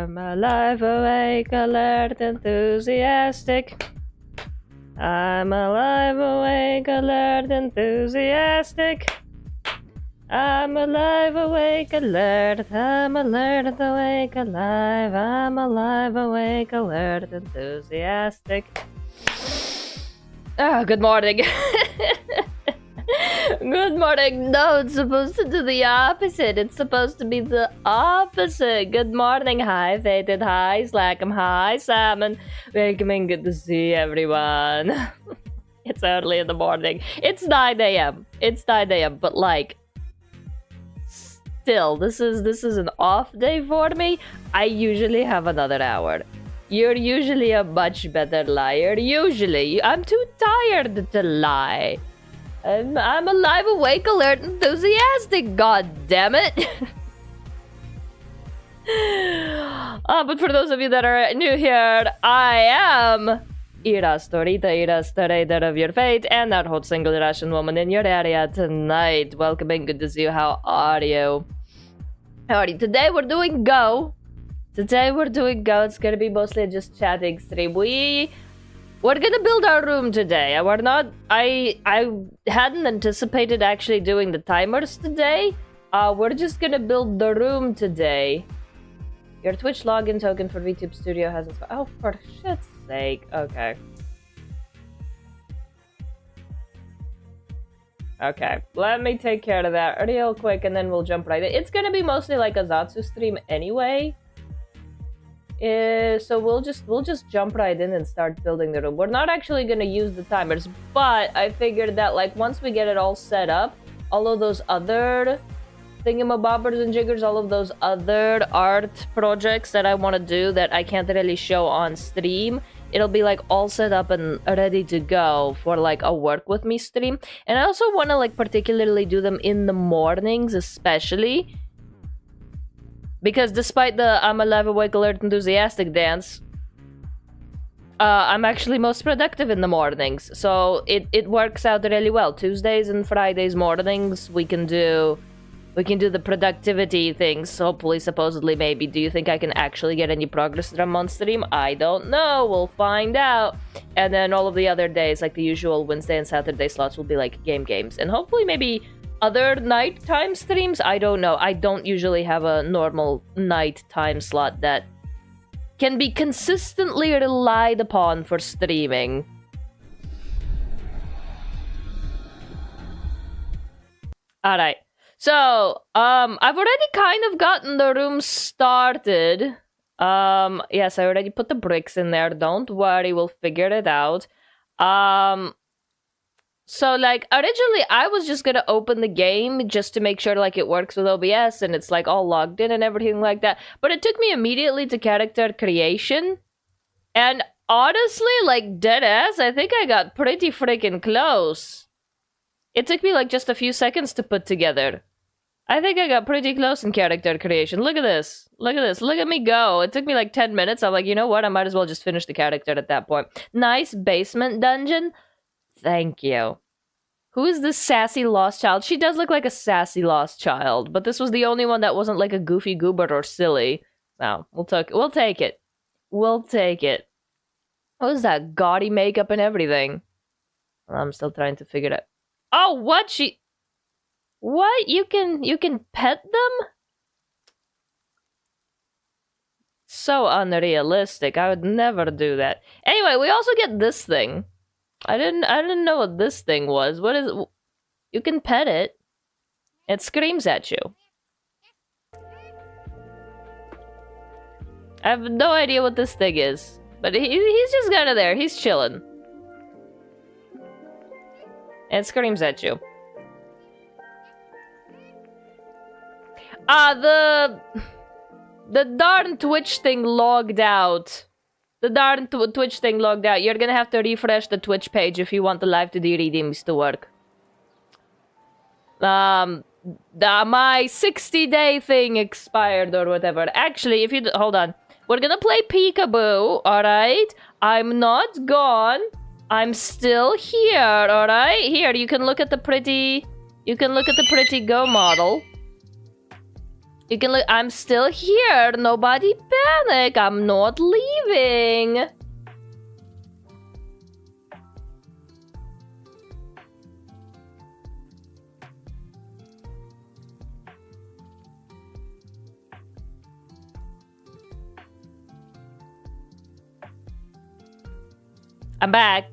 I'm alive, awake, alert, enthusiastic. I'm alive, awake, alert, enthusiastic. I'm alive, awake, alert. I'm alert, awake, alive. I'm alive, awake, alert, enthusiastic. Oh, good morning. Good morning. No, it's supposed to do the opposite. It's supposed to be the opposite. Good morning. Hi, Fated. Hi, Slackum. Hi, Salmon. Welcome. Good to see everyone. It's early in the morning. It's 9 a.m. It's 9 a.m. But like, still, this is an off day for me. I usually have another hour. You're usually a much better liar. Usually, I'm too tired to lie. I'm alive, awake, alert, enthusiastic. God damn it! But for those of you that are new here, I am Irasto, Rita, 𝕮𝖆𝖙 of your fate, and that hot single Russian woman in your area tonight. Welcome and good to see you. How are you? Alrighty, today we're doing Go. It's gonna be mostly just chatting stream. We're gonna build our room today. I hadn't anticipated actually doing the timers today. We're just gonna build the room today. Your Twitch login token for VTube Studio hasn't... Oh, for shit's sake. Okay. Okay, let me take care of that real quick and then we'll jump right in. It's gonna be mostly like a Zatsu stream anyway. So we'll just jump right in and start building the room. We're not actually gonna use the timers, but I figured that like once we get it all set up, all of those other thingamabobbers and jiggers, all of those other art projects that I want to do that I can't really show on stream, it'll be like all set up and ready to go for like a work with me stream. And I also want to like particularly do them in the mornings, especially because despite the I'm alive, awake, alert, enthusiastic dance, I'm actually most productive in the mornings. So it works out really well. Tuesdays and Fridays mornings we can do the productivity things, hopefully, supposedly, maybe. Do you think I can actually get any progress drum on stream? I don't know. We'll find out. And then all of the other days, like the usual Wednesday and Saturday slots, will be like games. And hopefully maybe other nighttime streams? I don't know. I don't usually have a normal nighttime slot that can be consistently relied upon for streaming. Alright. So, I've already kind of gotten the room started. Yes, I already put the bricks in there. Don't worry, we'll figure it out. So, like, originally I was just gonna open the game just to make sure, like, it works with OBS and it's, like, all logged in and everything like that. But it took me immediately to character creation. And honestly, like, deadass, I think I got pretty freaking close. It took me, like, just a few seconds to put together. I think I got pretty close in character creation. Look at this. Look at this. Look at me go. It took me, like, 10 minutes. I'm like, you know what? I might as well just finish the character at that point. Nice basement dungeon. Thank you. Who is this sassy lost child? She does look like a sassy lost child, but this was the only one that wasn't, like, a goofy goober or silly. No, we'll take it. We'll take it. What is that? Gaudy makeup and everything. I'm still trying to figure it out. Oh, what? What? You can pet them? So unrealistic. I would never do that. Anyway, we also get this thing. I didn't know what this thing was. What is it? You can pet it. It screams at you. I have no idea what this thing is. But he's just kind of there. He's chilling. And it screams at you. The darn Twitch thing logged out. The darn Twitch thing logged out. You're gonna have to refresh the Twitch page if you want the live to the redeems to work. My 60-day thing expired or whatever. Actually, if you... Hold on. We're gonna play peekaboo, alright? I'm not gone. I'm still here, alright? Here, you can look at the pretty... You can look at the pretty Go model. You can look. I'm still here. Nobody panic. I'm not leaving. I'm back.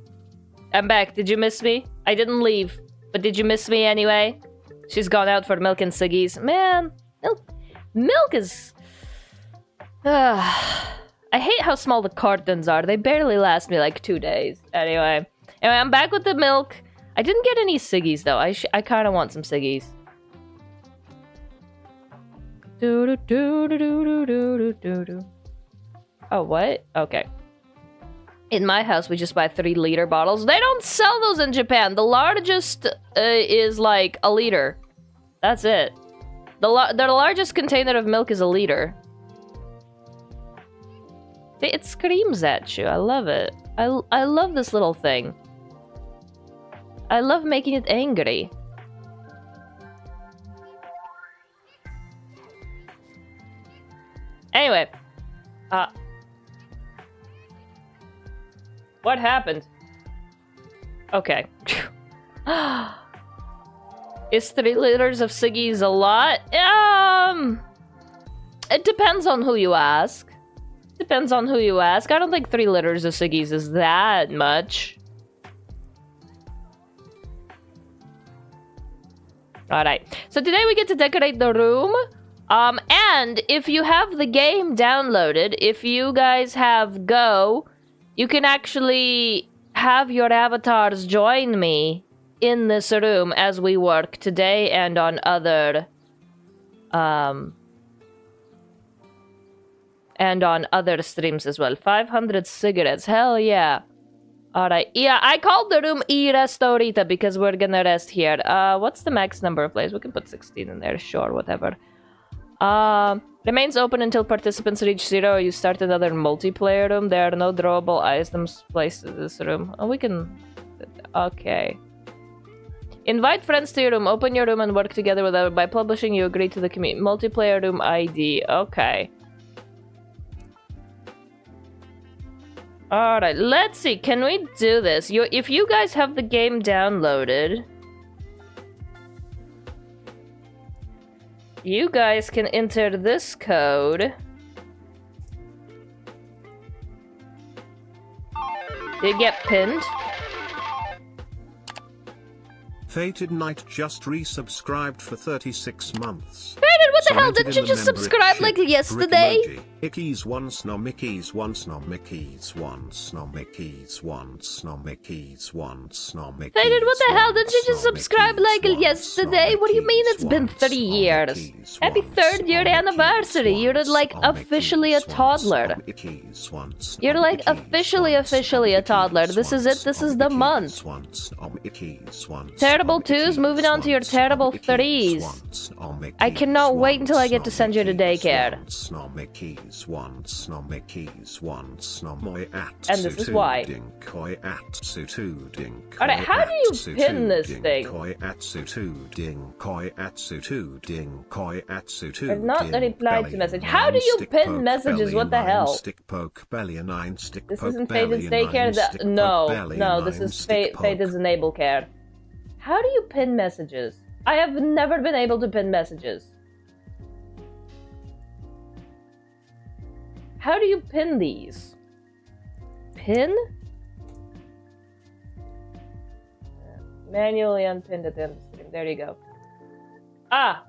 I'm back. Did you miss me? I didn't leave. But did you miss me anyway? She's gone out for milk and ciggies. Man, milk is... I hate how small the cartons are. They barely last me like 2 days. Anyway, I'm back with the milk. I didn't get any ciggies though. I kind of want some ciggies. Oh, what? Okay. In my house, we just buy 3-liter bottles. They don't sell those in Japan. The largest is like a liter. That's it. The largest container of milk is a liter. See, it screams at you. I love it. I love this little thing. I love making it angry. Anyway. What happened? Okay. Is 3 liters of ciggies a lot? It depends on who you ask. Depends on who you ask. I don't think 3 liters of ciggies is that much. Alright. So today we get to decorate the room. And if you have the game downloaded, if you guys have Go, you can actually have your avatars join me in this room as we work today and on other streams as well. 500 cigarettes, hell yeah. Alright, yeah, I called the room Irasto Rita because we're gonna rest here. What's the max number of players? We can put 16 in there, sure, whatever. Remains open until participants reach 0 or you start another multiplayer room. There are no drawable items placed in this room. Oh, we can... Okay. Invite friends to your room. Open your room and work together with others. By publishing, you agree to the community. Multiplayer room ID. Okay. Alright, let's see. Can we do this? If you guys have the game downloaded... You guys can enter this code. Did it get pinned? Fated Knight just resubscribed for 36 months. Fated, what the hell? Didn't you just subscribe like yesterday? Ickies once, no Mickeys once, no Mickeys once, no Mickeys once, no Mickeys once, no Mickeys. Fated, what the hell? Didn't you just subscribe like yesterday? What do you mean it's been 3 years? Happy 3rd year anniversary. You're like officially a toddler. You're like officially a toddler. This is it. This is the month. Terrible 2s, moving on to your terrible 3s. I cannot wait until I get to send you to daycare. And this is why. Alright, how do you pin this thing? I've not replied to message. How do you pin messages? What the hell? This isn't Fated's daycare? No, this is Fated's enable care. How do you pin messages? I have never been able to pin messages. How do you pin these? Pin? Manually unpinned at the end of the stream. There you go. Ah!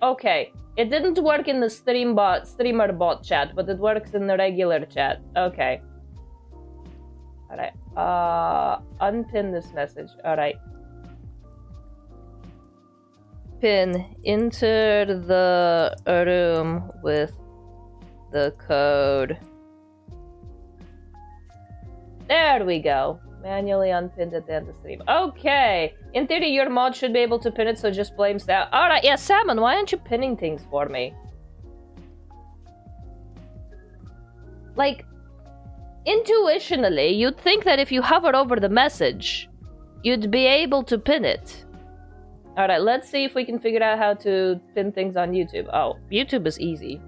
Okay. It didn't work in the streamer bot chat, but it works in the regular chat. Okay. Alright. Unpin this message. Alright. Pin. Enter the room with the code. There we go. Manually unpinned at the end of the stream. Okay. In theory, your mod should be able to pin it, so just blame Sam. Alright, yeah, Salmon, why aren't you pinning things for me? Like, intuitionally, you'd think that if you hover over the message, you'd be able to pin it. Alright, let's see if we can figure out how to pin things on YouTube. Oh, YouTube is easy.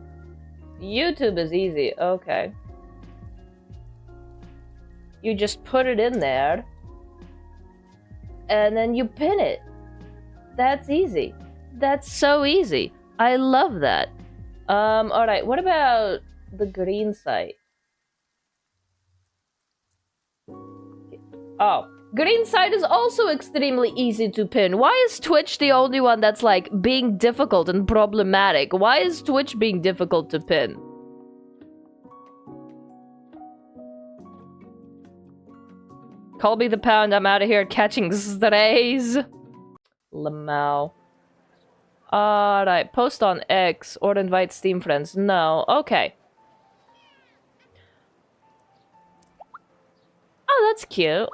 YouTube is easy. Okay. You just put it in there. And then you pin it. That's easy. That's so easy. I love that. Alright, what about the green site? Oh, green side is also extremely easy to pin. Why is Twitch the only one that's like being difficult and problematic? Why is Twitch being difficult to pin? Call me the pound, I'm out of here catching strays. Lamau. Alright, post on X or invite Steam friends. No, okay. Oh, that's cute.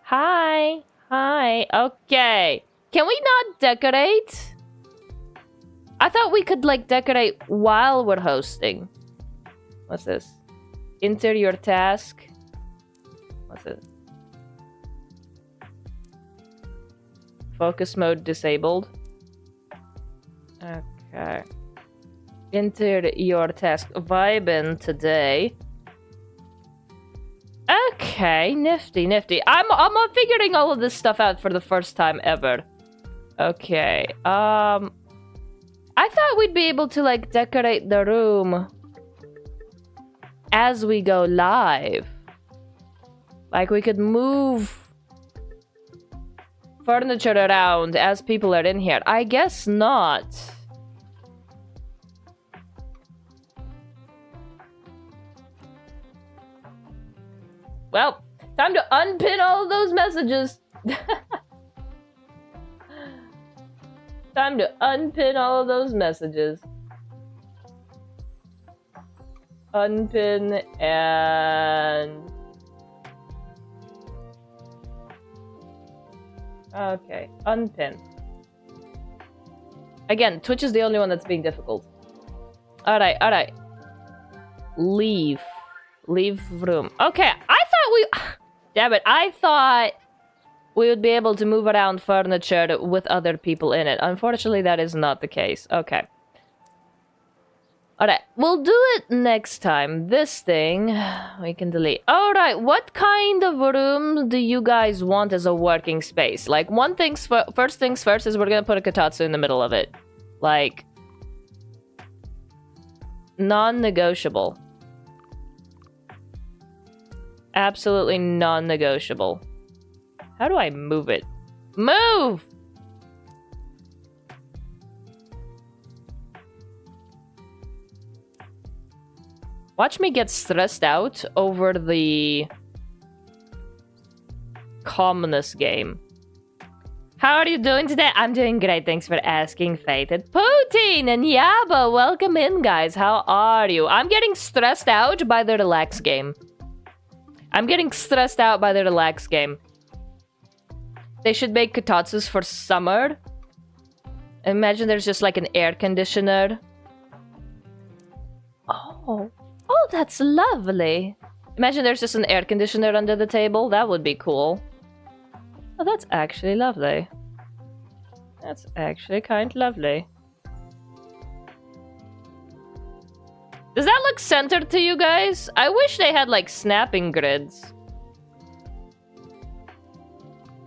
Hi. Hi. Okay. Can we not decorate? I thought we could, like, decorate while we're hosting. What's this? Enter your task. What's it? Focus mode disabled. Okay. Enter your task. Vibin today. Okay, nifty, nifty. I'm figuring all of this stuff out for the first time ever. Okay, I thought we'd be able to, like, decorate the room as we go live. Like, we could move furniture around as people are in here. I guess not. Well, time to unpin all of those messages. Time to unpin all of those messages. Unpin and... Okay, unpin. Again, Twitch is the only one that's being difficult. Alright, alright. Leave. Leave room. Okay, I thought we... Damn it, I thought we would be able to move around furniture with other people in it. Unfortunately, that is not the case. Okay. Alright, we'll do it next time. This thing, we can delete. Alright, what kind of room do you guys want as a working space? Like, first things first is we're gonna put a kotatsu in the middle of it. Like, non-negotiable. Absolutely non-negotiable. How do I move it? Move! Watch me get stressed out over the calmness game. How are you doing today? I'm doing great. Thanks for asking, Fated. Poutine and Yaba, welcome in, guys. How are you? I'm getting stressed out by the relax game. I'm getting stressed out by the relax game. They should make kotatsus for summer. Imagine there's just like an air conditioner. Oh. Oh, that's lovely. Imagine there's just an air conditioner under the table. That would be cool. Oh, that's actually lovely. That's actually kind of lovely. Does that look centered to you guys? I wish they had, like, snapping grids.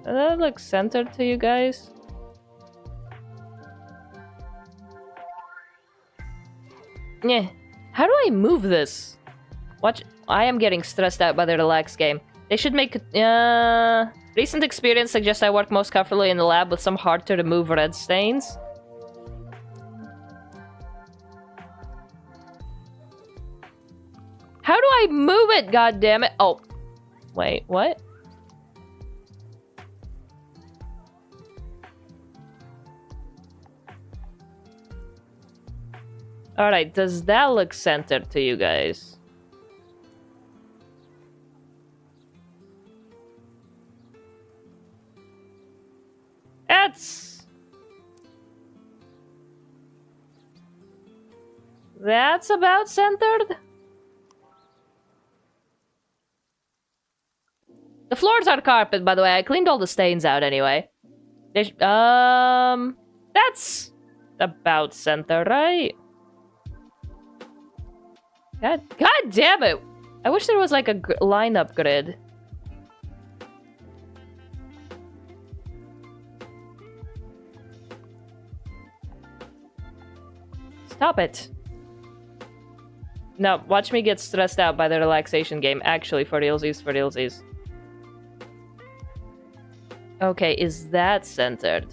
Does that look centered to you guys? Yeah. How do I move this? Watch. I am getting stressed out by the relax game. They should make... recent experience suggests I work most comfortably in the lab with some hard-to-remove red stains. How do I move it, goddammit? Oh. Wait, what? Alright, does that look centered to you guys? That's about centered? The floors are carpet, by the way. I cleaned all the stains out anyway. That's about center, right? God damn it! I wish there was like a lineup grid. Stop it. No, watch me get stressed out by the relaxation game. Actually, for realsies, for realsies. Okay, is that centered?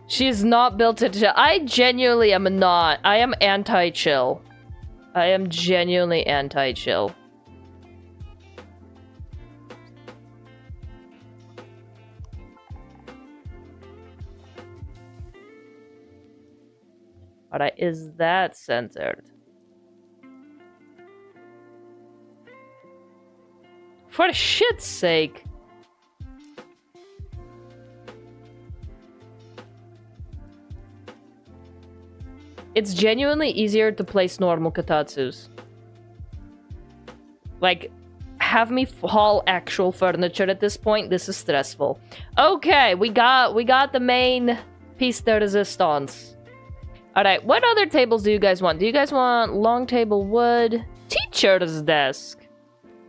She's not built to chill. I genuinely am not. I am anti-chill. I am genuinely anti-chill. Alright, is that centered? For shit's sake. It's genuinely easier to place normal katatsus. Like, have me haul actual furniture at this point. This is stressful. Okay, we got the main piece de resistance. Alright, what other tables do you guys want? Do you guys want long table wood? Teacher's desk.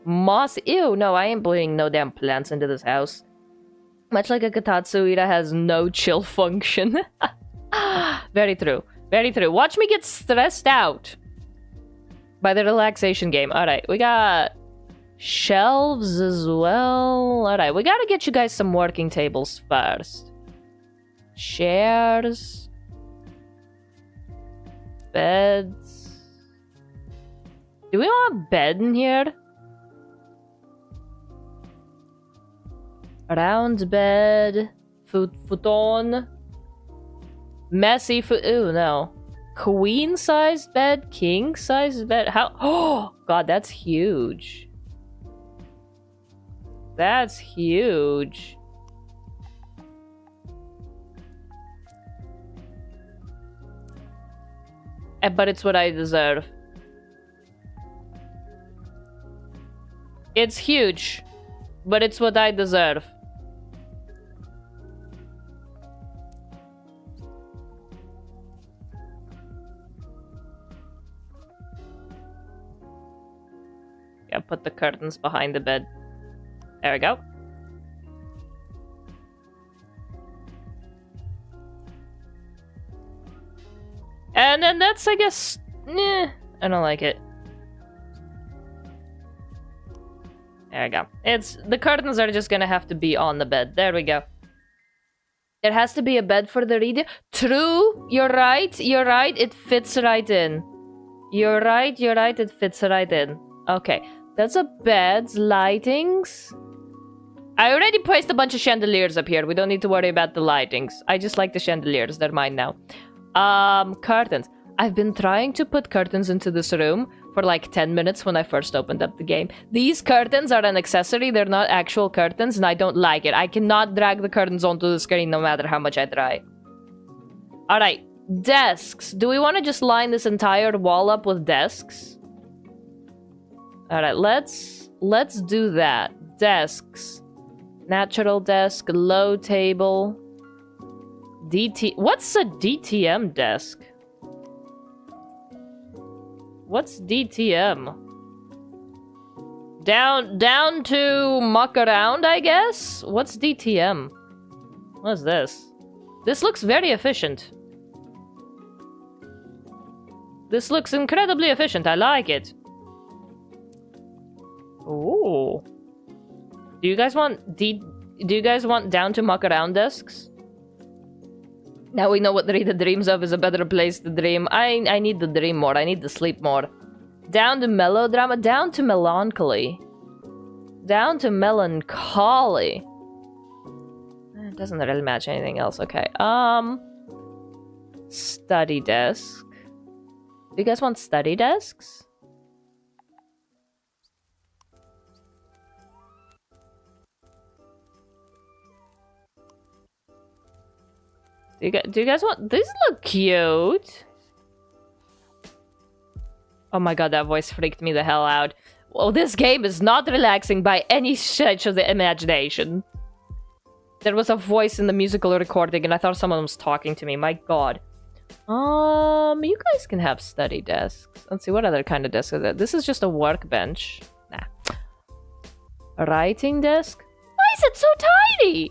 Moss. Ew, no, I ain't bringing no damn plants into this house. Much like a katatsu, Ira has no chill function. Very true. Very true. Watch me get stressed out by the relaxation game. Alright, we got shelves as well. Alright, we gotta get you guys some working tables first. Chairs. Beds. Do we want a bed in here? Round bed. Futon. Messy foot. Ooh, no. Queen-sized bed? King-sized bed? How? Oh, God, that's huge. That's huge. But it's what I deserve. It's huge. But it's what I deserve. Yeah, put the curtains behind the bed. There we go. And then that's, I guess... I don't like it. There we go. The curtains are just gonna have to be on the bed. There we go. It has to be a bed for the reader. True! You're right, it fits right in. You're right, it fits right in. Okay. That's a bed. Lightings. I already placed a bunch of chandeliers up here. We don't need to worry about the lightings. I just like the chandeliers. They're mine now. Curtains. I've been trying to put curtains into this room for like 10 minutes when I first opened up the game. These curtains are an accessory. They're not actual curtains, and I don't like it. I cannot drag the curtains onto the screen no matter how much I try. Alright. Desks. Do we want to just line this entire wall up with desks? Alright, let's do that. Desks. Natural desk, low table. What's a DTM desk? What's DTM? Down to muck around, I guess? What's DTM? What is this? This looks very efficient. This looks incredibly efficient. I like it. Ooh. Do you guys want down to muck around desks? Now we know what Rita dreams of is a better place to dream. I need to dream more. I need to sleep more. Down to melodrama. Down to melancholy. Down to melancholy. It doesn't really match anything else. Okay. Study desk. Do you guys want study desks? Do you guys want... These look cute. Oh my god, that voice freaked me the hell out. Well, this game is not relaxing by any stretch of the imagination. There was a voice in the musical recording and I thought someone was talking to me. My god. You guys can have study desks. Let's see, what other kind of desk is that? This is just a workbench. Nah. A writing desk? Why is it so tiny?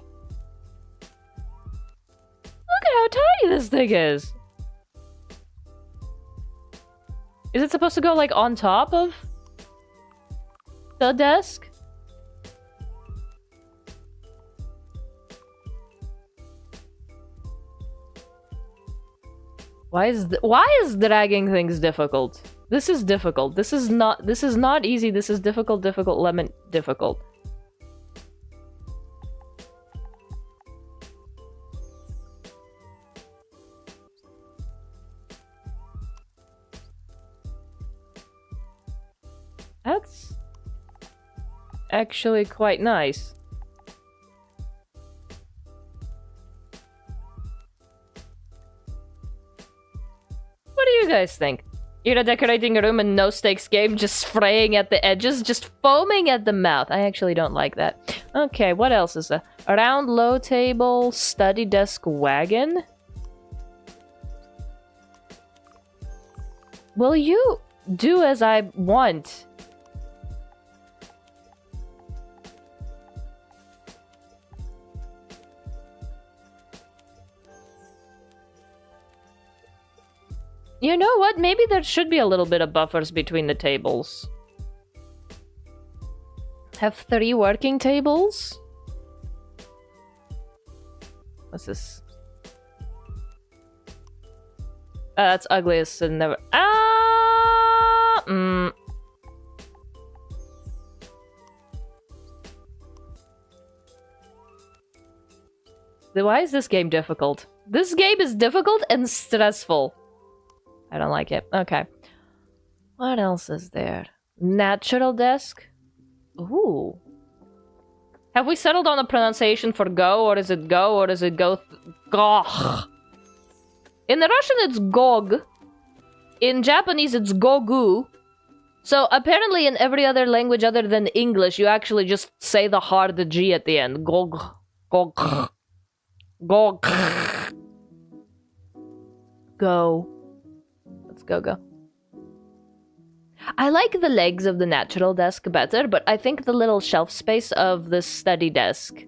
Look at how tiny this thing is. Is it supposed to go, like, on top of the desk? Why is dragging things difficult? This is difficult. This is not easy. This is difficult, lemon, difficult. That's actually quite nice. What do you guys think? You're decorating a room in no-stakes game, just fraying at the edges, just foaming at the mouth. I actually don't like that. Okay, what else is there? A round low table, study desk wagon? Will you do as I want? You know what? Maybe there should be a little bit of buffers between the tables. Have 3 working tables? What's this? That's ugliest and never. Why is this game difficult? This game is difficult and stressful. I don't like it. Okay. What else is there? Natural desk? Ooh. Have we settled on a pronunciation for go, or is it go, or is it go? Gogh. In the Russian, it's gogh. In Japanese, it's gogh. So apparently in every other language other than English, you actually just say the hard G at the end. Gogh. Gogh. Gogh. Go. Let's go. I like the legs of the natural desk better, but I think the little shelf space of the study desk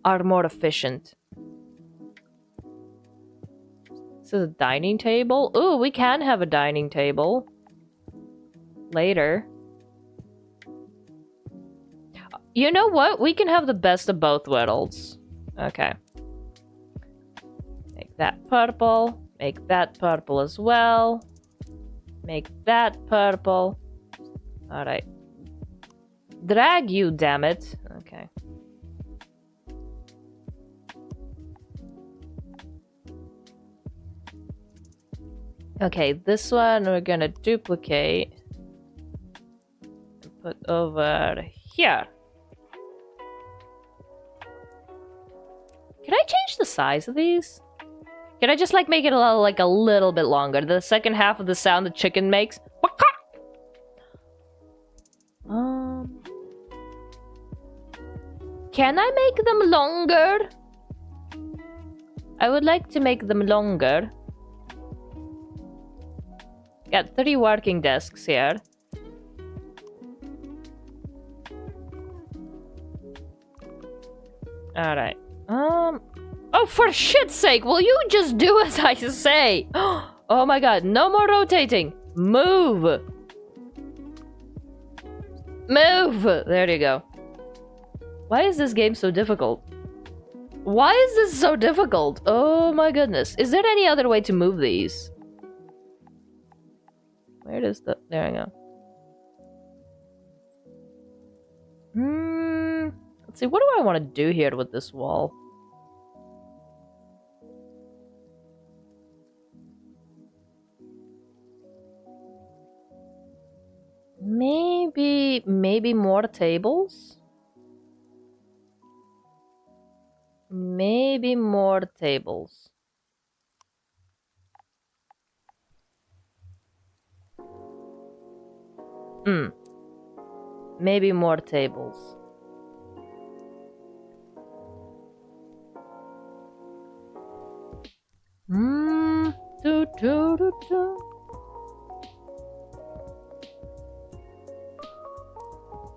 are more efficient. This is a dining table. Ooh, we can have a dining table. Later. You know what? We can have the best of both worlds. Okay. Make that purple. Make that purple as well. Make that purple. Alright. Drag you, damn it. Okay. Okay, this one we're gonna duplicate. And put over here. Can I change the size of these? Can I just, like, make it a little bit longer? The second half of the sound the chicken makes. Can I make them longer? I would like to make them longer. Got 3 working desks here. Alright. Oh, for shit's sake, will you just do as I say? Oh my god, no more rotating. Move. Move. There you go. Why is this game so difficult? Why is this so difficult? Oh my goodness. Is there any other way to move these? Where is the... There we go. Let's see, what do I want to do here with this wall? Maybe more tables? Maybe more tables. Maybe more tables.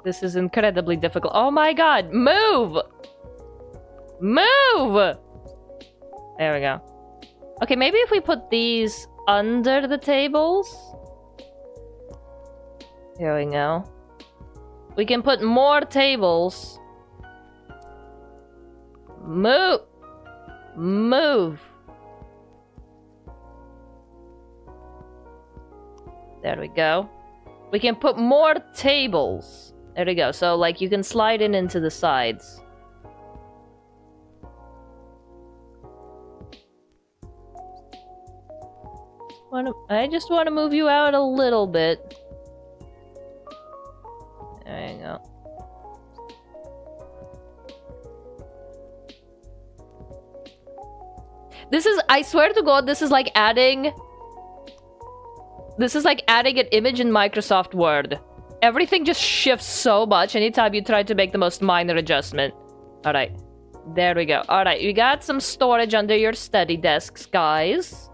This is incredibly difficult. Oh my god! Move! Move! There we go. Okay, maybe if we put these under the tables. Here we go. We can put more tables. Move! Move! There we go. We can put more tables. There we go. So, like, you can slide in into the sides. I just want to move you out a little bit. There you go. This is, I swear to God, this is like adding... This is like adding an image in Microsoft Word. Everything just shifts so much anytime you try to make the most minor adjustment. Alright. There we go. Alright, you got some storage under your study desks, guys.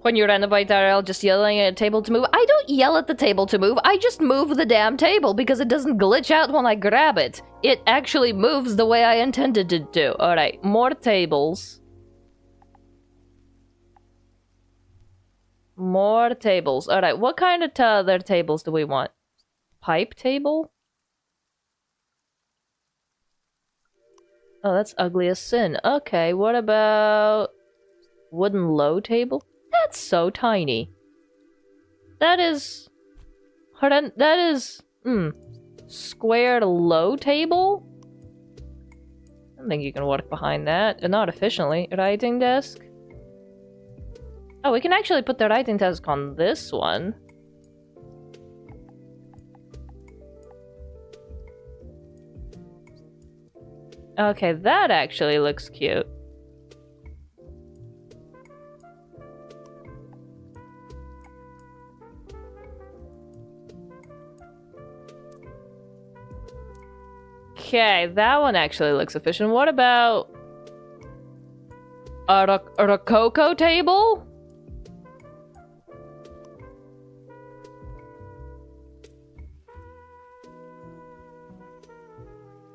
When you renovate RL, just yelling at a table to move. I don't yell at the table to move. I just move the damn table because it doesn't glitch out when I grab it. It actually moves the way I intended it to. Alright, more tables. More tables. Alright, what kind of other tables do we want? Pipe table? Oh, that's ugly as sin. Okay, what about... wooden low table? That's so tiny. That is... That is... Squared low table? I don't think you can work behind that. Not efficiently. Writing desk? Oh, we can actually put the writing desk on this one. Okay, that actually looks cute. Okay, that one actually looks efficient. What about a Rococo table?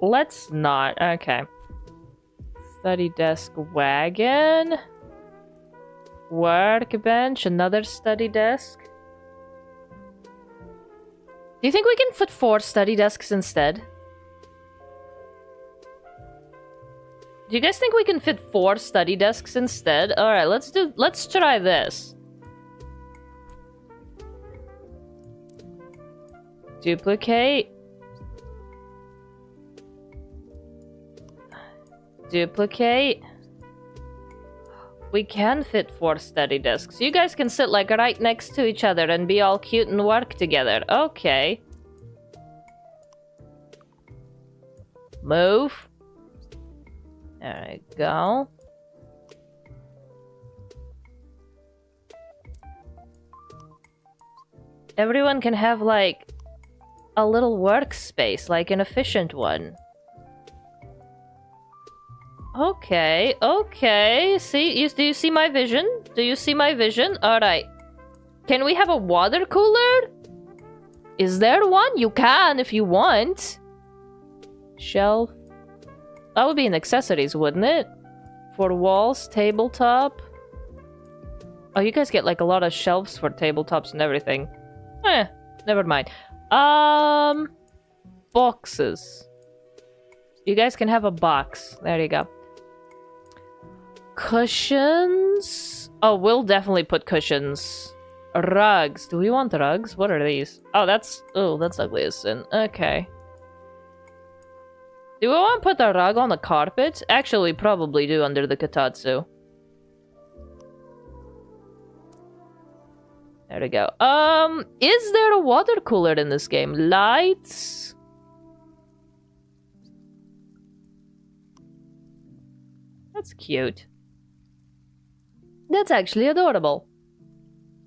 Let's not. Okay. Study desk wagon. Workbench. Another study desk. Do you think we can fit 4 study desks instead? Do you guys think we can fit 4 study desks instead? Alright, let's try this. Duplicate. Duplicate. We can fit 4 study desks. You guys can sit like right next to each other and be all cute and work together. Okay. Move. There we go. Everyone can have like a little workspace, like an efficient one. Okay, okay. See, do you see my vision? Do you see my vision? Alright. Can we have a water cooler? Is there one? You can if you want. Shelf. That would be in accessories, wouldn't it? For walls, tabletop. Oh, you guys get like a lot of shelves for tabletops and everything. Never mind. Boxes. You guys can have a box. There you go. Cushions. Oh, we'll definitely put cushions. Rugs. Do we want rugs? What are these? Oh, that's ugly as sin. Okay. Do we want to put a rug on the carpet? Actually, we probably do under the kotatsu. There we go. Is there a water cooler in this game? Lights? That's cute. That's actually adorable.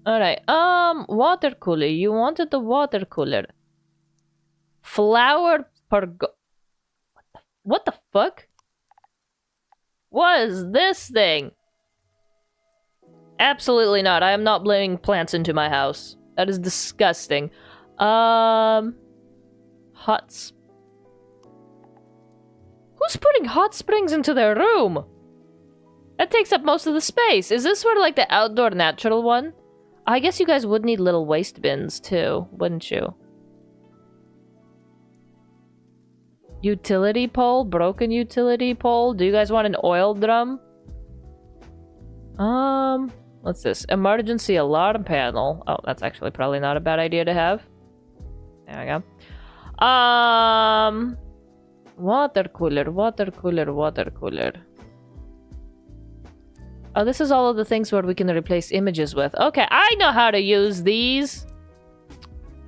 Alright, water cooler. You wanted the water cooler. Flower pergo... What the fuck? What is this thing? Absolutely not. I am not bringing plants into my house. That is disgusting. Hot... Who's putting hot springs into their room? That takes up most of the space. Is this sort of like the outdoor natural one? I guess you guys would need little waste bins too, wouldn't you? Utility pole? Broken utility pole? Do you guys want an oil drum? What's this? Emergency alarm panel. Oh, that's actually probably not a bad idea to have. There we go. Water cooler, water cooler, water cooler. Oh, this is all of the things where we can replace images with. Okay, I know how to use these.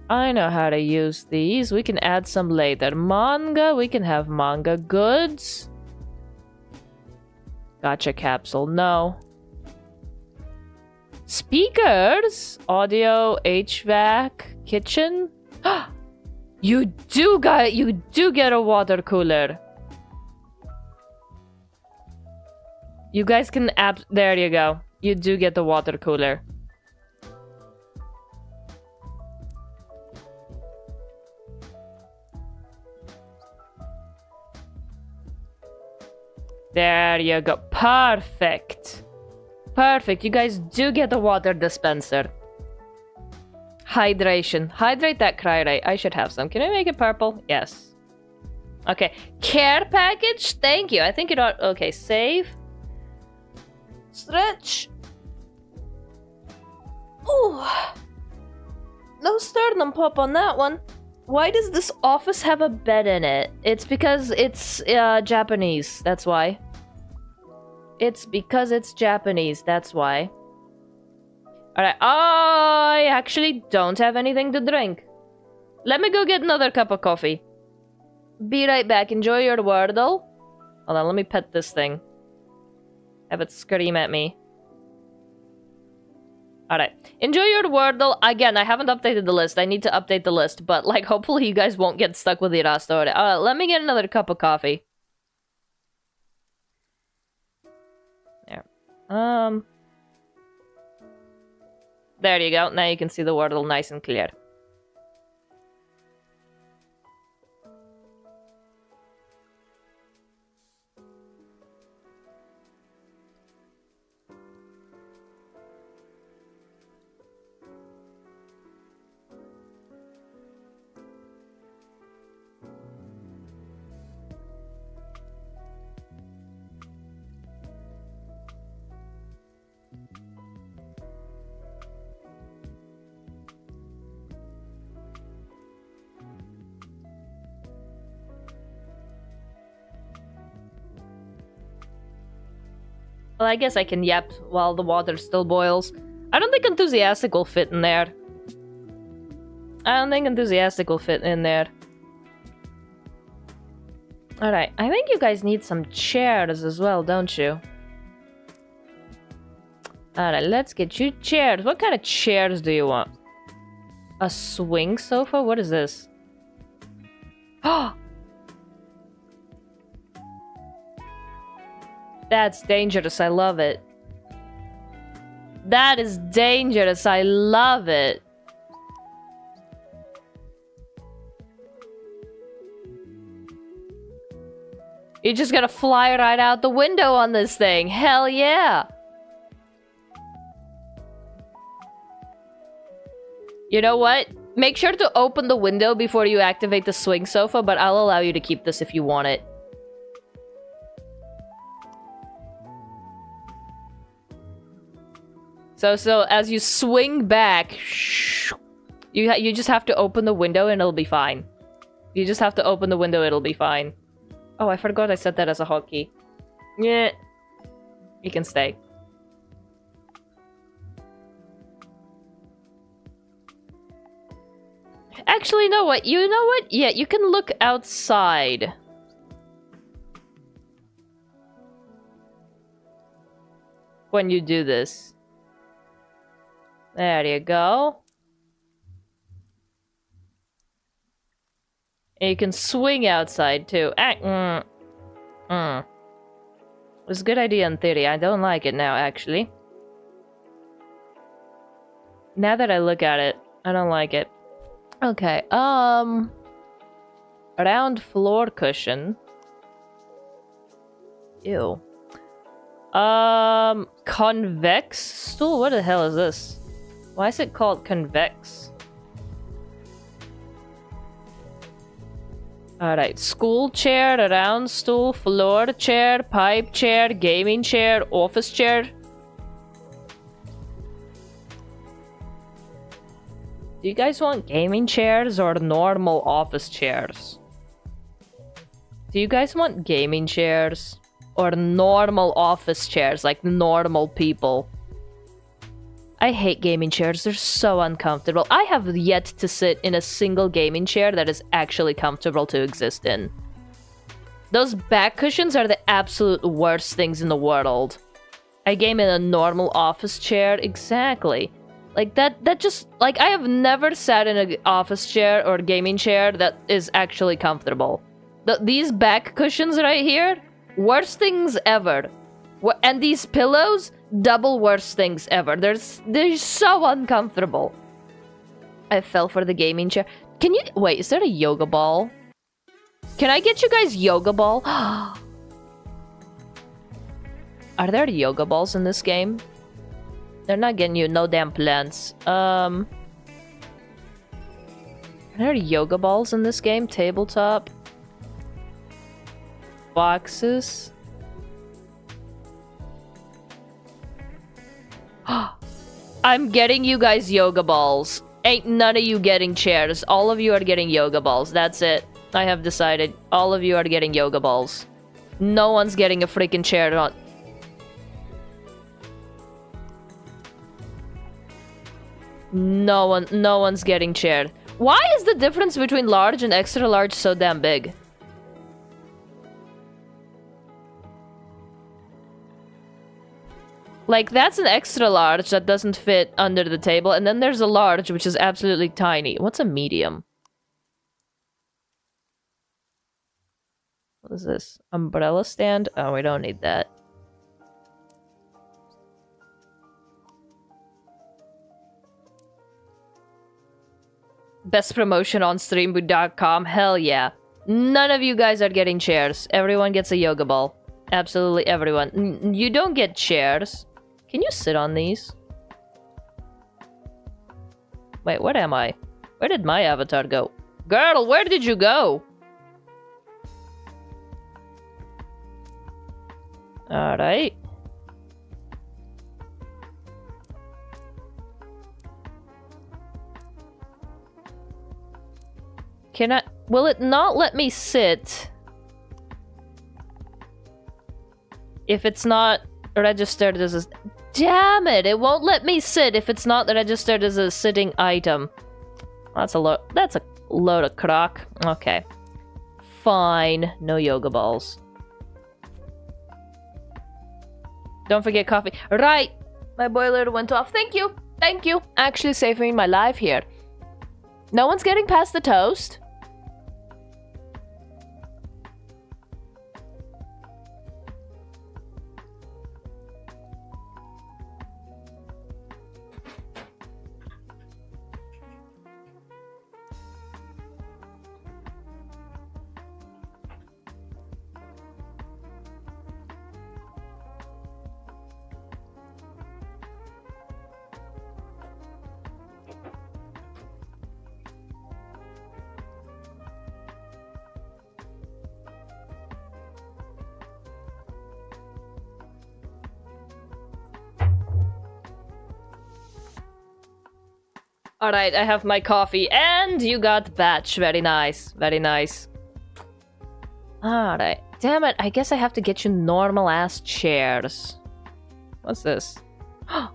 I know how to use these. We can add some later. Manga, we can have manga goods. Gotcha capsule, no. Speakers, audio, HVAC, kitchen. You do get a water cooler. You guys can there you go. You do get the water cooler. There you go. Perfect. Perfect. You guys do get the water dispenser. Hydration. Hydrate that cry. I should have some. Can I make it purple? Yes. Okay. Care package? Thank you. I think it ought... Okay, save. Stretch. Ooh. No sternum pop on that one. Why does this office have a bed in it? It's because it's Japanese. That's why. It's because it's Japanese. That's why. Alright. I actually don't have anything to drink. Let me go get another cup of coffee. Be right back. Enjoy your Wordle. Hold on. Let me pet this thing. Have it scream at me. Alright. Enjoy your Wordle. Again, I haven't updated the list. I need to update the list. But, like, hopefully you guys won't get stuck with Irasto. Alright, let me get another cup of coffee. There. There you go. Now you can see the Wordle nice and clear. Well, I guess I can yap while the water still boils. I don't think enthusiastic will fit in there. Alright, I think you guys need some chairs as well, don't you? Alright, let's get you chairs. What kind of chairs do you want? A swing sofa? What is this? Oh! That's dangerous. I love it. That is dangerous. I love it. You're just gonna fly right out the window on this thing. Hell yeah. You know what? Make sure to open the window before you activate the swing sofa, but I'll allow you to keep this if you want it. So as you swing back, you just have to open the window and it'll be fine. You just have to open the window, it'll be fine. Oh, I forgot I set that as a hotkey. Yeah. You can stay. Actually, you know what? Yeah, you can look outside. When you do this. There you go. And you can swing outside too. It was a good idea in theory. I don't like it now, actually. Now that I look at it, I don't like it. Okay, round floor cushion. Ew. Convex stool? What the hell is this? Why is it called convex? Alright, school chair, round stool, floor chair, pipe chair, gaming chair, office chair. Do you guys want gaming chairs or normal office chairs? Do you guys want gaming chairs? Or normal office chairs, like normal people? I hate gaming chairs, they're so uncomfortable. I have yet to sit in a single gaming chair that is actually comfortable to exist in. Those back cushions are the absolute worst things in the world. I game in a normal office chair, exactly. Like that just, like I have never sat in an office chair or gaming chair that is actually comfortable. These back cushions right here, worst things ever. And these pillows, double worst things ever. They're so uncomfortable. I fell for the gaming chair. Can you... Wait, is there a yoga ball? Can I get you guys yoga ball? Are there yoga balls in this game? They're not getting you no damn plants. Are there yoga balls in this game? Tabletop. Boxes. I'm getting you guys yoga balls. Ain't none of you getting chairs. All of you are getting yoga balls. That's it. I have decided. All of you are getting yoga balls. No one's getting a freaking chair. No one's getting chair. Why is the difference between large and extra large so damn big? Like, that's an extra large that doesn't fit under the table, and then there's a large, which is absolutely tiny. What's a medium? What is this? Umbrella stand? Oh, we don't need that. Best promotion on streamboot.com. Hell yeah. None of you guys are getting chairs. Everyone gets a yoga ball. Absolutely everyone. You don't get chairs. Can you sit on these? Wait, where am I? Where did my avatar go? Girl, where did you go? Alright. Can I... Will it not let me sit if it's not registered as a... Damn it! It won't let me sit if it's not registered as a sitting item. That's a load of crock. Okay. Fine. No yoga balls. Don't forget coffee. Right! My boiler went off. Thank you! Thank you! Actually saving my life here. No one's getting past the toast? Alright, I have my coffee, and you got batch. Very nice, very nice. Alright, damn it, I guess I have to get you normal-ass chairs. What's this? You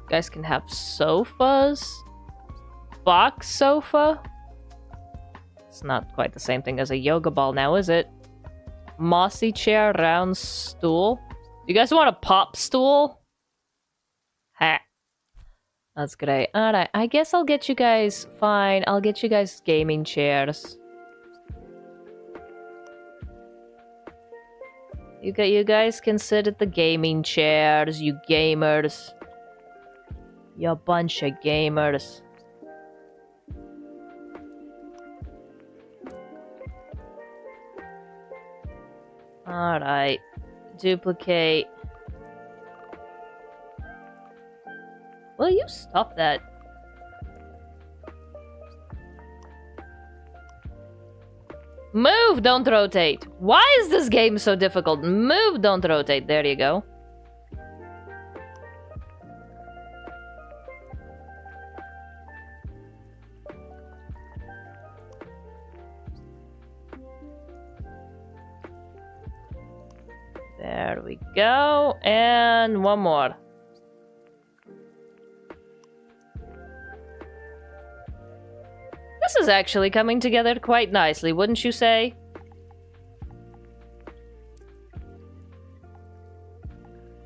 guys can have sofas? Box sofa? It's not quite the same thing as a yoga ball now, is it? Mossy chair, round stool? You guys want a pop stool? Ha. That's great. Alright, I guess I'll get you guys... Fine, I'll get you guys gaming chairs. You guys can sit at the gaming chairs, you gamers. You bunch of gamers. Alright. Duplicate. Will you stop that? Move, don't rotate. Why is this game so difficult? Move, don't rotate. There you go. There we go. And one more. This is actually coming together quite nicely, wouldn't you say?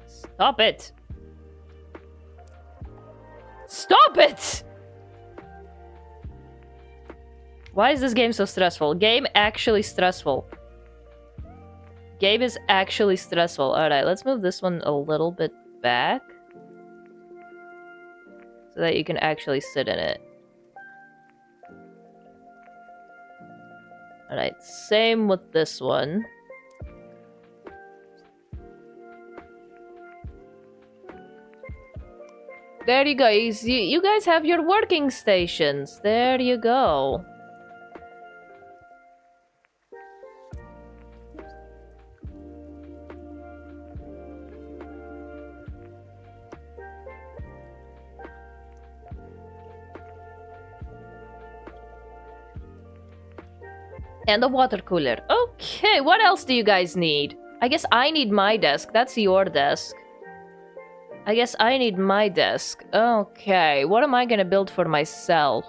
Stop it! Stop it! Why is this game so stressful? Game actually stressful. Game is actually stressful. Alright, let's move this one a little bit back. So that you can actually sit in it. Alright, same with this one. There you go. You guys have your working stations. There you go. And a water cooler. Okay, what else do you guys need? I guess I need my desk. That's your desk. I guess I need my desk. Okay, what am I gonna build for myself?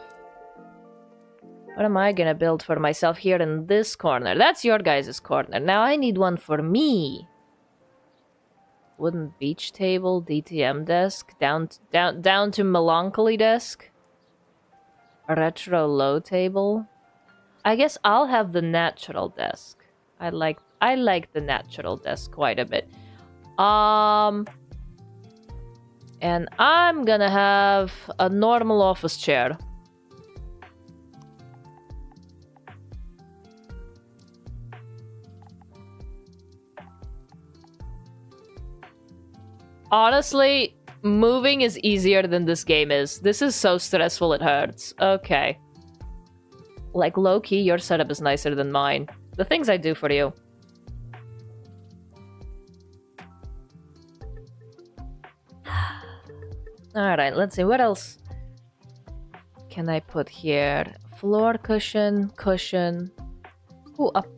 What am I gonna build for myself here in this corner? That's your guys' corner. Now I need one for me. Wooden beach table, DTM desk, down to melancholy desk. A retro low table. I guess I'll have the natural desk. I like the natural desk quite a bit. And I'm gonna have a normal office chair. Honestly, moving is easier than this game is. This is so stressful it hurts. Okay. Like, low-key, your setup is nicer than mine. The things I do for you. Alright, let's see. What else can I put here? Floor cushion, cushion. Ooh, up.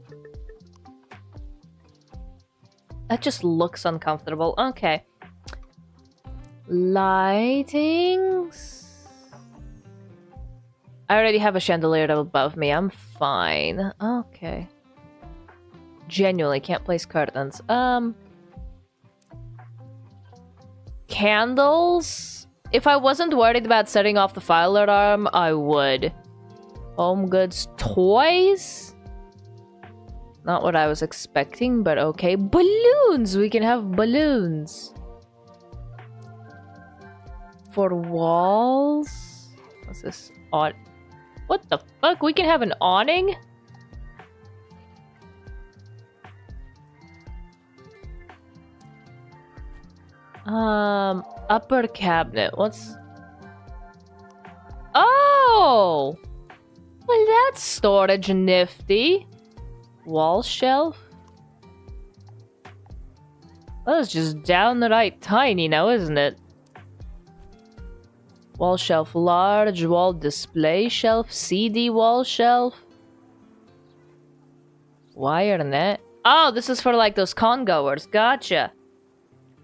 That just looks uncomfortable. Okay. Lightings. I already have a chandelier above me. I'm fine. Okay. Genuinely can't place curtains. Candles? If I wasn't worried about setting off the fire alarm, I would. Home goods, toys? Not what I was expecting, but okay. Balloons! We can have balloons. For walls? What's this? Odd. What the fuck? We can have an awning? Upper cabinet. What's... Oh! Well, that's storage nifty. Wall shelf? That's just downright tiny now, isn't it? Wall shelf, large wall display shelf, CD wall shelf. Wire net. Oh, this is for like those con-goers. Gotcha.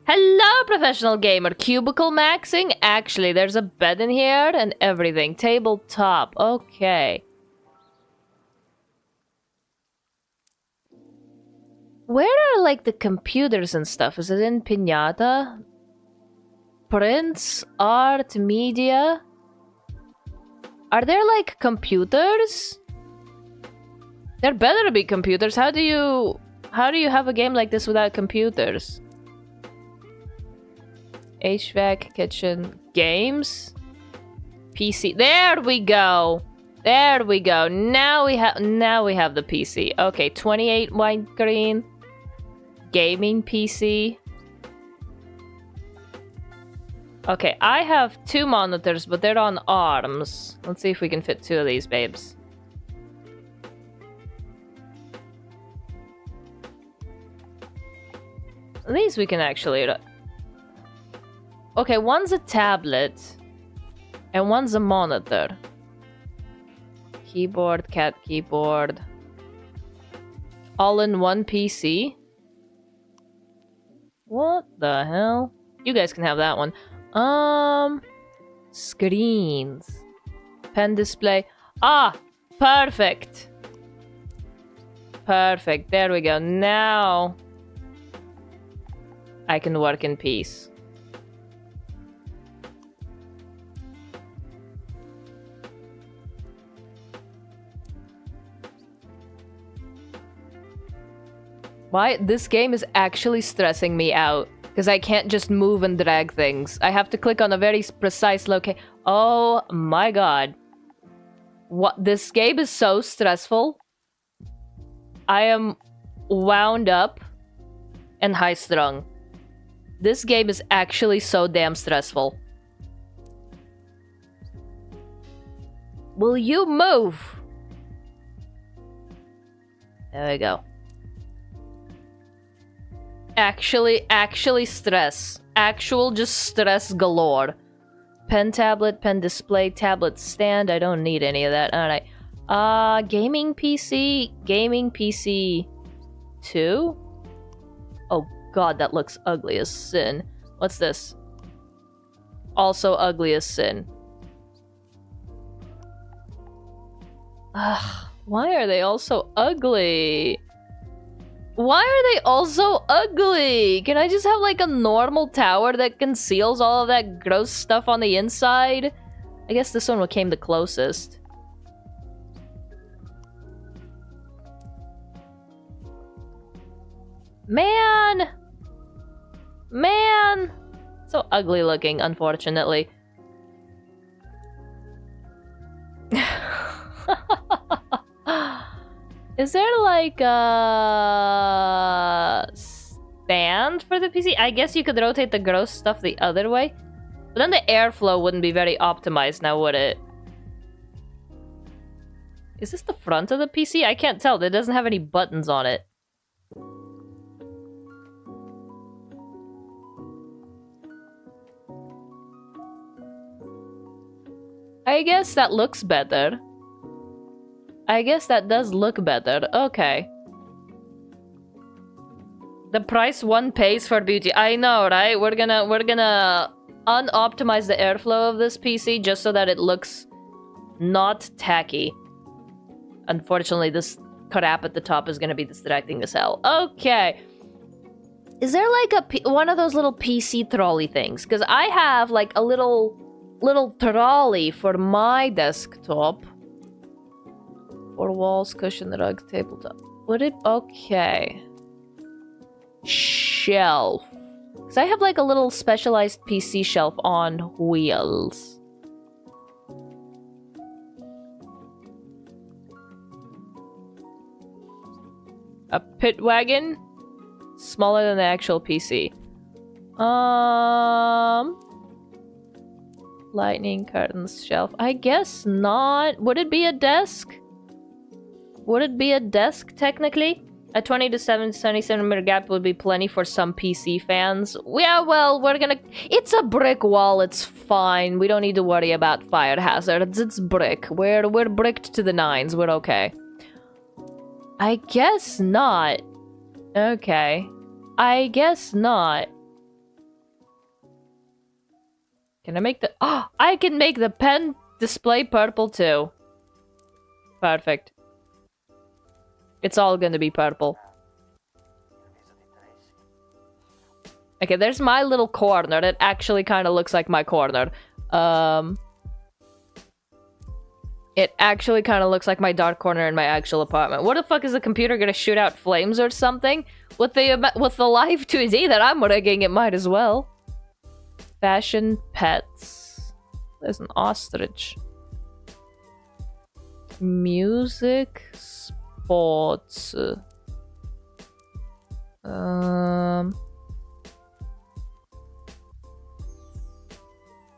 Hello, professional gamer. Cubicle maxing? Actually, there's a bed in here and everything. Tabletop. Okay. Where are like the computers and stuff? Is it in Piñata? prints, art, media. Are there like computers? There better be computers. How do you have a game like this without computers? HVAC, kitchen, games, PC. There we go. There we go. Now we have the PC. Okay, 28 widescreen, gaming PC. Okay, I have 2 monitors, but they're on arms. Let's see if we can fit 2 of these babes. These we can actually... Okay, one's a tablet, and one's a monitor. Keyboard, cat keyboard. All in one PC. What the hell? You guys can have that one. Screens. Pen display. Ah! Perfect! Perfect. There we go. Now I can work in peace. Why? This game is actually stressing me out. Because I can't just move and drag things. I have to click on a very precise location. Oh my god. What? This game is so stressful. I am wound up and high-strung. This game is actually so damn stressful. Will you move? There we go. Actually stress. Actual just stress galore. Pen tablet, pen display, tablet stand. I don't need any of that. Alright. Gaming PC. Gaming PC 2? Oh god, that looks ugly as sin. What's this? Also ugly as sin. Ugh, why are they all so ugly? Why are they all so ugly? Can I just have like a normal tower that conceals all of that gross stuff on the inside? I guess this one came the closest. Man! Man! So ugly looking, unfortunately. Is there like a stand for the PC? I guess you could rotate the gross stuff the other way. But then the airflow wouldn't be very optimized now, would it? Is this the front of the PC? I can't tell. It doesn't have any buttons on it. I guess that looks better. I guess that does look better. Okay. The price one pays for beauty. I know, right? We're gonna unoptimize the airflow of this PC just so that it looks not tacky. Unfortunately, this crap at the top is gonna be distracting as hell. Okay. Is there like one of those little PC trolley things? Because I have like a little trolley for my desktop. 4 walls, cushion, rug, tabletop. Would it? Okay. Shelf. Because I have like a little specialized PC shelf on wheels. A pit wagon? Smaller than the actual PC. Lightning, curtains, shelf. I guess not. Would it be a desk? Would it be a desk, technically? A 20 to 70 centimeter gap would be plenty for some PC fans. Yeah, well, we're gonna... It's a brick wall, it's fine. We don't need to worry about fire hazards. It's brick. We're bricked to the nines. We're okay. I guess not. Okay. I guess not. Can I make the... Oh, I can make the pen display purple too. Perfect. It's all gonna be purple. Okay, there's my little corner. That actually kind of looks like my corner. It actually kind of looks like my dark corner in my actual apartment. What the fuck is the computer gonna shoot out flames or something? With the live 2D that I'm rigging, it might as well. Fashion, pets. There's an ostrich. Music, sports.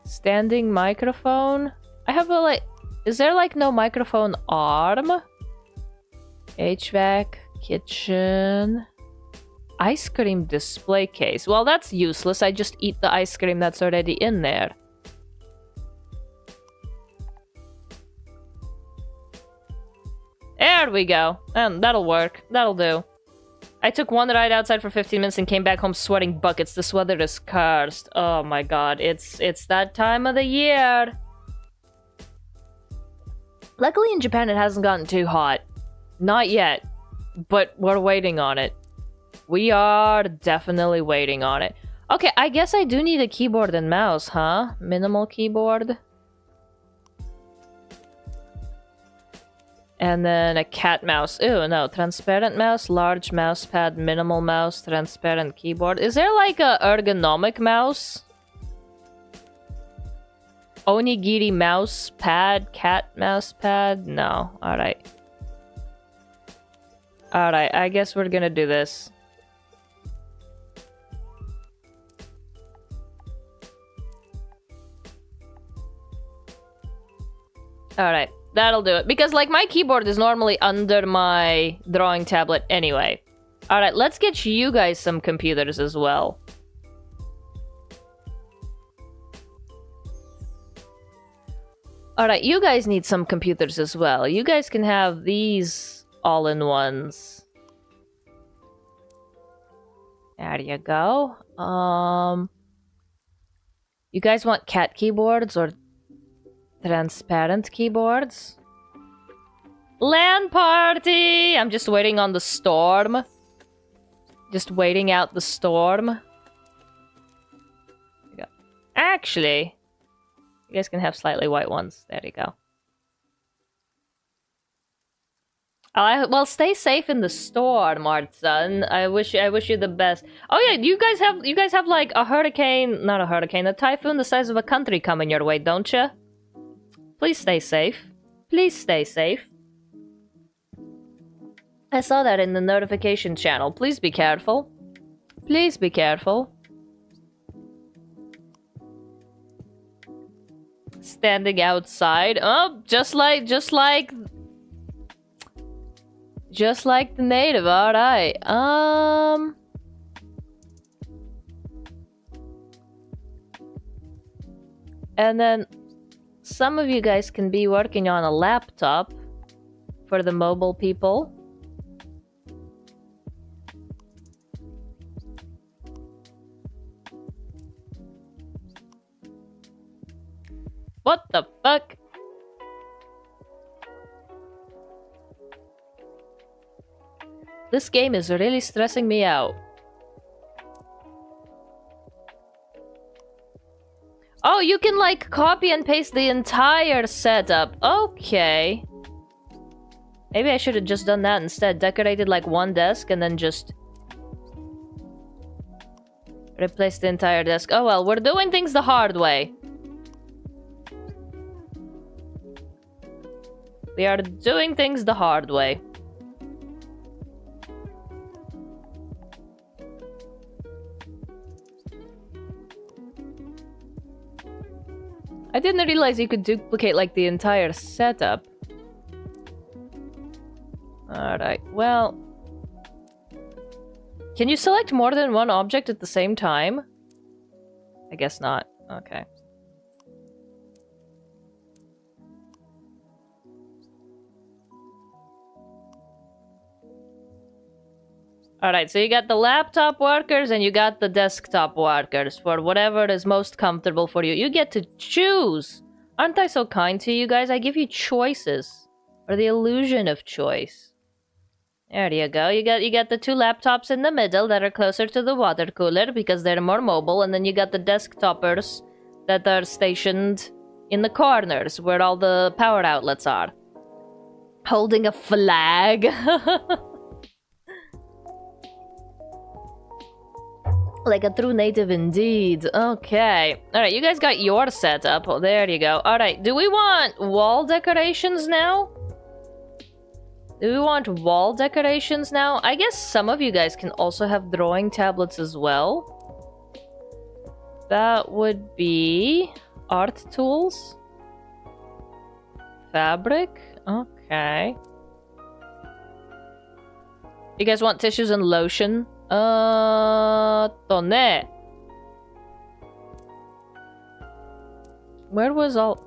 Standing microphone. I have a like. Is there like no microphone arm? HVAC, kitchen, ice cream display case. Well, that's useless. I just eat the ice cream that's already in there. There we go. And that'll work. That'll do. I took one ride outside for 15 minutes and came back home sweating buckets. This weather is cursed. Oh my god. It's that time of the year. Luckily in Japan it hasn't gotten too hot. Not yet. But we're waiting on it. We are definitely waiting on it. Okay, I guess I do need a keyboard and mouse, huh? Minimal keyboard. And then a cat mouse. Ew, no. Transparent mouse, large mouse pad, minimal mouse, transparent keyboard. Is there like a ergonomic mouse? Onigiri mouse pad, cat mouse pad? No. Alright. Alright, I guess we're gonna do this. Alright, that'll do it. Because, like, my keyboard is normally under my drawing tablet anyway. Alright, let's get you guys some computers as well. Alright, you guys need some computers as well. You guys can have these all-in-ones. There you go. You guys want cat keyboards or transparent keyboards? LAN party! I'm just waiting on the storm. Just waiting out the storm. Actually, you guys can have slightly white ones. There you go. Well, stay safe in the storm, Martson. I wish you the best. Oh yeah, you guys have like a hurricane, not a hurricane, a typhoon the size of a country coming your way, don't you? Please stay safe. Please stay safe. I saw that in the notification channel. Please be careful. Please be careful. Standing outside. Oh, just like the native. All right. And then some of you guys can be working on a laptop for the mobile people. What the fuck? This game is really stressing me out. Oh, you can like copy and paste the entire setup. Okay. Maybe I should have just done that instead. Decorated like one desk and then just replace the entire desk. Oh well, we're doing things the hard way. We are doing things the hard way. I didn't realize you could duplicate like the entire setup. Alright, well... Can you select more than one object at the same time? I guess not. Okay. Alright, so you got the laptop workers and you got the desktop workers for whatever is most comfortable for you. You get to choose! Aren't I so kind to you guys? I give you choices. Or the illusion of choice. There you go. You got the two laptops in the middle that are closer to the water cooler because they're more mobile, and then you got the desktoppers that are stationed in the corners where all the power outlets are. Holding a flag. Like a true native indeed. Okay. Alright, you guys got your setup. Oh, there you go. Alright, do we want wall decorations now? Do we want wall decorations now? I guess some of you guys can also have drawing tablets as well. That would be art tools. Fabric. Okay. You guys want tissues and lotion? Tonne. Where was all...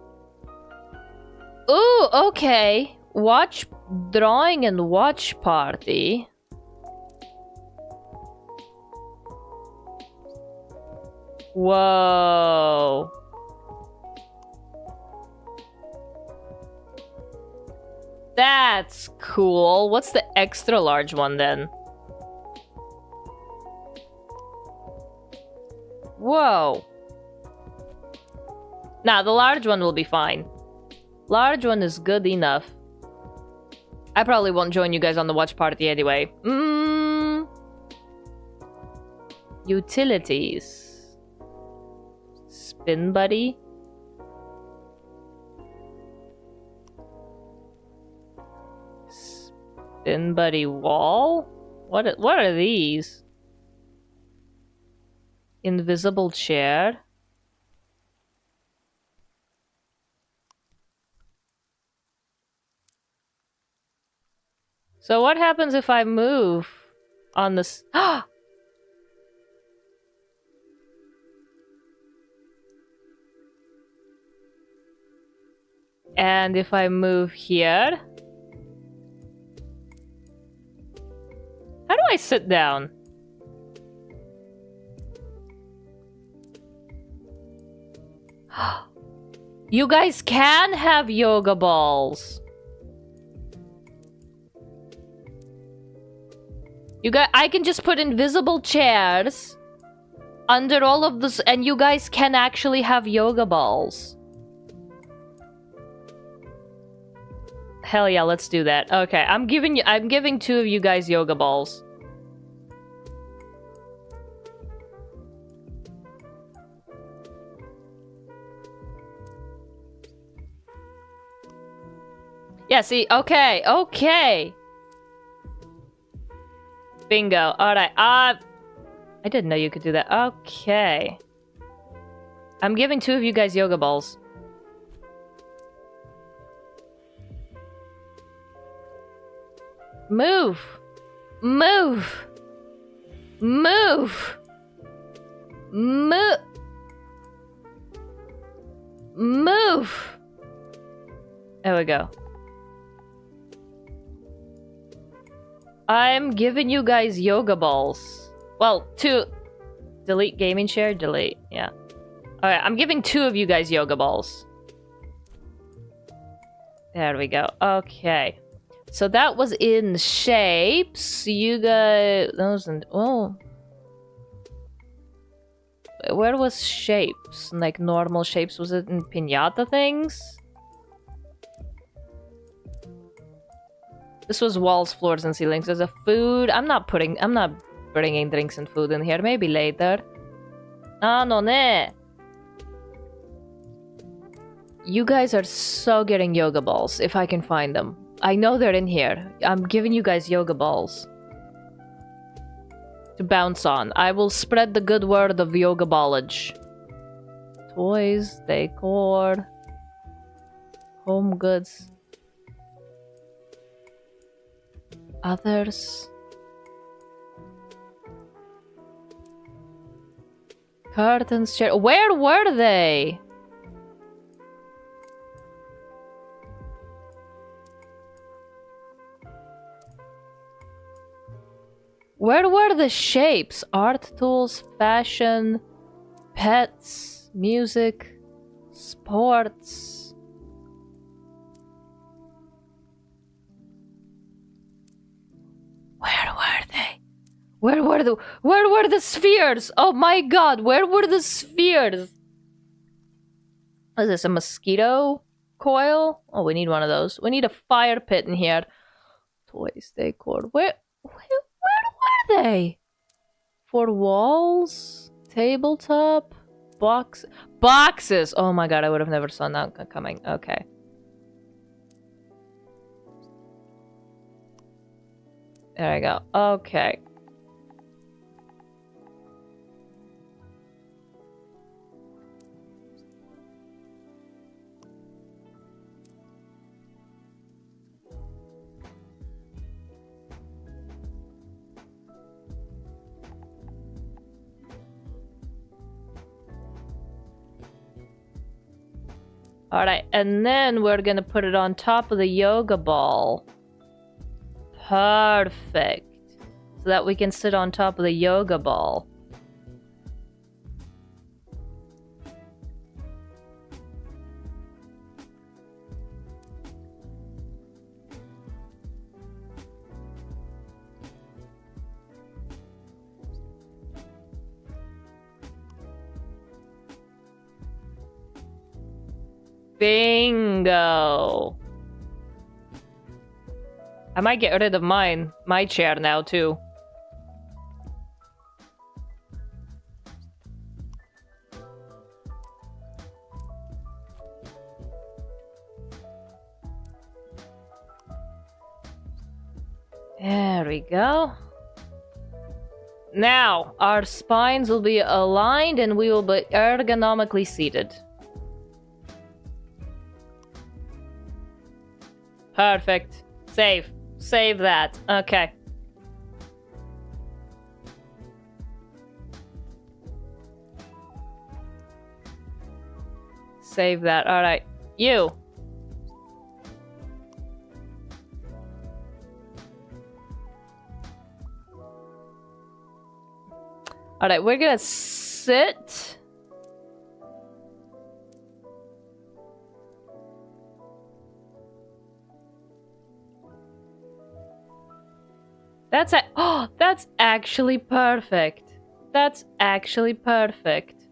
Ooh, okay. Watch drawing and watch party. Whoa. That's cool. What's the extra large one then? Whoa. Nah, the large one will be fine. Large one is good enough. I probably won't join you guys on the watch party anyway. Utilities. Spin buddy. Spin buddy wall? What are these? Invisible chair. So what happens if I move on this? And if I move here? How do I sit down? You guys can have yoga balls. I can just put invisible chairs under all of this, and you guys can actually have yoga balls. Hell yeah, let's do that. Okay, I'm giving two of you guys yoga balls. Yeah, see, okay. Bingo. Alright, I didn't know you could do that. Okay. I'm giving two of you guys yoga balls. Move! Move! Move! Move! There we go. I'm giving you guys yoga balls. Well, two. Delete gaming chair? Delete. Yeah. Alright, I'm giving two of you guys yoga balls. There we go. Okay. So that was in shapes. You guys... Those and... Oh. Where was shapes? Like normal shapes? Was it in piñata things? This was walls, floors, and ceilings. There's a food. I'm not bringing drinks and food in here. Maybe later. Ah, no ne. You guys are so getting yoga balls, if I can find them. I know they're in here. I'm giving you guys yoga balls to bounce on. I will spread the good word of yoga ballage. Toys, decor, home goods. Others. Curtains, chair. Where were they? Where were the shapes? Art tools, fashion, pets, music, sports. Where were the spheres? Oh my god, where were the spheres? What is this, a mosquito coil? Oh, we need one of those. We need a fire pit in here. Toys, decor. Where were they? 4 walls? Tabletop? Boxes! Oh my god, I would have never saw that coming. Okay. There I go. Okay. Alright, and then we're gonna put it on top of the yoga ball. Perfect. So that we can sit on top of the yoga ball. Bingo! I might get rid of my chair now, too. There we go. Now, our spines will be aligned and we will be ergonomically seated. Perfect. Save. Save that. Okay. Save that. Alright. You. Alright, we're gonna sit. That's actually perfect. That's actually perfect.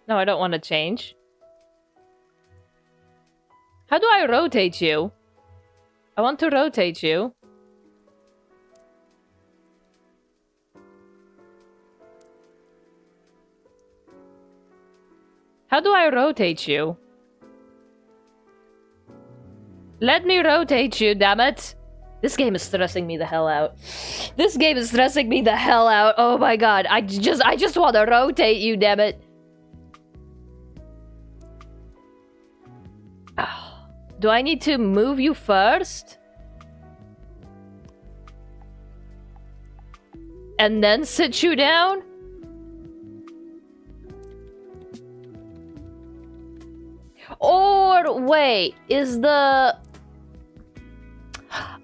No, I don't want to change. How do I rotate you? I want to rotate you. How do I rotate you? Let me rotate you, damn it! This game is stressing me the hell out. This game is stressing me the hell out. Oh my god, I just want to rotate you, damn it. Do I need to move you first? And then sit you down? Or wait, is the...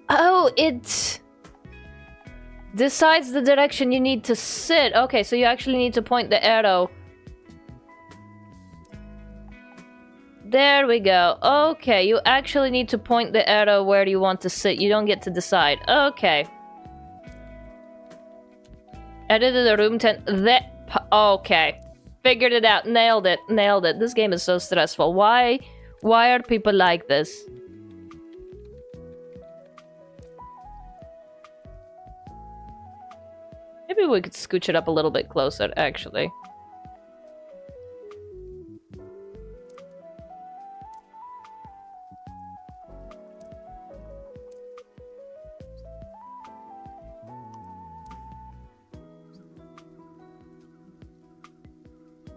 Oh, it decides the direction you need to sit. Okay, so you actually need to point the arrow. There we go. Okay, you actually need to point the arrow where you want to sit. You don't get to decide. Okay. Edited the room 10. Okay. Figured it out. Nailed it. Nailed it. This game is so stressful. Why are people like this? Maybe we could scooch it up a little bit closer, actually.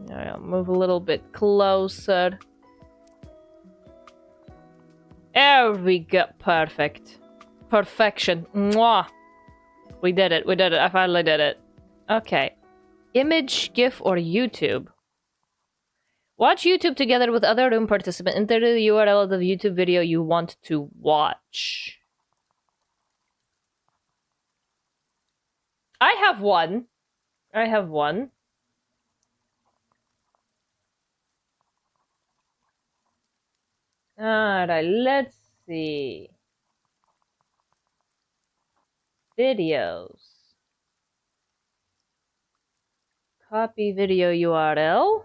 I'll move a little bit closer. There we go. Perfect. Perfection. Mwah. We did it. We did it. I finally did it. Okay. Image, GIF, or YouTube. Watch YouTube together with other room participants. Enter the URL of the YouTube video you want to watch. I have one. I have one. Alright, let's see. Videos. Copy video URL.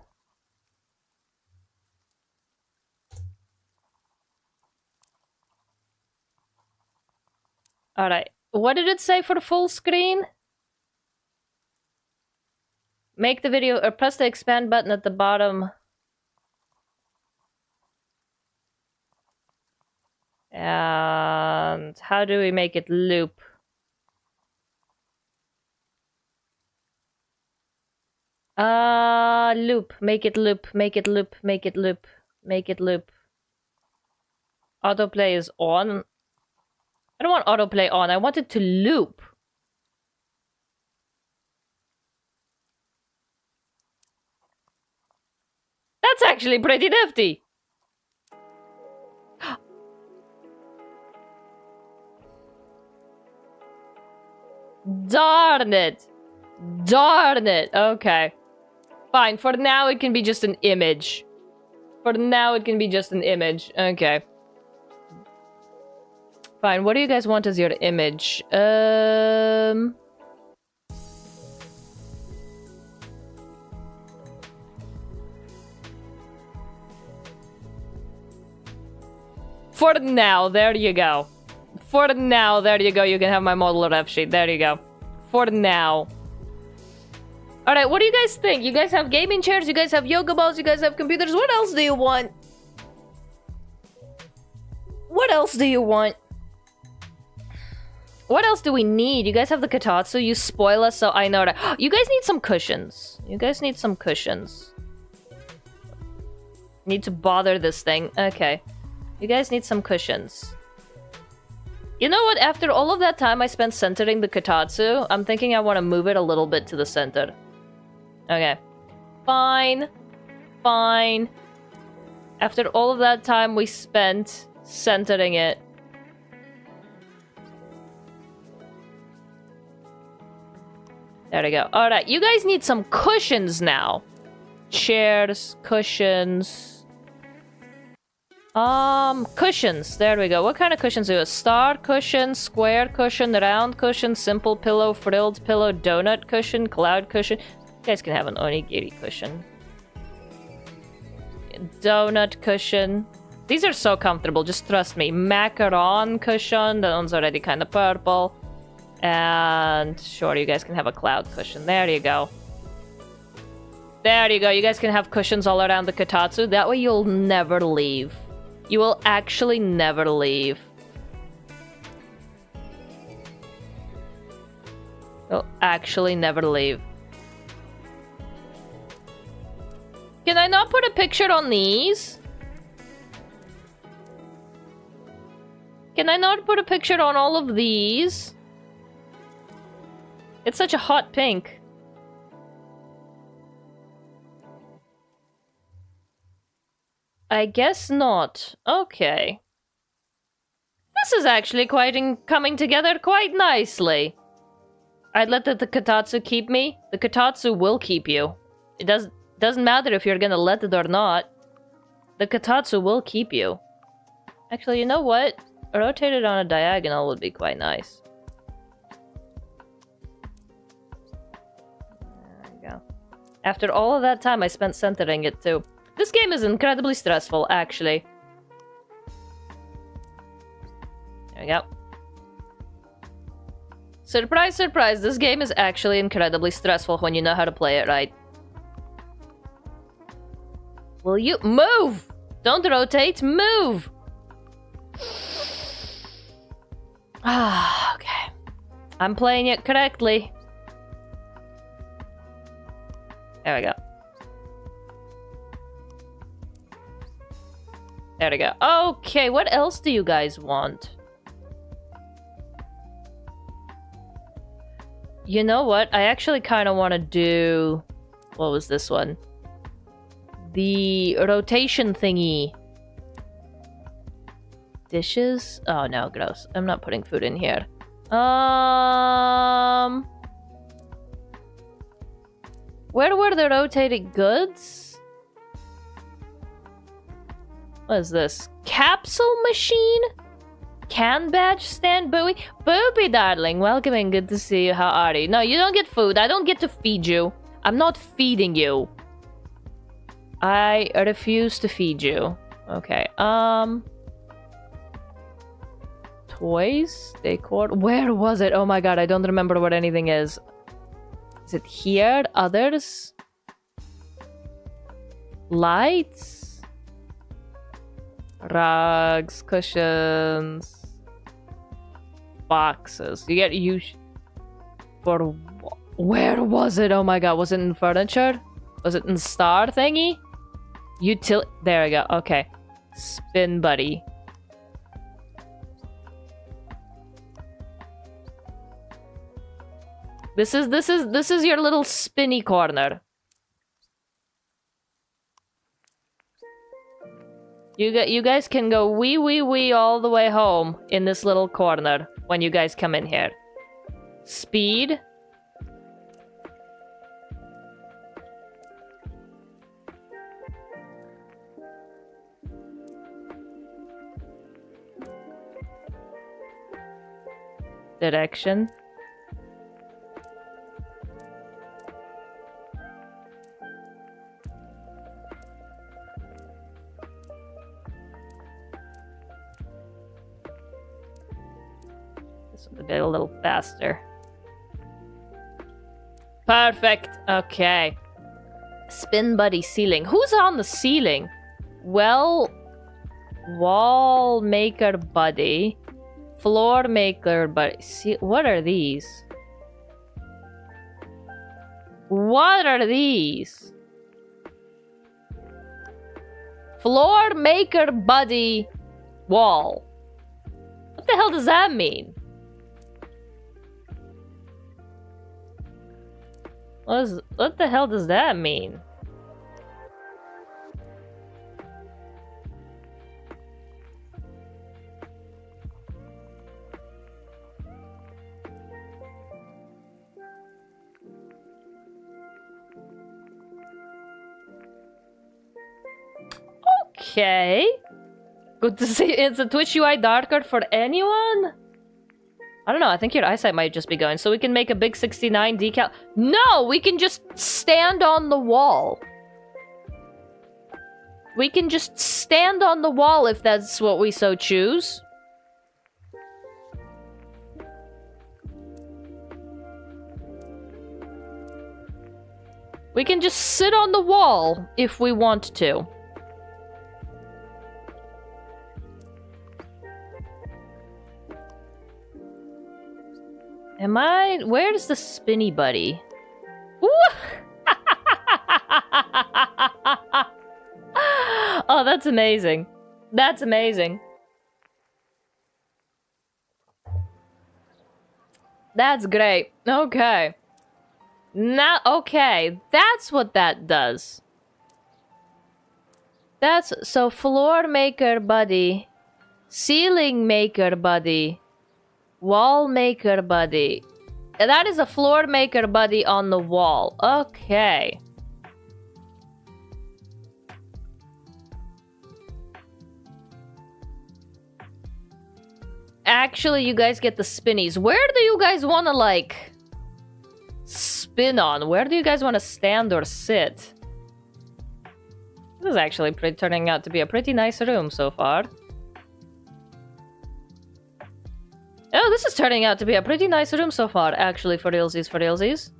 Alright, what did it say for the full screen? Make the video, or press the expand button at the bottom. And how do we make it loop? Loop. Make it loop. Make it loop. Make it loop. Make it loop. Autoplay is on. I don't want autoplay on. I want it to loop. That's actually pretty nifty. Darn it. Darn it. Okay. Fine. For now, it can be just an image. For now, it can be just an image. Okay. Fine. What do you guys want as your image? For now, there you go. For now, there you go. You can have my model ref sheet. There you go. For now. Alright, what do you guys think? You guys have gaming chairs, you guys have yoga balls, you guys have computers. What else do you want? What else do you want? What else do we need? You guys have the Katatsu, you spoil us, so I know that. You guys need some cushions. You guys need some cushions. Need to bother this thing. Okay. You guys need some cushions. You know what? After all of that time I spent centering the Katatsu, I'm thinking I want to move it a little bit to the center. Okay. Fine. Fine. After all of that time we spent centering it. There we go. Alright, you guys need some cushions now. Chairs, cushions. Cushions. There we go. What kind of cushions do we have? Star cushion, square cushion, round cushion, simple pillow, frilled pillow, donut cushion, cloud cushion. You guys can have an onigiri cushion. Donut cushion. These are so comfortable, just trust me. Macaron cushion. That one's already kind of purple. And sure, you guys can have a cloud cushion. There you go. There you go. You guys can have cushions all around the Katatsu. That way you'll never leave. You will actually never leave. You'll actually never leave. Can I not put a picture on these? Can I not put a picture on all of these? It's such a hot pink. I guess not. Okay. This is actually coming together quite nicely. I'd let the Katatsu keep me. The Katatsu will keep you. It doesn't matter if you're gonna let it or not. The Katatsu will keep you. Actually, you know what? Rotate it on a diagonal would be quite nice. There we go. After all of that time I spent centering it too. This game is incredibly stressful, actually. There we go. Surprise, surprise, this game is actually incredibly stressful when you know how to play it right. Will you move? Don't rotate, move! Ah, okay. I'm playing it correctly. There we go. There we go. Okay, what else do you guys want? You know what? I actually kind of want to do... What was this one? The rotation thingy. Dishes? Oh no, gross. I'm not putting food in here. Where were the rotating goods? What is this? Capsule machine? Can badge stand buoy? Booby darling, welcome and good to see you. How are you? No, you don't get food. I don't get to feed you. I'm not feeding you. I refuse to feed you. Okay, toys? Decor? Where was it? Oh my god, I don't remember what anything is. Is it here? Others? Lights? Rugs, cushions, boxes. You get used for... Where was it? Oh my god, was it in furniture? Was it in star thingy? There we go. Okay. Spin buddy. This is your little spinny corner. You guys can go wee all the way home in this little corner when you guys come in here. Speed. Direction. This will be a little faster. Perfect. Okay. Spin buddy ceiling. Who's on the ceiling? Well, wall maker buddy. Floor maker, but see, what are these? What are these? Floor maker buddy wall. What the hell does that mean? What the hell does that mean? Okay. Good to see. It's a Twitch UI darker for anyone? I don't know. I think your eyesight might just be going. So we can make a big 69 decal. No! We can just stand on the wall. We can just stand on the wall if that's what we so choose. We can just sit on the wall if we want to. Where's the spinny buddy? Oh, that's amazing. That's amazing. That's great. Okay. Now, okay. That's what that does. That's so floor maker buddy, ceiling maker buddy, wall maker buddy. That is a floor maker buddy on the wall. Okay. Actually, you guys get the spinnies. Where do you guys want to, like, spin on? Where do you guys want to stand or sit? This is actually turning out to be a pretty nice room so far. Oh, this is turning out to be a pretty nice room so far, actually, for realsies, for realsies.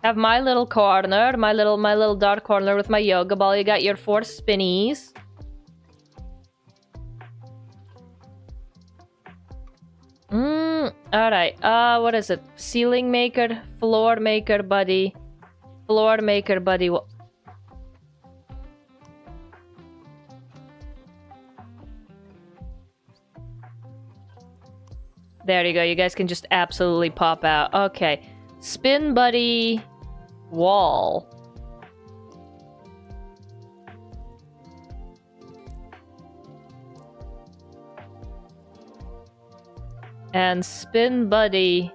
Have my little corner, my little dark corner with my yoga ball. You got your 4 spinnies. Alright, what is it? Ceiling maker, floor maker buddy, floor maker buddy. There you go, you guys can just absolutely pop out. Okay, spin buddy, wall. And spin buddy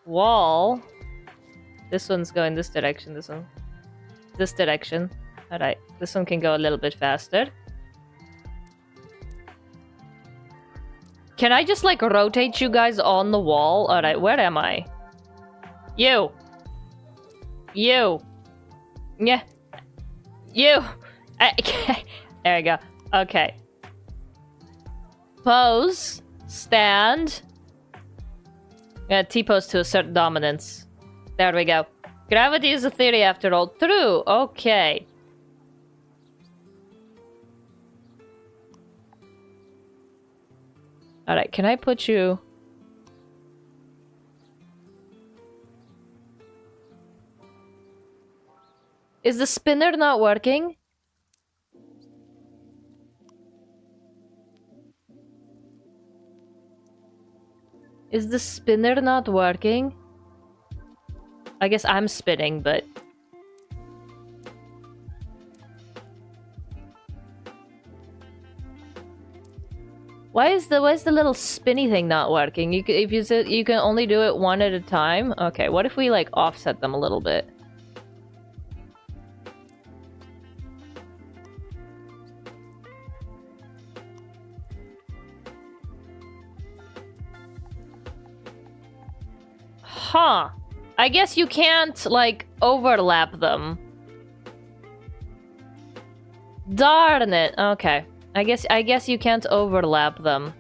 wall. This one's going this direction, this one. This direction. Alright, this one can go a little bit faster. Can I just, like, rotate you guys on the wall? Alright, where am I? You! You! Yeah. You! There we go. Okay. Pose. Stand. Yeah, T-pose to assert dominance. There we go. Gravity is a theory after all. True. Okay. Alright, can I put you... Is the spinner not working? Is the spinner not working? I guess I'm spinning, but... Why is the little spinny thing not working? You can only do it one at a time? Okay, what if we like offset them a little bit? Huh. I guess you can't, like, overlap them. Darn it. Okay. I guess you can't overlap them.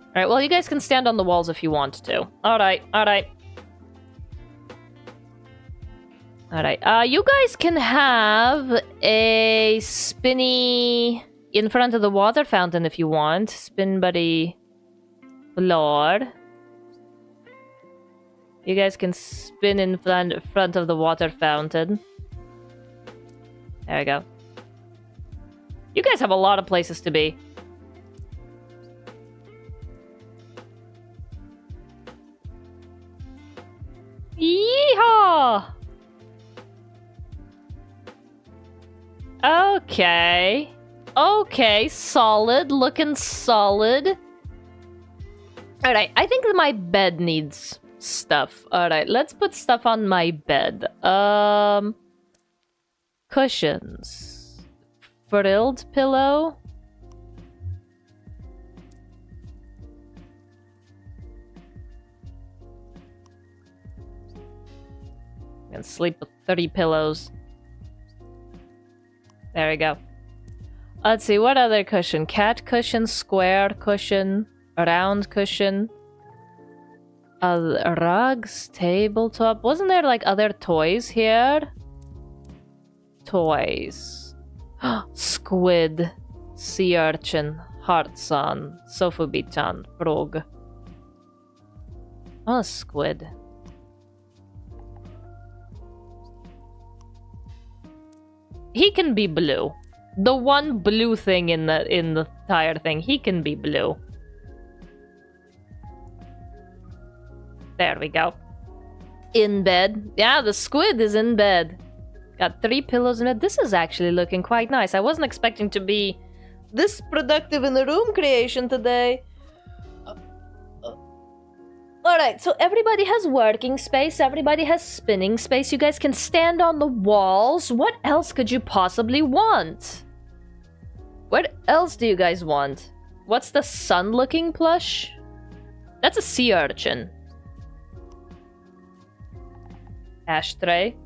Alright, well, you guys can stand on the walls if you want to. Alright, alright. Alright, you guys can have a spinny in front of the water fountain if you want. Spin buddy floor. You guys can spin in front of the water fountain. There we go. You guys have a lot of places to be. Yeehaw! Okay. Okay, solid. Looking solid. Alright, I think my bed needs... stuff. Alright, let's put stuff on my bed. Cushions. Frilled pillow. And sleep with 30 pillows. There we go. Let's see, what other cushion? Cat cushion, square cushion, round cushion. Rugs, tabletop. Wasn't there like other toys here? Toys. Squid, sea urchin, heartson, sofubichan, frog. Oh, squid. He can be blue. The one blue thing in the entire thing, he can be blue. There we go. In bed. Yeah, the squid is in bed. Got 3 pillows in it. This is actually looking quite nice. I wasn't expecting to be this productive in the room creation today. Alright, so everybody has working space. Everybody has spinning space. You guys can stand on the walls. What else could you possibly want? What else do you guys want? What's the sun-looking plush? That's a sea urchin. Ashtray.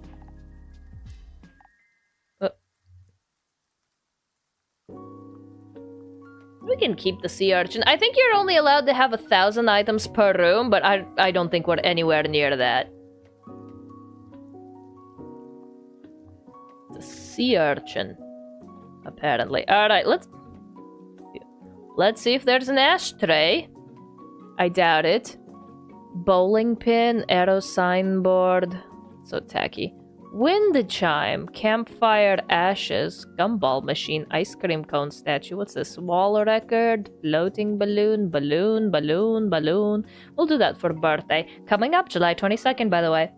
We can keep the sea urchin. I think you're only allowed to have 1,000 items per room, but I don't think we're anywhere near that. The sea urchin. Apparently. Alright, let's see if there's an ashtray. I doubt it. Bowling pin, arrow signboard. So tacky. Wind chime, campfire ashes, gumball machine, ice cream cone statue. What's this? Wall record, floating balloon, balloon, balloon, balloon. We'll do that for birthday. Coming up July 22nd, by the way.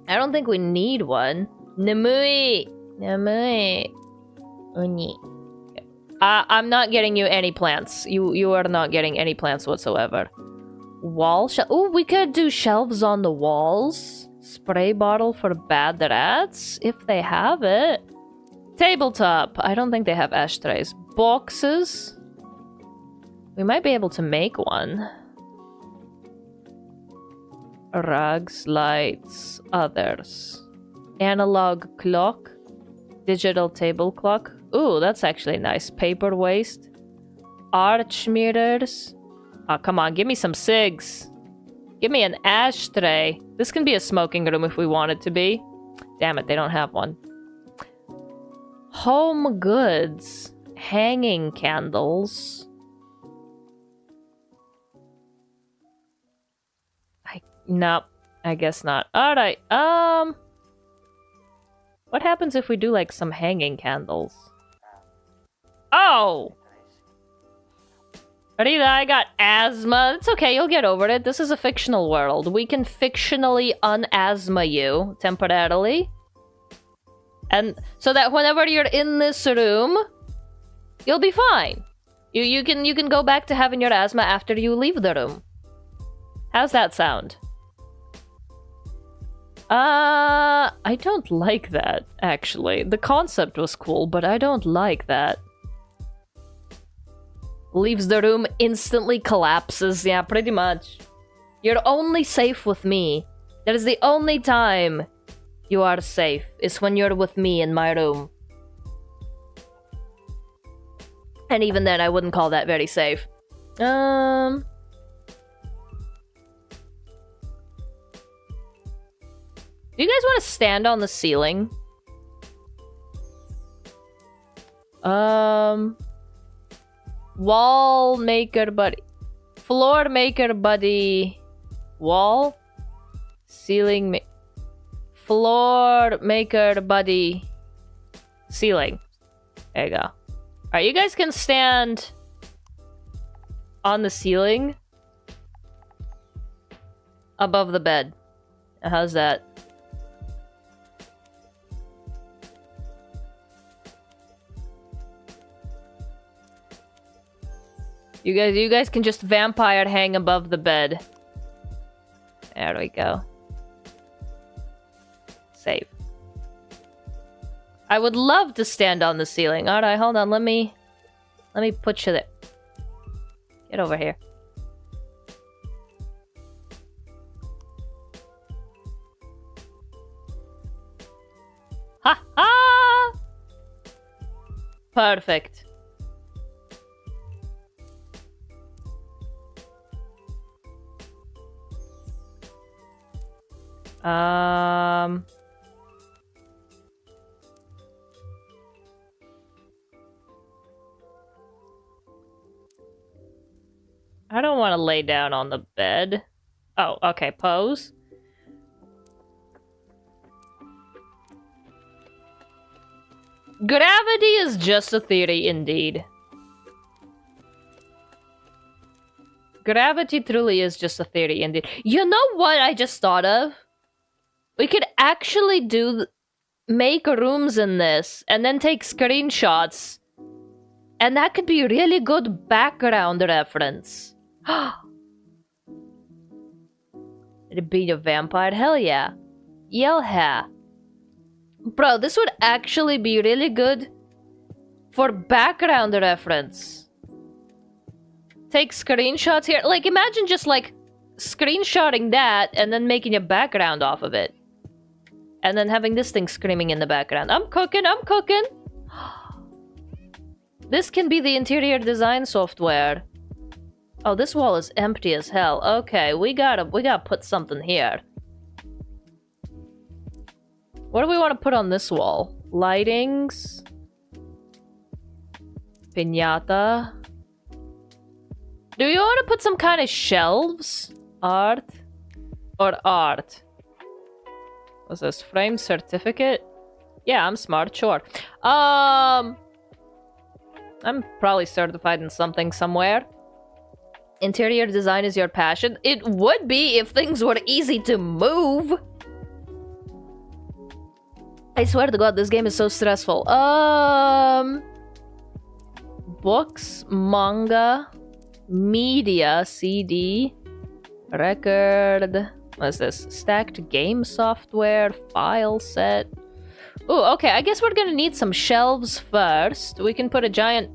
I don't think we need one. Nemui. Nemui. Uni. I'm not getting you any plants. You are not getting any plants whatsoever. Wall shelf. Oh, we could do shelves on the walls. Spray bottle for bad rats, if they have it. Tabletop. I don't think they have ashtrays. Boxes. We might be able to make one. Rugs, lights, others. Analog clock. Digital table clock. Ooh, that's actually nice. Paper waste. Arch mirrors. Oh, come on, give me some cigs. Give me an ashtray. This can be a smoking room if we want it to be. Damn it, they don't have one. Home goods. Hanging candles. Nope, I guess not. Alright, what happens if we do, like, some hanging candles? Oh! Rita, I got asthma. It's okay, you'll get over it. This is a fictional world. We can fictionally un-asthma you temporarily. And so that whenever you're in this room, you'll be fine. You can go back to having your asthma after you leave the room. How's that sound? I don't like that, actually. The concept was cool, but I don't like that. Leaves the room, instantly collapses. Yeah, pretty much. You're only safe with me. That is the only time you are safe, is when you're with me in my room. And even then, I wouldn't call that very safe. Do you guys want to stand on the ceiling? Wall maker buddy. Floor maker buddy. Wall. Ceiling floor maker buddy. Ceiling. There you go. Alright, you guys can stand on the ceiling above the bed. How's that? You guys can just vampire hang above the bed. There we go. Save. I would love to stand on the ceiling. Alright, hold on, let me put you there. Get over here. Ha ha! Perfect. I don't want to lay down on the bed. Oh, okay, pose. Gravity is just a theory, indeed. Gravity truly is just a theory, indeed. You know what I just thought of? We could actually make rooms in this, and then take screenshots. And that could be a really good background reference. It'd be a vampire? Hell yeah. Yeah. Bro, this would actually be really good for background reference. Take screenshots here. Like, imagine just, like, screenshotting that and then making a background off of it. And then having this thing screaming in the background. I'm cooking. This can be the interior design software. Oh, this wall is empty as hell. Okay, we gotta put something here. What do we want to put on this wall? Lightings. Piñata. Do you want to put some kind of shelves? Art? Or art? What's this? Frame certificate? Yeah, I'm smart, sure. I'm probably certified in something somewhere. Interior design is your passion? It would be if things were easy to move. I swear to God, this game is so stressful. Books, manga, media, CD, Record. What's this? Stacked game software. File set. Ooh, okay. I guess we're gonna need some shelves first. We can put a giant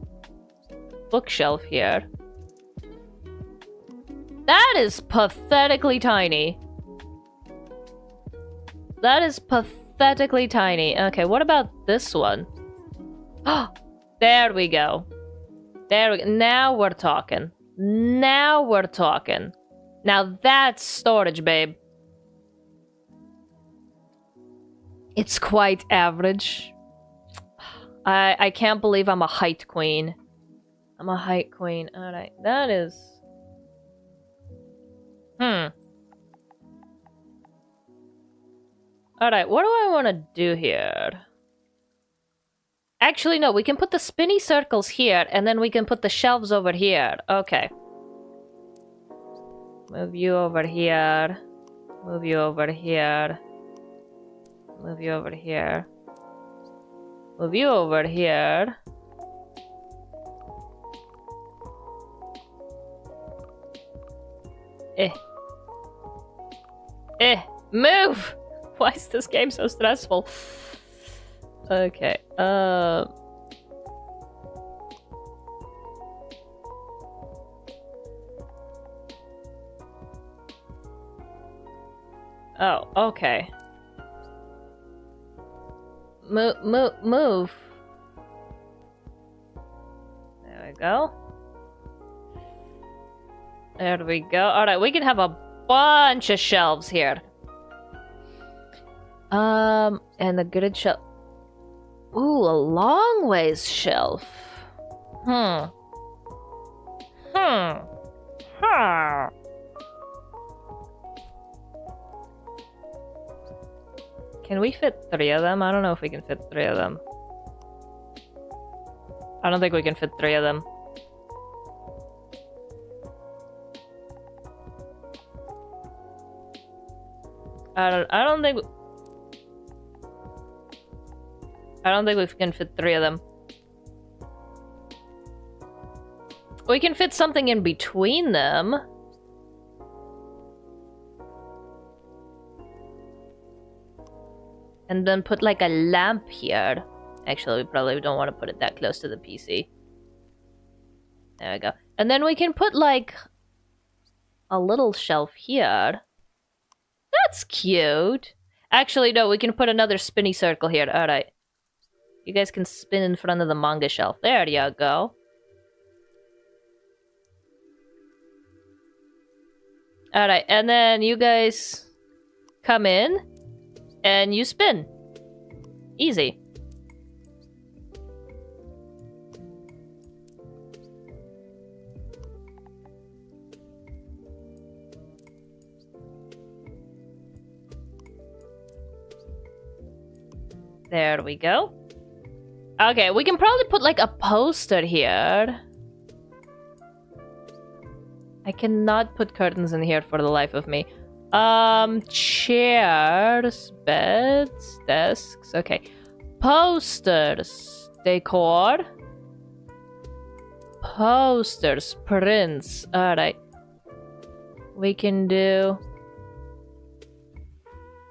bookshelf here. That is pathetically tiny. That is pathetically tiny. Okay, what about this one? Oh, there we go. There we go. Now we're talking. Now we're talking. Now that's storage, babe. It's quite average. I can't believe I'm a height queen. I'm a height queen. Alright, that is... Alright, what do I want to do here? Actually, no, we can put the spinny circles here, and then we can put the shelves over here. Okay. Move you over here. Move you over here. Move you over here. Move you over here. Move! Why is this game so stressful? Okay, Oh, okay. Move. There we go. There we go. Alright, we can have a bunch of shelves here. And the grid shelf. Ooh, a long ways shelf. Can we fit 3 of them? I don't know if we can fit 3 of them. I don't think we can fit 3 of them. I don't think we can fit 3 of them. We can fit something in between them. And then put like a lamp here. Actually, we probably don't want to put it that close to the PC. There we go. And then we can put like a little shelf here. That's cute. Actually, no, we can put another spinny circle here. Alright. You guys can spin in front of the manga shelf. There you go. Alright, and then you guys come in and you spin. Easy. There we go. Okay, we can probably put like a poster here. I cannot put curtains in here for the life of me. Chairs, beds, desks. Okay. Posters, decor. Posters, prints. Alright. We can do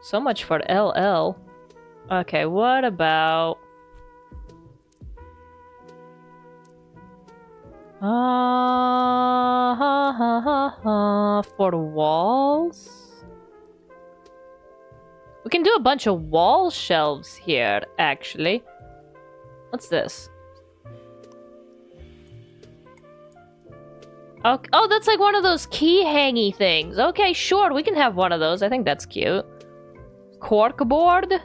so much for LL. Okay, what about for walls? We can do a bunch of wall shelves here, actually. What's this? Okay. Oh, that's like one of those key hangy things. Okay, sure, we can have one of those. I think that's cute. Corkboard?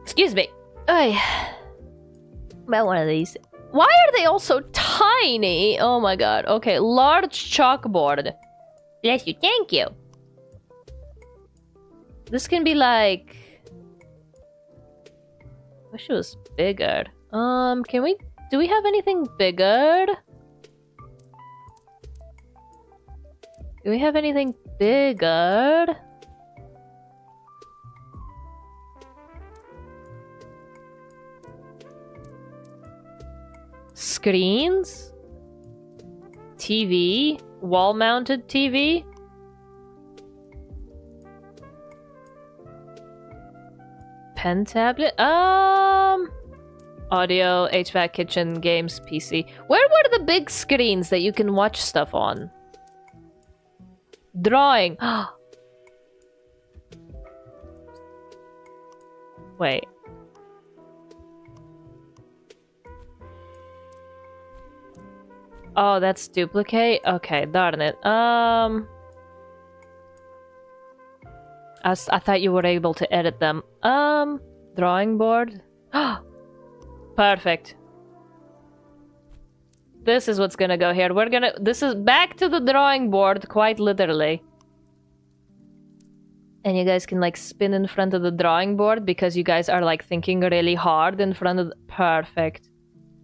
Excuse me. About one of these. Why are they all so tiny? Oh my god. Okay, large chalkboard. Bless you, thank you. This can be like... Wish it was bigger. Can we... Do we have anything bigger? Do we have anything bigger? Screens? TV? Wall-mounted TV? Pen tablet? Audio, HVAC, kitchen, games, PC. Where were the big screens that you can watch stuff on? Drawing. Wait. Oh, that's duplicate? Okay, darn it. I thought you were able to edit them. Drawing board? Perfect. This is what's gonna go here. This is back to the drawing board, quite literally. And you guys can, like, spin in front of the drawing board because you guys are, like, thinking really hard in front of the... Perfect.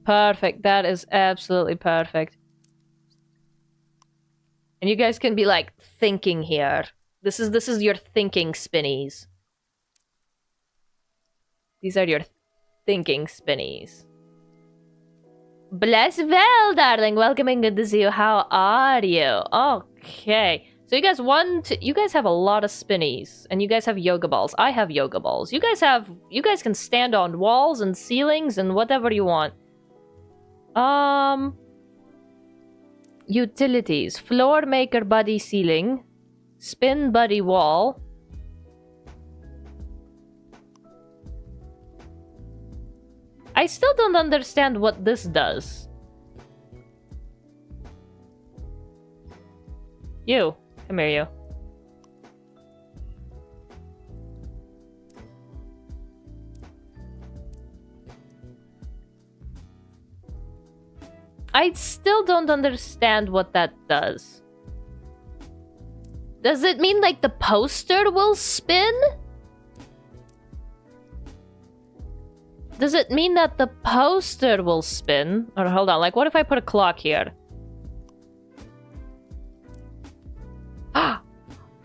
Perfect. That is absolutely perfect. And you guys can be, like, thinking here. This is your thinking spinnies. These are your thinking spinnies. Bless well, darling. Welcome and good to see you. How are you? Okay. So you guys have a lot of spinnies, and you guys have yoga balls. I have yoga balls. You guys can stand on walls and ceilings and whatever you want. Utilities. Floor maker buddy ceiling. Spin buddy wall. I still don't understand what this does. You. Come here, you. I still don't understand what that does. Does it mean, like, the poster will spin? Does it mean that the poster will spin? Or hold on, like, what if I put a clock here?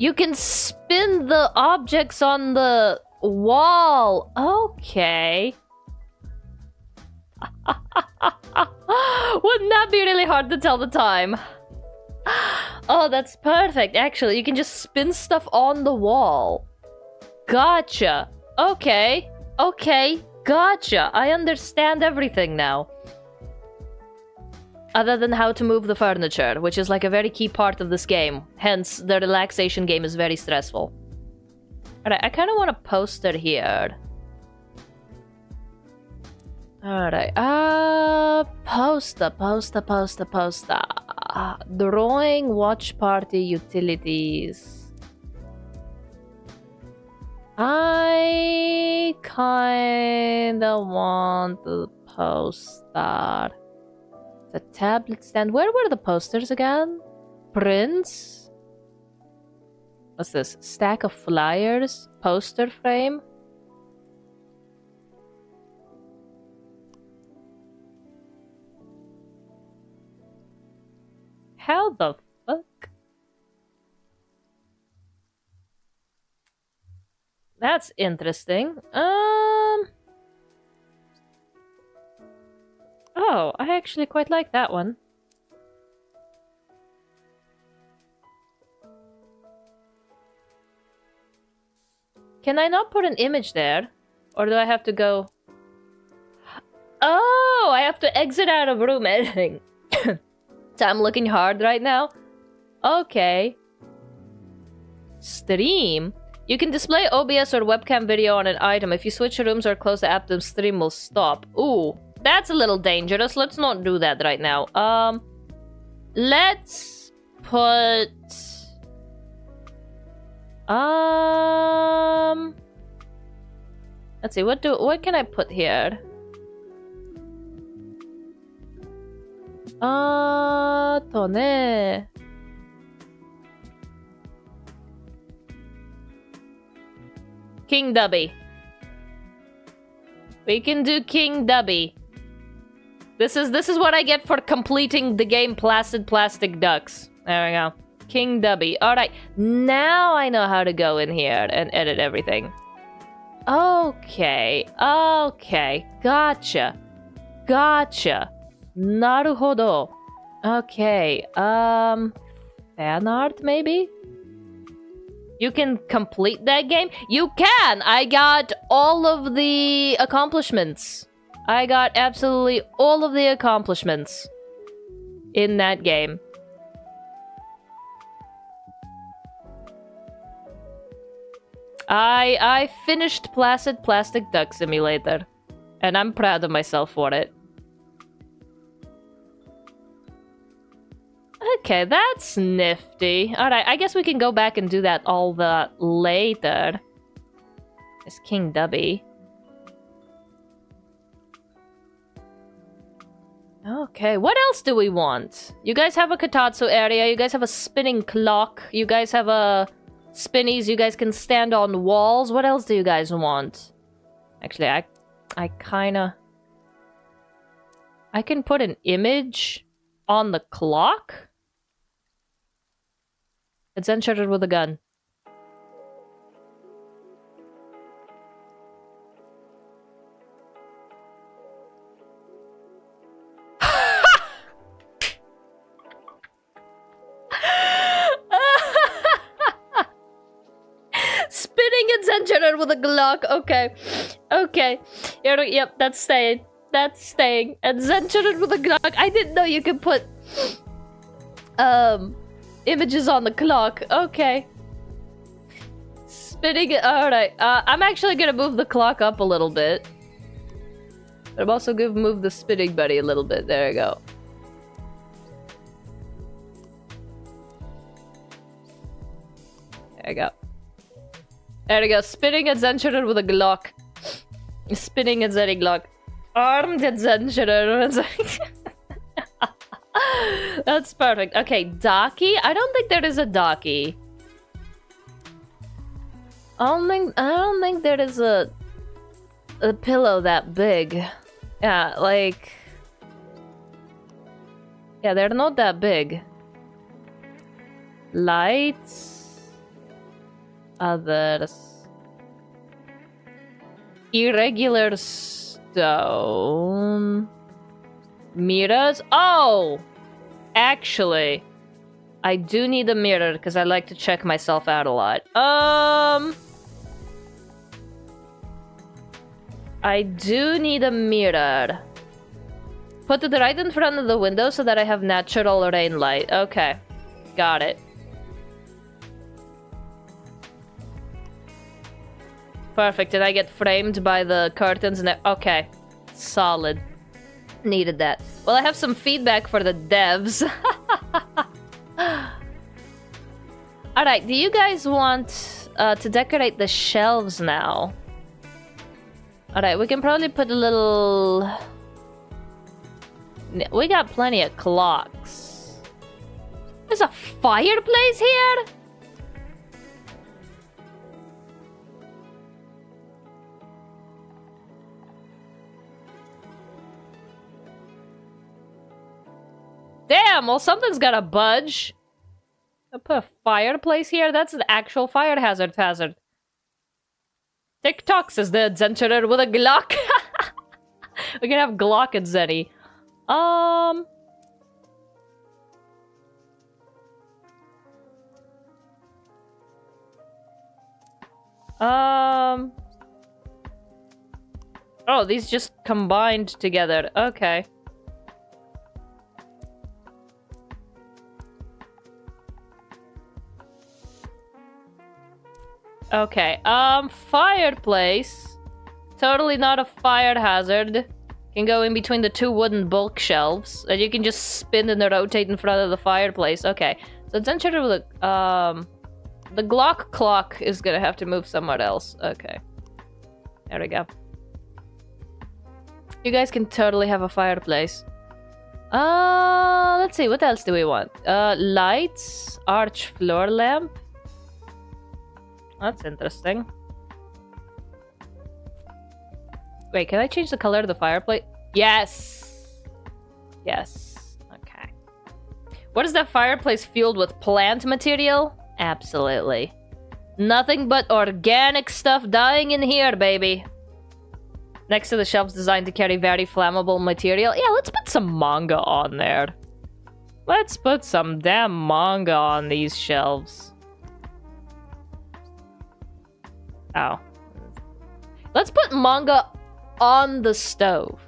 You can spin the objects on the wall. Okay. Wouldn't that be really hard to tell the time? Oh, that's perfect. Actually, you can just spin stuff on the wall. Gotcha. Okay. Okay. Gotcha. I understand everything now. Other than how to move the furniture, which is like a very key part of this game. Hence, the relaxation game is very stressful. Alright, I kind of want a poster here. Alright, poster. Drawing, watch party, utilities. I kinda want the poster. The tablet stand. Where were the posters again? Prints? What's this? Stack of flyers? Poster frame? How the fuck? That's interesting. Oh, I actually quite like that one. Can I not put an image there? Or do I have to go... Oh, I have to exit out of room editing. So I'm looking hard right now. Okay. Stream. You can display OBS or webcam video on an item. If you switch rooms or close the app, the stream will stop. Ooh. That's a little dangerous. Let's not do that right now. Let's put... Let's see, what can I put here? King Dubby. We can do King Dubby. This is what I get for completing the game Placid Plastic Ducks. There we go. King Dubby. Alright, now I know how to go in here and edit everything. Okay. Okay. Gotcha. Gotcha. Naruhodo. Okay, fan art, maybe? You can complete that game? You can! I got all of the accomplishments. I got absolutely all of the accomplishments in that game. I finished Placid Plastic Duck Simulator, and I'm proud of myself for it. Okay, that's nifty. Alright, I guess we can go back and do that all the later. It's King Dubby. Okay, what else do we want? You guys have a Kotatsu area, you guys have a spinning clock, you guys have a spinnies, you guys can stand on walls. What else do you guys want? Actually, I kinda... I can put an image on the clock? It's enchanted with a gun. Spinning it's enchanted with a Glock. Okay. Okay. Yep, that's staying. That's staying. And enchanted with a Glock. I didn't know you could put images on the clock. Okay. Spinning it. Alright. I'm actually gonna move the clock up a little bit. But I'm also gonna move the spinning buddy a little bit. There we go. There we go. There we go. Spinning at Zenchurer with a Glock. Spinning at Zeddy Glock. Armed at Zenchurer. That's perfect. Okay, Daki? I don't think there is a Daki. I don't think there is a pillow that big. Yeah, like... Yeah, they're not that big. Lights... Others. Irregular stone. Mirrors? Oh! Actually, I do need a mirror because I like to check myself out a lot. I do need a mirror. Put it right in front of the window so that I have natural rain light. Okay. Got it. Perfect. Did I get framed by the curtains and okay. Solid. Needed that. Well, I have some feedback for the devs. Alright, do you guys want to decorate the shelves now? Alright, we can probably put a little... We got plenty of clocks. There's a fireplace here? Damn, well something's gotta budge. I put a fireplace here? That's an actual fire hazard. TikTok says the Zenchurer with a Glock. We can have Glock and Zenny. Oh, these just combined together. Okay. Okay, fireplace. Totally not a fire hazard. Can go in between the two wooden bulk shelves. And you can just spin and rotate in front of the fireplace. Okay, so it's enchanted with a, the Glock clock is gonna have to move somewhere else. Okay. There we go. You guys can totally have a fireplace. Let's see, what else do we want? Lights, arch floor lamp. That's interesting. Wait, can I change the color of the fireplace? Yes! Yes. Okay. What is that fireplace fueled with? Plant material? Absolutely. Nothing but organic stuff dying in here, baby. Next to the shelves designed to carry very flammable material. Yeah, let's put some manga on there. Let's put some damn manga on these shelves. Ow. Let's put manga on the stove.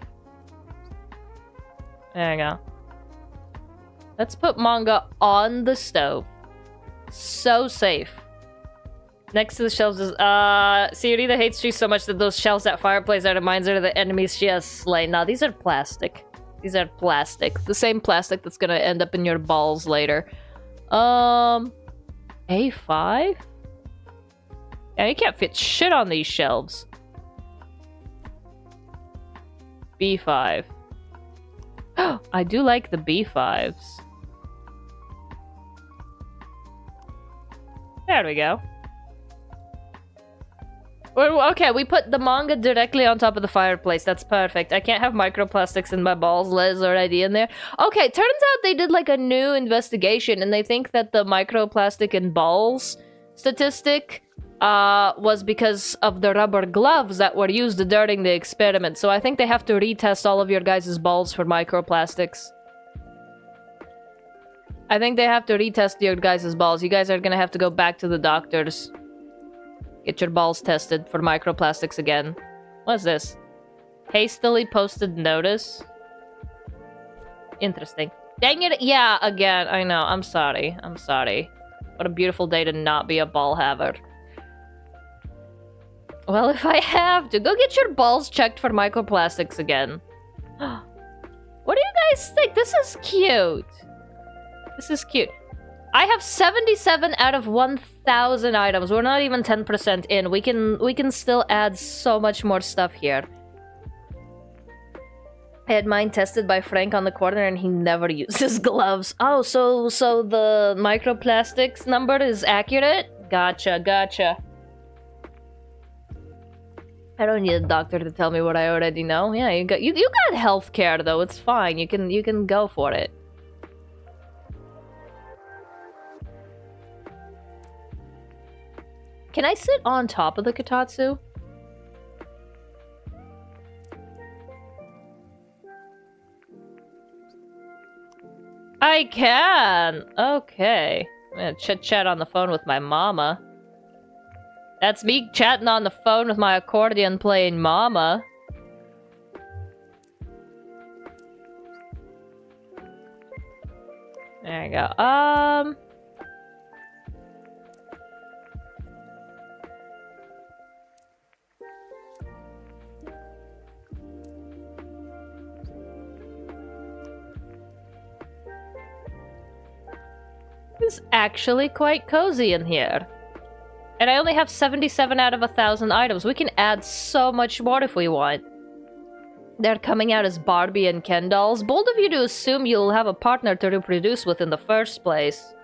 There you go. Let's put manga on the stove. So safe. Next to the shelves is, see, Rita hates trees so much that those shelves at fireplace are reminders of the enemies she has slain. Now, these are plastic. These are plastic. The same plastic that's gonna end up in your balls later. A5? Yeah, you can't fit shit on these shelves. B5. I do like the B5s. There we go. Okay, we put the manga directly on top of the fireplace. That's perfect. I can't have microplastics in my balls. Liz already in there. Okay, turns out they did like a new investigation and they think that the microplastic in balls statistic was because of the rubber gloves that were used during the experiment. So I think they have to retest all of your guys' balls for microplastics. I think they have to retest your guys' balls. You guys are gonna have to go back to the doctors. Get your balls tested for microplastics again. What's this? Hastily posted notice? Interesting. Dang it! Yeah, again. I know. I'm sorry. I'm sorry. What a beautiful day to not be a ball haver. Well, if I have to, go get your balls checked for microplastics again. What do you guys think? This is cute. This is cute. I have 77 out of 1,000 items. We're not even 10% in. We can still add so much more stuff here. I had mine tested by Frank on the corner and he never uses gloves. Oh, so the microplastics number is accurate? Gotcha, gotcha. I don't need a doctor to tell me what I already know. Yeah, you got healthcare though. It's fine. You can go for it. Can I sit on top of the kotatsu? I can! Okay. I'm gonna chit-chat on the phone with my mama. That's me chatting on the phone with my accordion playing mama. There you go. It's actually quite cozy in here. And I only have 77 out of 1,000 items. We can add so much more if we want. They're coming out as Barbie and Ken dolls. Bold of you to assume you'll have a partner to reproduce with in the first place.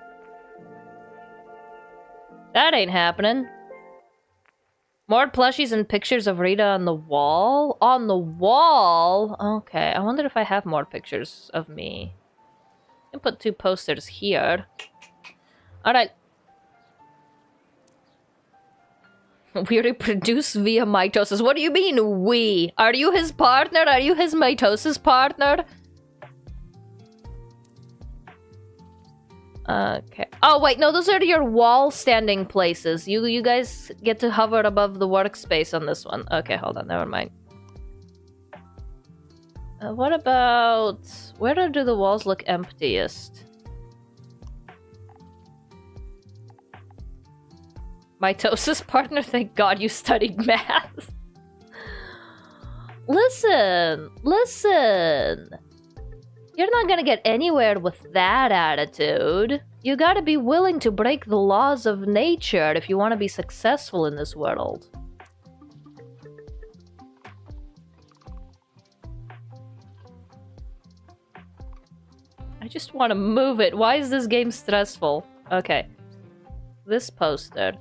That ain't happening. More plushies and pictures of Rita on the wall? On the wall? Okay, I wonder if I have more pictures of me. I can put 2 posters here. Alright. We reproduce via mitosis. What do you mean, we? Are you his partner? Are you his mitosis partner? Okay. Oh, wait, no, those are your wall standing places. You guys get to hover above the workspace on this one. Okay, hold on, never mind. What about... Where do the walls look emptiest? Mitosis partner? Thank God you studied math. Listen. You're not gonna get anywhere with that attitude. You gotta be willing to break the laws of nature if you want to be successful in this world. I just want to move it. Why is this game stressful? Okay. This poster.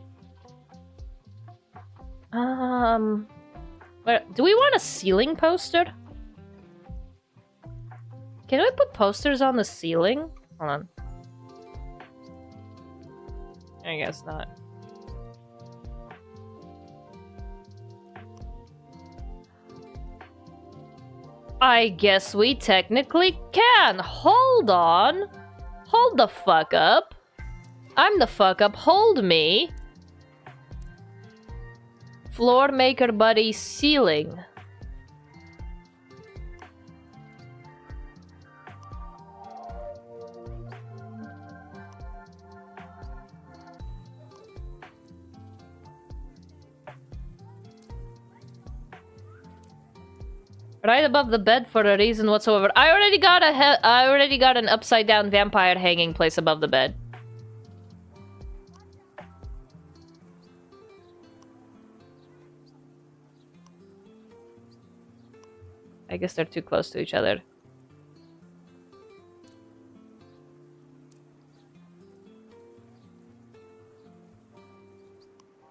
Do we want a ceiling poster? Can we put posters on the ceiling? Hold on. I guess not. I guess we technically can. Hold on. Hold the fuck up. I'm the fuck up. Hold me. Floor maker buddy ceiling. Right above the bed for a reason whatsoever. I already got an upside down vampire hanging place above the bed. I guess they're too close to each other.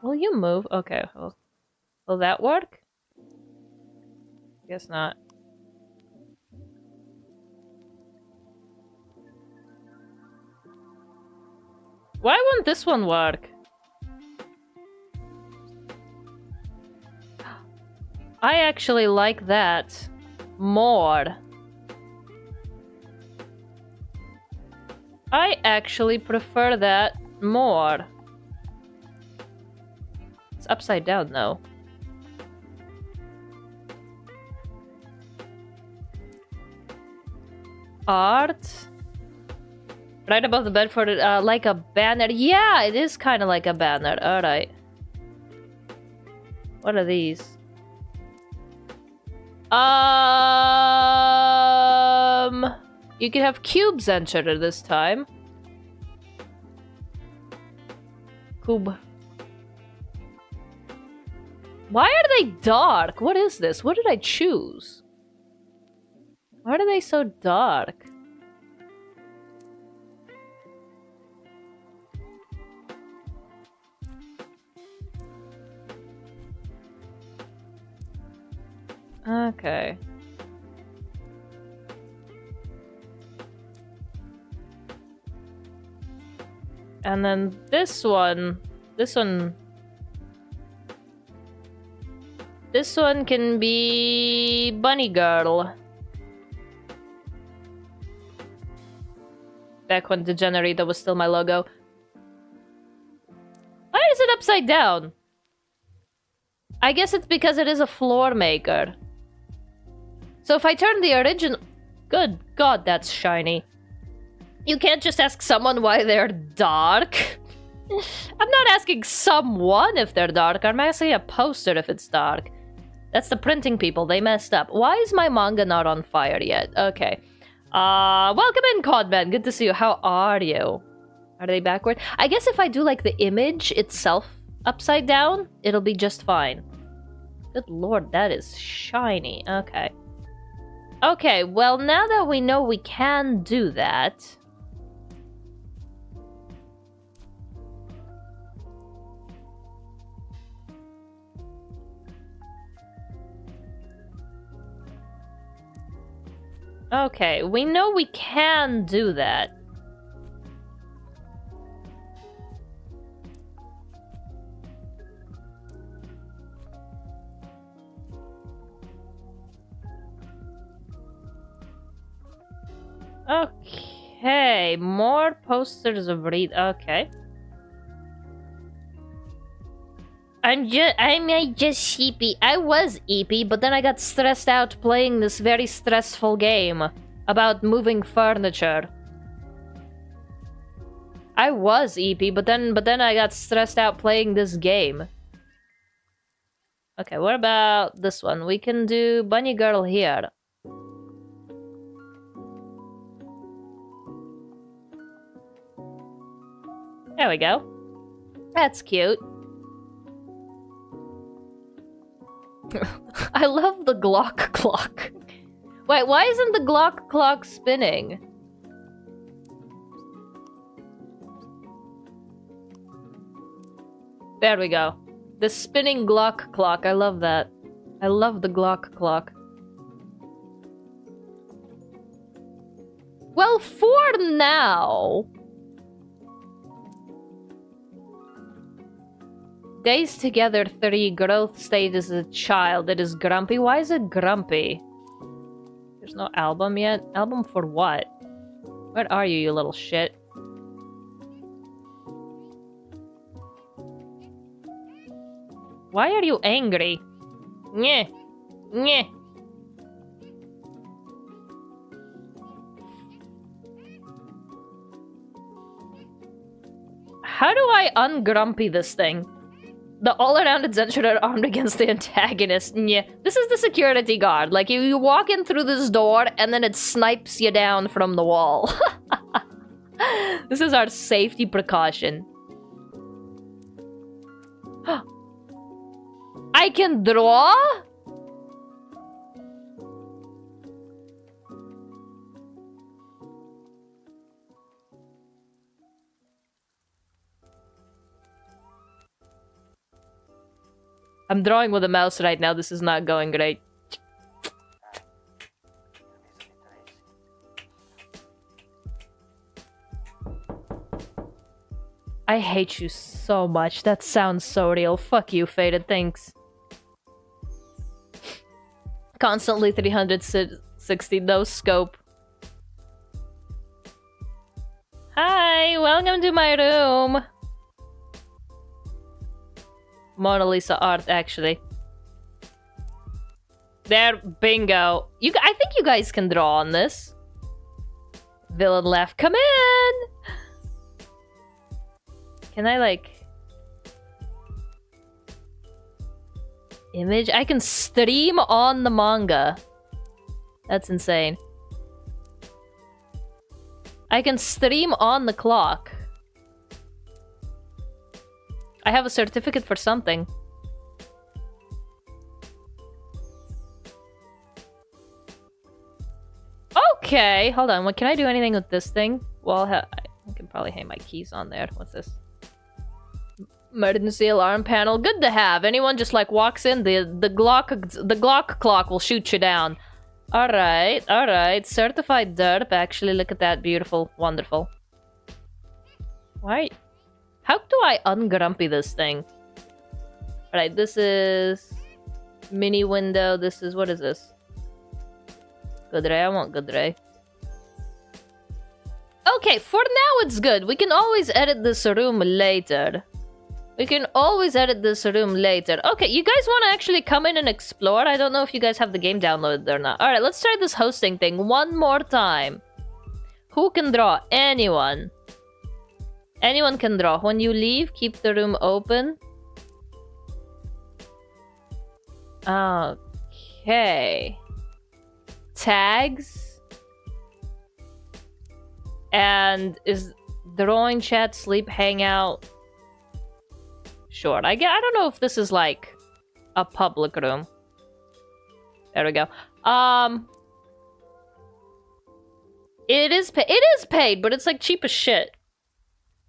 Will you move? Okay. Will that work? Guess not. Why won't this one work? I actually like that more. I actually prefer that more. It's upside down though. Art. Right above the bed for the, like a banner. Yeah, it is kind of like a banner. Alright. What are these? You can have cubes entered this time. Cube. Why are they dark? What is this? What did I choose? Why are they so dark? Okay. And then this one can be Bunny Girl. Back when 𝕮𝖍𝖙 was still my logo. Why is it upside down? I guess it's because it is a floor maker. So if I turn the original... Good God, that's shiny. You can't just ask someone why they're dark. I'm not asking someone if they're dark. I'm asking a poster if it's dark. That's the printing people. They messed up. Why is my manga not on fire yet? Okay. Welcome in, Codman. Good to see you. How are you? Are they backward? I guess if I do, like, the image itself upside down, it'll be just fine. Good lord, that is shiny. Okay. Okay, well, now that we know we can do that... Okay, we know we can do that. Okay, more posters of Rita. Okay. I'm just sheepy. I was eepy, but then I got stressed out playing this very stressful game about moving furniture. I was eepy, but then I got stressed out playing this game. Okay, what about this one? We can do Bunny Girl here. There we go. That's cute. I love the Glock clock. Wait, why isn't the Glock clock spinning? There we go. The spinning Glock clock. I love that. I love the Glock clock. Well, for now... Days together 3, growth stage as a child. It is grumpy. Why is it grumpy? There's no album yet. Album for what? Where are you, you little shit? Why are you angry? Nyeh. Nyeh. How do I ungrumpy this thing? The all-around adventurer armed against the antagonist. Yeah, this is the security guard. Like, you walk in through this door, and then it snipes you down from the wall. This is our safety precaution. I can draw? I'm drawing with a mouse right now. This is not going great. I hate you so much. That sounds so real. Fuck you, Faded. Thanks. Constantly 360, no scope. Hi, welcome to my room. Mona Lisa art, actually. There, bingo. I think you guys can draw on this. Villain left, come in! Can I, like... image? I can stream on the manga. That's insane. I can stream on the clock. I have a certificate for something. Okay, hold on. Can I do anything with this thing? Well, I can probably hang my keys on there. What's this? Emergency alarm panel. Good to have. Anyone just like walks in, the Glock clock will shoot you down. All right. Certified derp. Actually, look at that. Beautiful, wonderful. Why? How do I ungrumpy this thing? Alright, this is... mini window. This is... what is this? Good ray. I want good ray. Okay, for now it's good. We can always edit this room later. Okay, you guys want to actually come in and explore? I don't know if you guys have the game downloaded or not. Alright, let's try this hosting thing one more time. Who can draw? Anyone. Anyone can draw. When you leave, keep the room open. Okay. Tags. And is drawing, chat, sleep, hangout. Sure. I don't know if this is like a public room. There we go. It is paid, but it's like cheap as shit.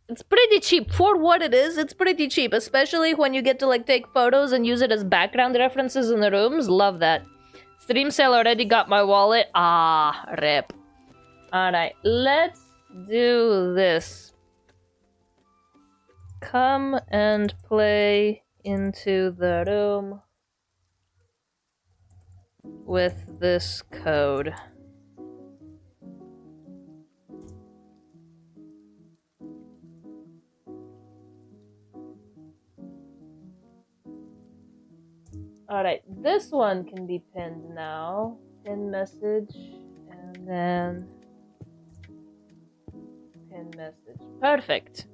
It's pretty cheap. For what it is, it's pretty cheap. Especially when you get to like take photos and use it as background references in the rooms. Love that. Stream sale already got my wallet. Ah, rip. Alright, let's do this. Come and play into the room with this code. Alright, this one can be pinned now. Pin message, and then pin message. Perfect.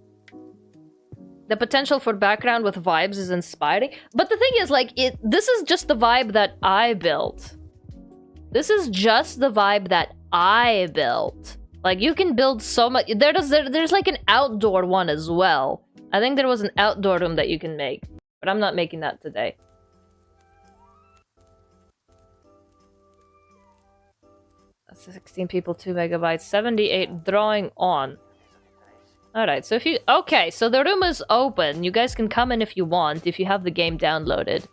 The potential for background with vibes is inspiring. But the thing is, like, this is just the vibe that I built. This is just the vibe that I built. Like, you can build so much. There's like an outdoor one as well. I think there was an outdoor room that you can make. But I'm not making that today. 16 people, 2 megabytes, 78 drawing on. Alright, so if you... okay, so the room is open. You guys can come in if you want, if you have the game downloaded.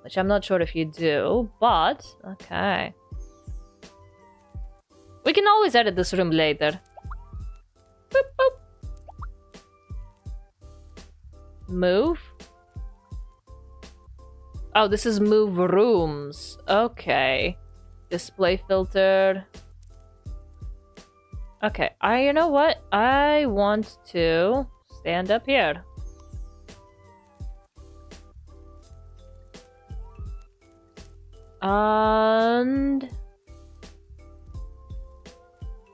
Which I'm not sure if you do, but... okay. We can always edit this room later. Boop, boop. Move? Oh, this is move rooms. Okay. Display filter. Okay, you know what? I want to stand up here. And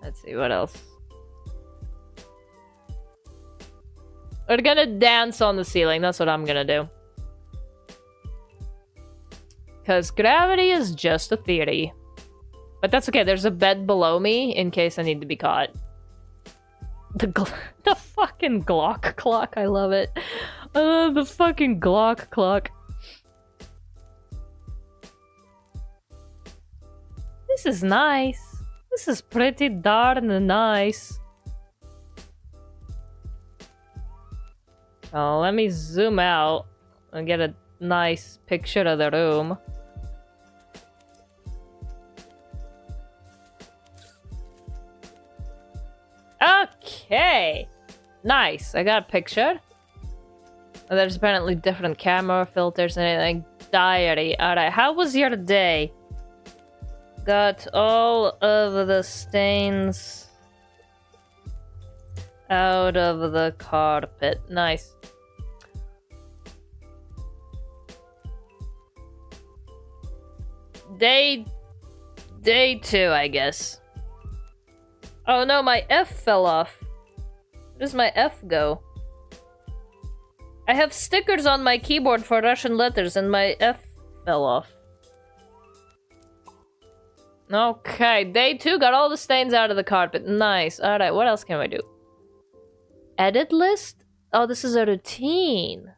let's see what else. We're gonna dance on the ceiling. That's what I'm gonna do. Because gravity is just a theory. But that's okay. There's a bed below me in case I need to be caught. The fucking Glock clock. I love it. I love the fucking Glock clock. This is nice. This is pretty darn nice. Oh, let me zoom out and get a nice picture of the room. Okay. Nice. I got a picture. There's apparently different camera filters and everything. Diary. Alright, how was your day? Got all of the stains out of the carpet. Nice. Day 2, I guess. Oh no, my F fell off. Where does my F go? I have stickers on my keyboard for Russian letters and my F fell off. Okay, day 2 got all the stains out of the carpet. Nice. Alright, what else can we do? Edit list? Oh, this is a routine.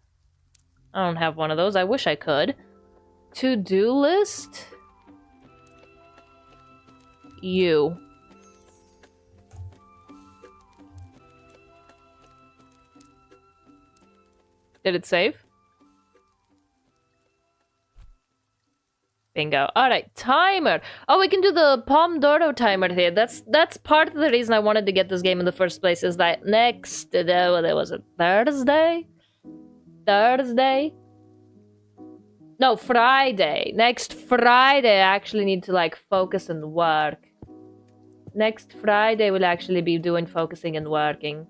I don't have one of those. I wish I could. To-do list? You. Did it save? Bingo. Alright, timer. Oh, we can do the Pomodoro timer here. That's part of the reason I wanted to get this game in the first place, is that next what was it? Thursday? No, Friday. Next Friday I actually need to like focus and work. Next Friday we'll actually be doing focusing and working.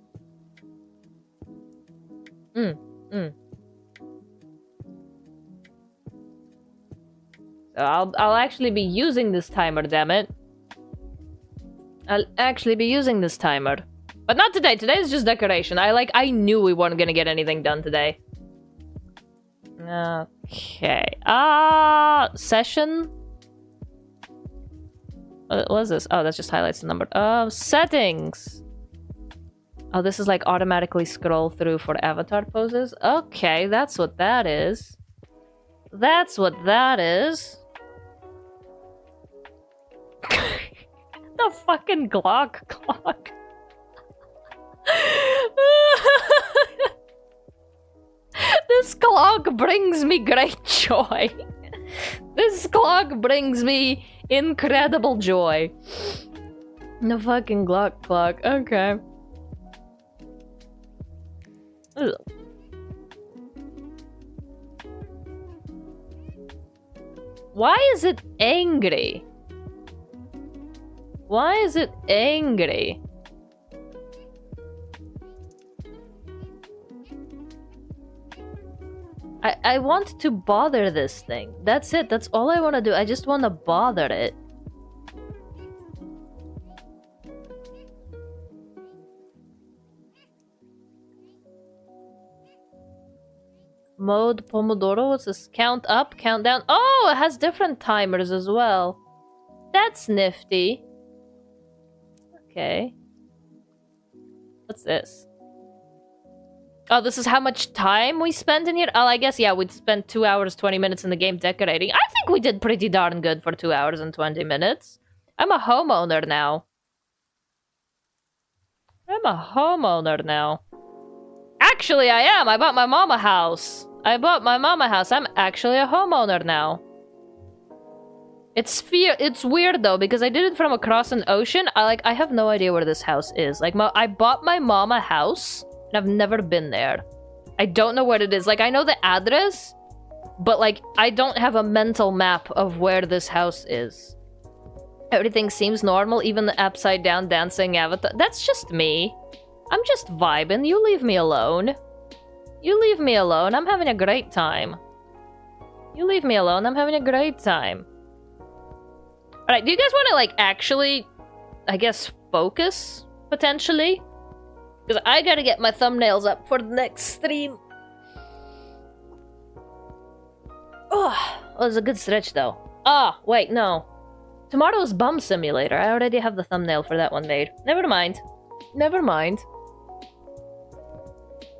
So I'll actually be using this timer, damn it. I'll actually be using this timer. But not today. Today is just decoration. I knew we weren't gonna get anything done today. Okay. Session? What is this? Oh, that just highlights the number. Settings. Oh, this is like automatically scroll through for avatar poses. Okay, that's what that is. That's what that is. The fucking Glock clock. This clock brings me great joy. This clock brings me incredible joy. The fucking Glock clock. Okay. Ugh. Why is it angry? Why is it angry? I want to bother this thing. That's it. That's all I want to do. I just want to bother it. Mode Pomodoro. What's this? Count up, count down. Oh, it has different timers as well. That's nifty. Okay. What's this? Oh, this is how much time we spend in here? Oh, I guess, yeah, we'd spent 2 hours, 20 minutes in the game decorating. I think we did pretty darn good for 2 hours and 20 minutes. I'm a homeowner now. Actually, I am. I bought my mom a house. I'm actually a homeowner now. It's weird though, because I did it from across an ocean. I have no idea where this house is. I bought my mom a house, and I've never been there. I don't know what it is. I know the address, but I don't have a mental map of where this house is. Everything seems normal, even the upside down dancing avatar. That's just me. I'm just vibing. You leave me alone. You leave me alone. I'm having a great time. You leave me alone. I'm having a great time. Alright, do you guys want to, like, actually, I guess, focus? Potentially? Because I gotta get my thumbnails up for the next stream. Oh, it was a good stretch, though. Ah, wait, no. Tomorrow's Bum Simulator. I already have the thumbnail for that one made. Never mind. Never mind.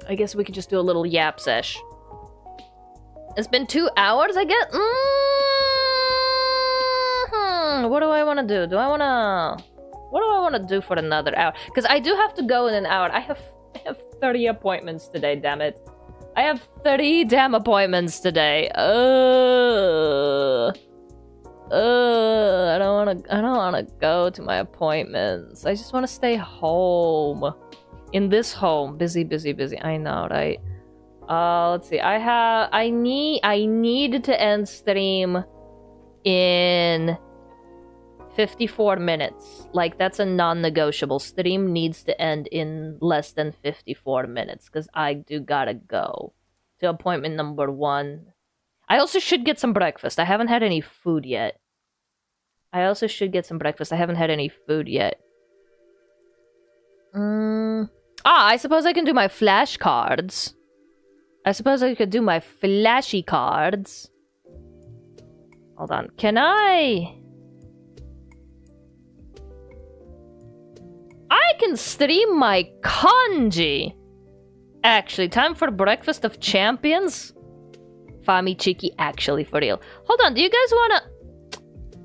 I guess we could just do a little yap sesh. It's been 2 hours, I guess? What do I want to do? What do I want to do for another hour? Because I do have to go in an hour. I have 30 appointments today, damn it. I have 30 damn appointments today. I don't wanna go to my appointments. I just wanna stay home. In this home. Busy. I know, right? Let's see. I need to end stream in 54 minutes. Like, that's a non-negotiable. Stream needs to end in less than 54 minutes, because I do gotta go to appointment number 1. I also should get some breakfast. I haven't had any food yet. I suppose I can do my flashcards. I suppose I could do my flashy cards. Hold on. Can I can stream my kanji. Actually, time for breakfast of champions. Fami Chiki, actually, for real. Hold on, do you guys wanna...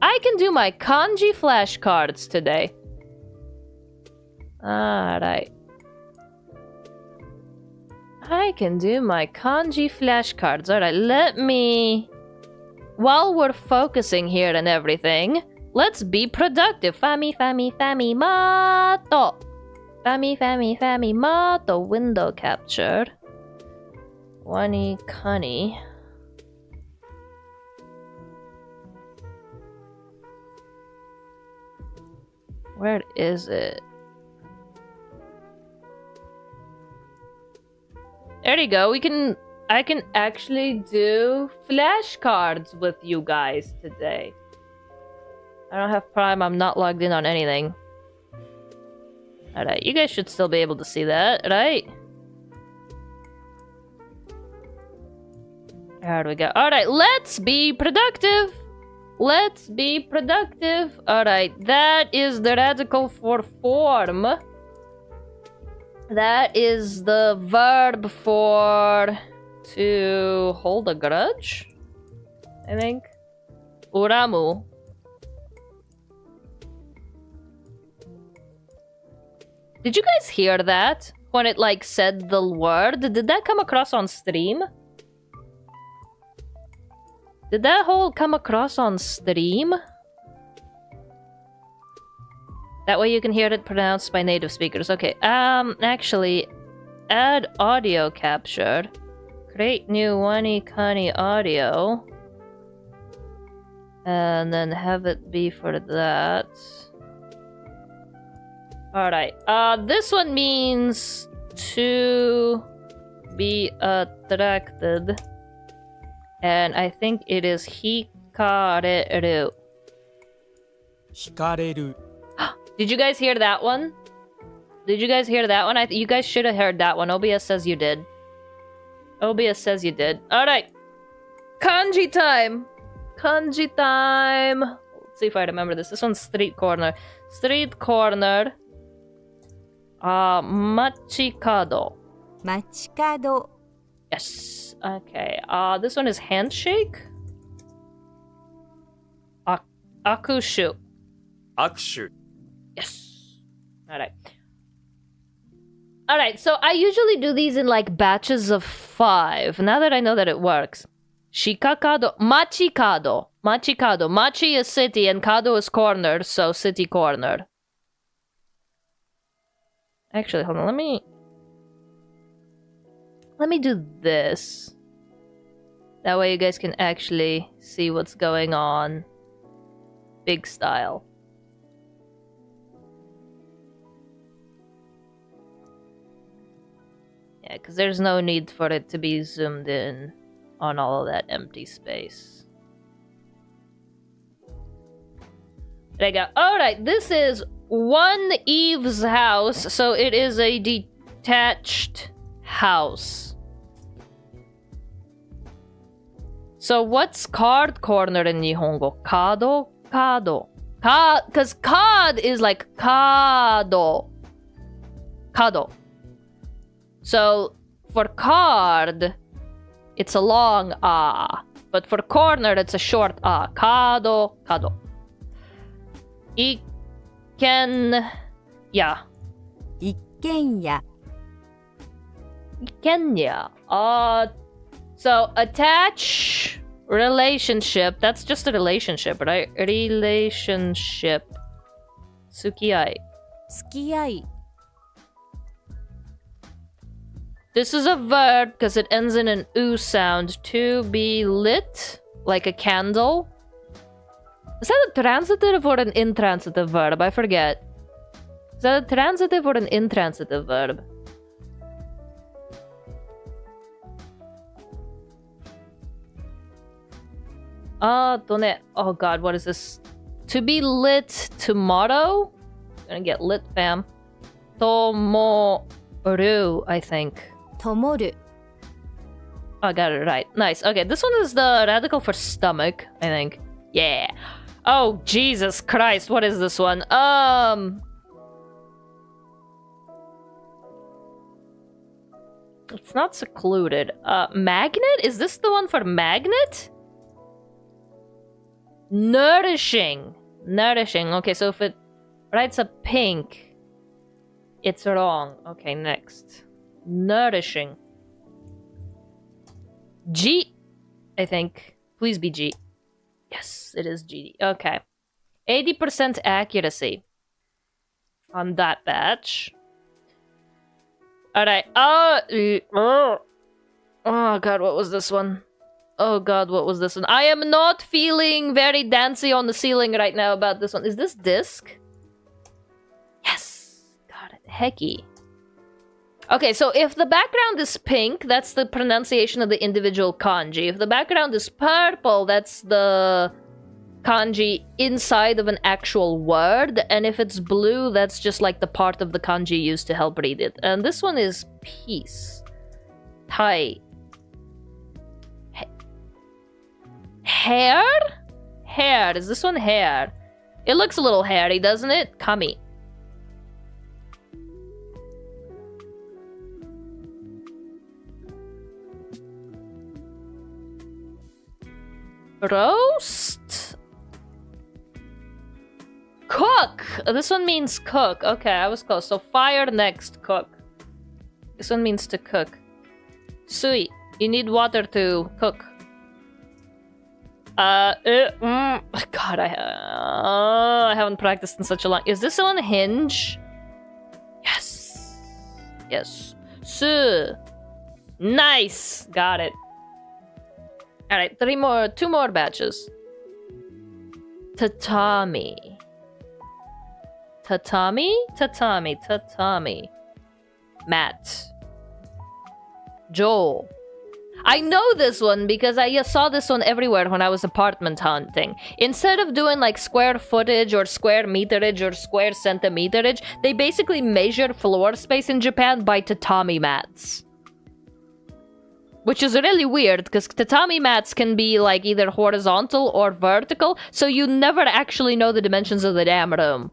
I can do my kanji flashcards today. Alright. I can do my kanji flashcards. Alright, let me... While we're focusing here and everything, let's be productive. Fami mato. Fami mato. Window capture. Wani kani. Where is it? There you go. I can actually do flashcards with you guys today. I don't have Prime. I'm not logged in on anything. Alright, you guys should still be able to see that, right? There we go. Alright, let's be productive. Let's be productive. Alright, that is the radical for form. That is the verb for to hold a grudge, I think. Uramu. Did you guys hear that? When it, like, said the word? Did that come across on stream? Did that whole come across on stream? That way you can hear it pronounced by native speakers. Okay, actually, add audio capture. Create new Wani Kani audio. And then have it be for that. Alright, this one means to be attracted. And I think it is hikareru. Hikareru. Did you guys hear that one? Did you guys hear that one? You guys should have heard that one. OBS says you did. OBS says you did. Alright. Kanji time. Kanji time. Let's see if I remember this. This one's street corner. Street corner. Machikado. Machikado. Yes. Okay. This one is handshake. Akushu. Akushu. Yes. Alright. Alright, so I usually do these in like batches of 5. Now that I know that it works. Shikakado. Machikado. Machikado. Machi is city and kado is corner, so city corner. Actually, hold on, let me do this. That way you guys can actually see what's going on. Big style. Yeah, because there's no need for it to be zoomed in on all of that empty space. There you go. Alright, this is one Eve's house, so it is a detached house. So what's card corner in Nihongo? Kado? Kado. Because card is like kado. Kado. So for card, it's a long ah. But for corner, it's a short ah. Kado, kado. Iken... yeah. 一軒家 Kenya. So attach relationship. That's just a relationship, right? Relationship. Sukiai. 付き合い This is a verb because it ends in an oo sound. To be lit, like a candle. Is that a transitive or an intransitive verb? I forget. Is that a transitive or an intransitive verb? Oh god, what is this? To be lit tomorrow? Gonna get lit, fam. Tomoru, I think. 灯る Oh, I got it right. Nice. Okay, this one is the radical for stomach, I think. Yeah. Oh, Jesus Christ, what is this one? It's not secluded. Magnet? Is this the one for magnet? Nourishing. Nourishing. Okay, so if it writes a pink, it's wrong. Okay, next. Nourishing. G, I think. Please be G. Yes, it is G. Okay. 80% accuracy on that batch. Alright. Oh god, what was this one? Oh god, what was this one? I am not feeling very dancy on the ceiling right now about this one. Is this disc? Yes! Got it. Hecky. Okay, so if the background is pink, that's the pronunciation of the individual kanji. If the background is purple, that's the kanji inside of an actual word. And if it's blue, that's just like the part of the kanji used to help read it. And this one is peace. Tai. Hair? Hair. Is this one hair? It looks a little hairy, doesn't it? Kami. Roast? Cook! This one means cook. Okay, I was close. So fire next, cook. This one means to cook. Sui, you need water to cook. God, I haven't practiced in such a long... Is this on hinge? Yes. Yes. Su. Nice. Got it. Alright, two more batches. Tatami. Tatami? Tatami. Tatami. Mat. Joel. I know this one because I saw this one everywhere when I was apartment hunting. Instead of doing like square footage or square meterage or square centimeterage, they basically measure floor space in Japan by tatami mats. Which is really weird because tatami mats can be like either horizontal or vertical, so you never actually know the dimensions of the damn room.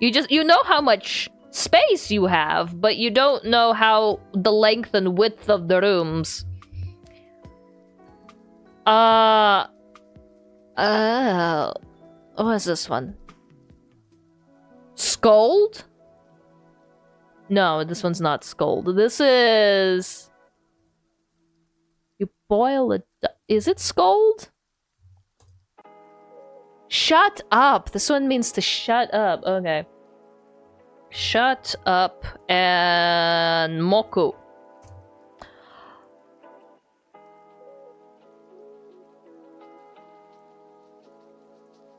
You know how much space you have, but you don't know how the length and width of the rooms. What is this one? Scold? No, this one's not scold. This is... You boil it... Is it scold? Shut up! This one means to shut up. Okay. Shut up and moku.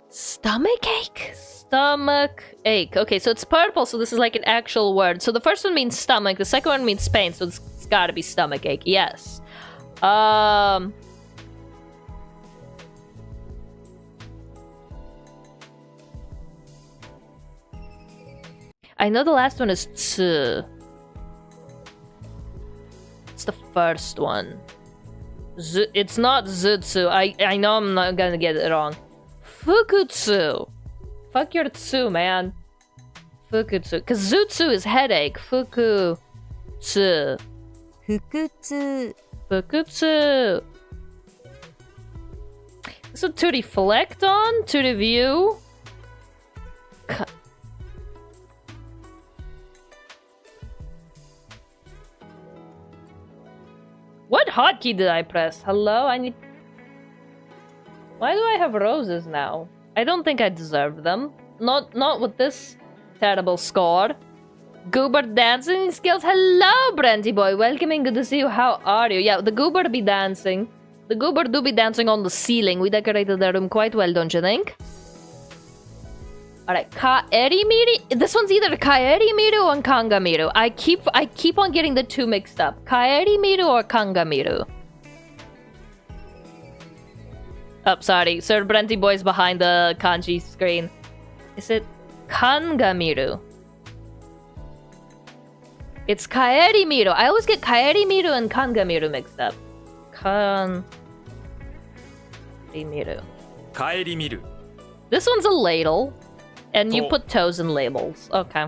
Stomach ache? Stomach ache. Okay, so it's purple, so this is like an actual word. So the first one means stomach, the second one means pain, so it's gotta be stomachache. Yes. I know the last one is tsu. It's the first one. It's not zutsu. I know I'm not gonna get it wrong. Fukutsu. Fuck your tsu, man. Fukutsu. Cause zutsu is headache. Fukutsu. Fukutsu. Fukutsu. So to reflect on, to review. What hotkey did I press? Hello? I need... Why do I have roses now? I don't think I deserve them. Not with this terrible score. Goober dancing skills. Hello, Brenty boy. Welcoming. Good to see you. How are you? Yeah, the goober be dancing. The goober do be dancing on the ceiling. We decorated the room quite well, don't you think? Alright, Kaerimiru? This one's either Kaerimiru or Kangamiru. I keep on getting the two mixed up. Kaerimiru or Kangamiru? Oh, sorry. Sir Brenty Boy's behind the kanji screen. Is it Kangamiru? It's Kaerimiru. I always get Kaerimiru and Kangamiru mixed up. Kaerimiru. Kaerimiru. This one's a ladle. And you put toes in labels. Okay.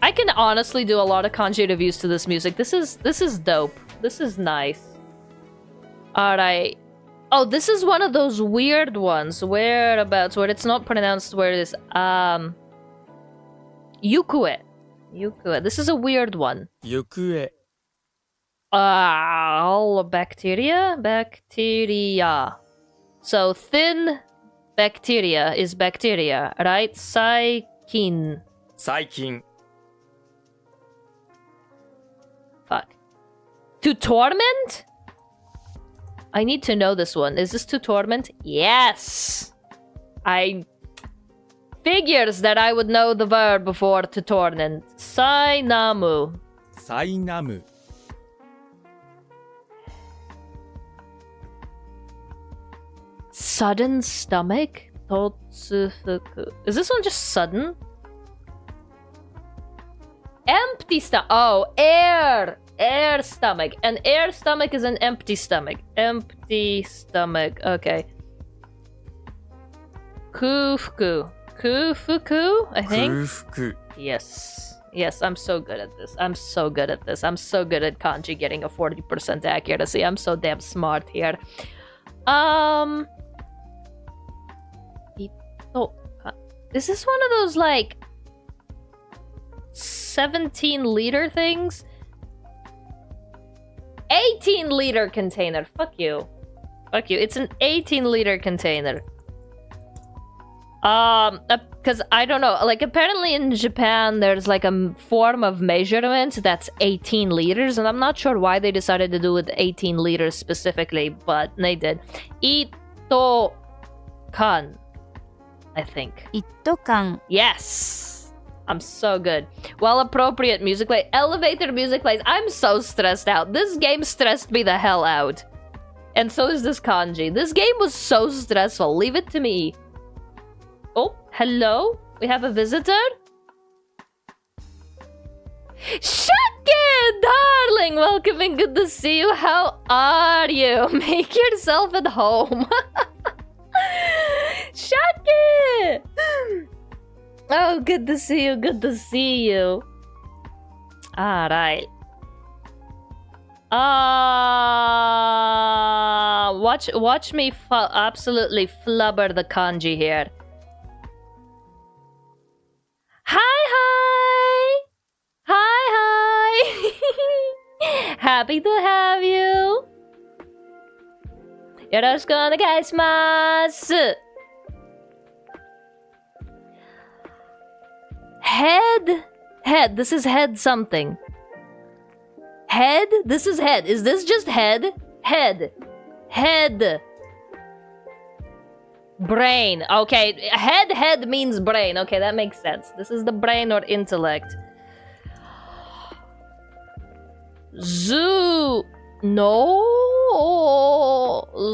I can honestly do a lot of kanji reviews to this music. This is dope. This is nice. Alright. Oh, this is one of those weird ones. Whereabouts? Where it's not pronounced where it is. Yukue. Yukue. This is a weird one. Yukue. All bacteria? Bacteria. So thin bacteria is bacteria, right? Saikin. Saikin. Fuck. To torment? I need to know this one. Is this to torment? Yes! I figures that I would know the verb before to torment. Sainamu. Sainamu. Sudden stomach? Totsufuku. Is this one just sudden? Empty stomach. Oh, air. Air stomach. An air stomach is an empty stomach. Empty stomach. Okay. Kufuku. Kufuku, I think? Kufuku. Yes. Yes, I'm so good at this. I'm so good at this. I'm so good at kanji getting a 40% accuracy. I'm so damn smart here. Is this one of those, like, 17-liter things? 18-liter container. Fuck you. Fuck you. It's an 18-liter container. Because I don't know. Like, apparently in Japan, there's, like, a form of measurement that's 18 liters. And I'm not sure why they decided to do it 18 liters specifically, but they did. Ito-kan. I think. Ittokan. Yes! I'm so good. Well, appropriate music play. Elevator music plays. I'm so stressed out. This game stressed me the hell out. And so is this kanji. This game was so stressful. Leave it to me. Oh, hello? We have a visitor? Shake, darling! Welcome and good to see you. How are you? Make yourself at home. Shake! Oh, good to see you. Good to see you. Alright. Watch me absolutely flubber the kanji here. Hi! Happy to have you. Yoroshiku onegaishimasu. Head. This is head something. Head? This is head. Is this just head? Head. Brain. Okay, head means brain. Okay, that makes sense. This is the brain or intellect. Zuno.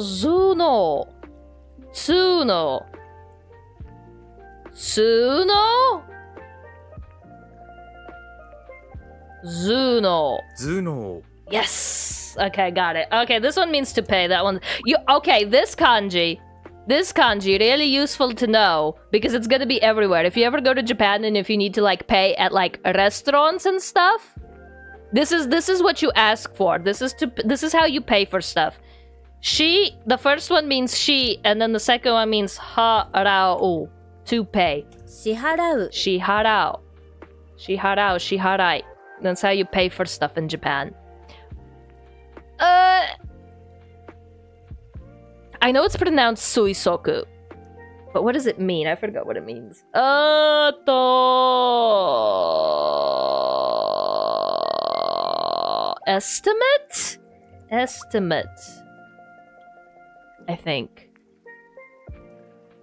Zuno. Tsuno. Suno. Zuno. 頭脳 Yes. Okay, got it. Okay, this one means to pay. That one. Okay, this kanji really useful to know because it's gonna be everywhere. If you ever go to Japan and if you need to like pay at like restaurants and stuff, this is what you ask for. This is how you pay for stuff. The first one means she, and then the second one means harau, to pay. 支払う Shiharao. Shiharai. That's how you pay for stuff in Japan. I know it's pronounced suisoku, but what does it mean? I forgot what it means. Estimate? Estimate. I think.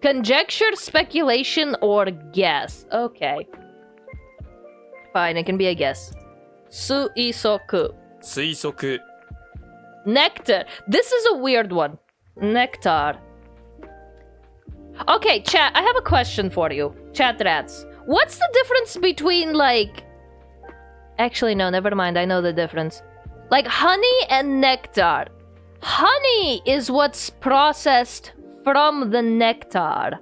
Conjecture, speculation, or guess. Okay. Fine, it can be a guess. Suisoku. 推測 Nectar. This is a weird one. Nectar. Okay, chat, I have a question for you. Chat rats. What's the difference between, like... Actually, no, never mind. I know the difference. Like, honey and nectar. Honey is what's processed from the nectar.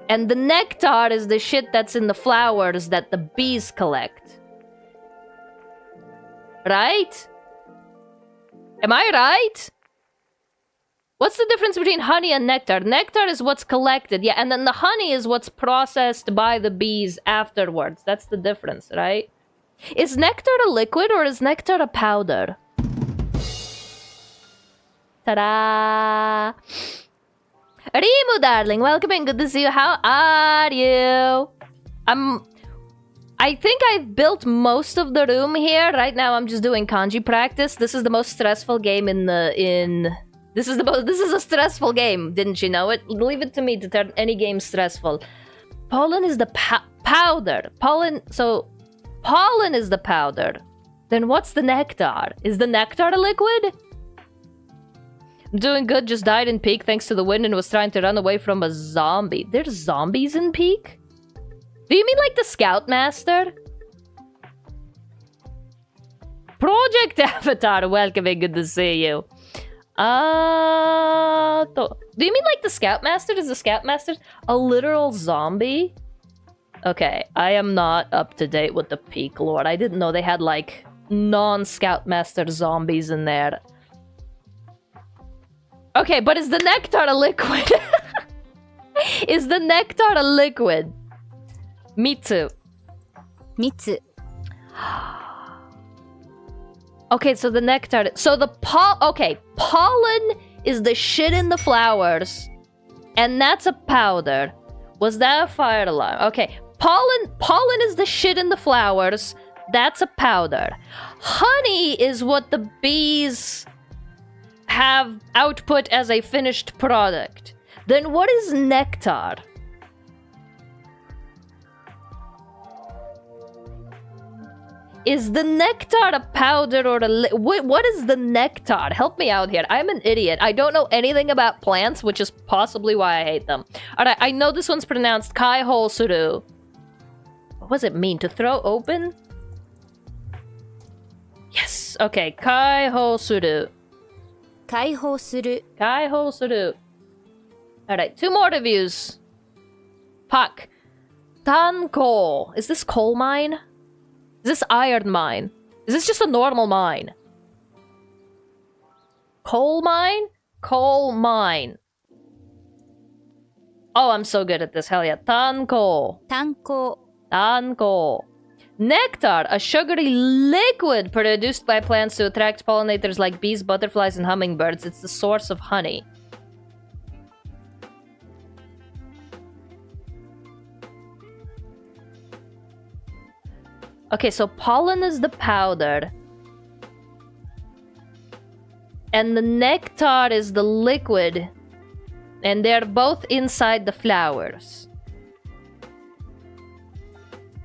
And the nectar is the shit that's in the flowers that the bees collect. Right? Am I right? What's the difference between honey and nectar? Nectar is what's collected, yeah, and then the honey is what's processed by the bees afterwards. That's the difference, right? Is nectar a liquid or is nectar a powder? Ta-da! Rimu, darling, welcome in. Good to see you. How are you? I think I've built most of the room here. Right now, I'm just doing kanji practice. This is the most stressful game This is a stressful game. Didn't you know it? Leave it to me to turn any game stressful. Pollen is the powder. Pollen is the powder. Then what's the nectar? Is the nectar a liquid? I'm doing good. Just died in Peak thanks to the wind and was trying to run away from a zombie. There's zombies in Peak? Do you mean like the Scoutmaster? Project Avatar, welcome and good to see you. Do you mean like the Scoutmaster? Is the Scoutmaster a literal zombie? Okay, I am not up to date with the Peak lore. I didn't know they had like non-Scoutmaster zombies in there. Okay, but is the nectar a liquid? Is the nectar a liquid? Mitsu. 蜜 Okay, so the nectar... So the pollen is the shit in the flowers. And that's a powder. Was that a fire alarm? Okay, pollen is the shit in the flowers. That's a powder. Honey is what the bees have output as a finished product. Then what is nectar? Is the nectar a powder or a what is the nectar? Help me out here. I'm an idiot. I don't know anything about plants, which is possibly why I hate them. Alright, I know this one's pronounced kai hou suru. What does it mean? To throw open? Yes. Okay, kai hou suru. 解放する Kai hou suru. Alright, 2 more reviews. Pak. Tanko. Is this coal mine? Is this iron mine? Is this just a normal mine? Coal mine? Coal mine. Oh, I'm so good at this. Hell yeah. Tanko. 炭鉱 Tanko. Nectar, a sugary liquid produced by plants to attract pollinators like bees, butterflies, and hummingbirds. It's the source of honey. Okay, so pollen is the powder. And the nectar is the liquid And they're both inside the flowers.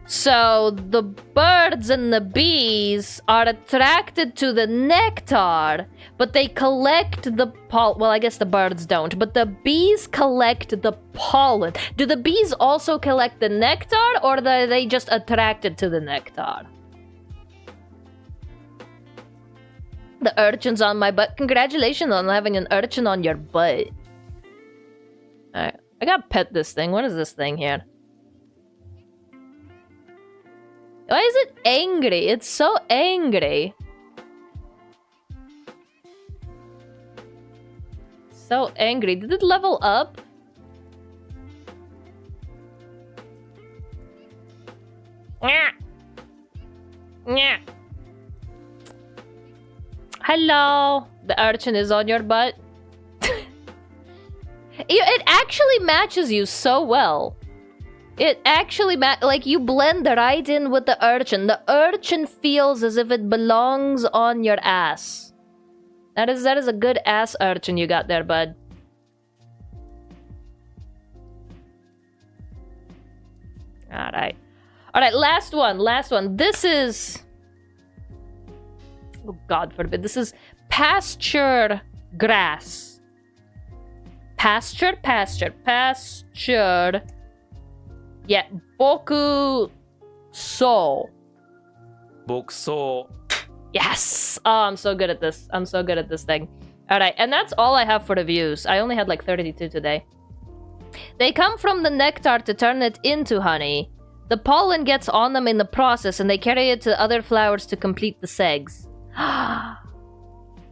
So the birds and the bees are attracted to the nectar, but they collect the pollen. Well, I guess the birds don't, but the bees collect the pollen. Do the bees also collect the nectar, or are they just attracted to the nectar? The urchin's on my butt. Congratulations on having an urchin on your butt. Alright, I gotta pet this thing. What is this thing here? Why is it angry? It's so angry. So angry. Did it level up? Nya. Nya. Hello. The urchin is on your butt. It actually matches you so well. It actually like you blend right in with the urchin. The urchin feels as if it belongs on your ass. That is a good ass urchin you got there, bud. Alright. Alright, last one. This is... Oh, God forbid. This is pasture grass. Pasture. Yeah, boku so. Bokuso. Yes! Oh, I'm so good at this. I'm so good at this thing. Alright, and that's all I have for reviews. I only had like 32 today. They come from the nectar to turn it into honey. The pollen gets on them in the process, and they carry it to other flowers to complete the segs.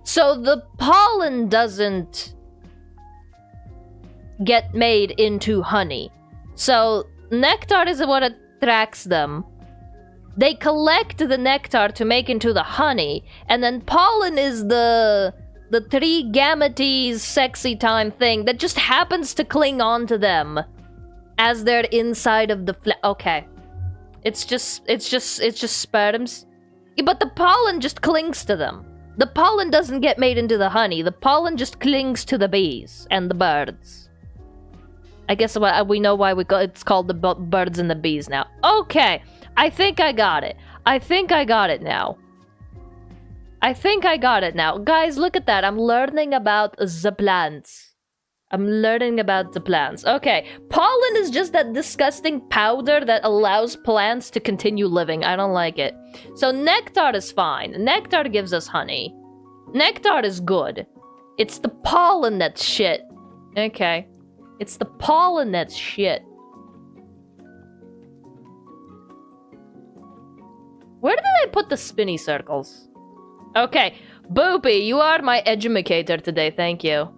So the pollen doesn't get made into honey. So nectar is what attracts them. They collect the nectar to make into the honey, and then pollen is the 𝕮𝖍𝖙 sexy time thing that just happens to cling on to them as they're inside of the okay. It's just sperms. Yeah, but the pollen just clings to them. The pollen doesn't get made into the honey. The pollen just clings to the bees and the birds. I guess we know why it's called the birds and the bees now. Okay, I think I got it. I think I got it now. Guys, look at that. I'm learning about the plants. Okay, pollen is just that disgusting powder that allows plants to continue living. I don't like it. So nectar is fine. Nectar gives us honey. Nectar is good. It's the pollen that's shit. Okay. It's the pollen that's shit. Where did I put the spinny circles? Okay. Boopy, you are my edumacator today. Thank you.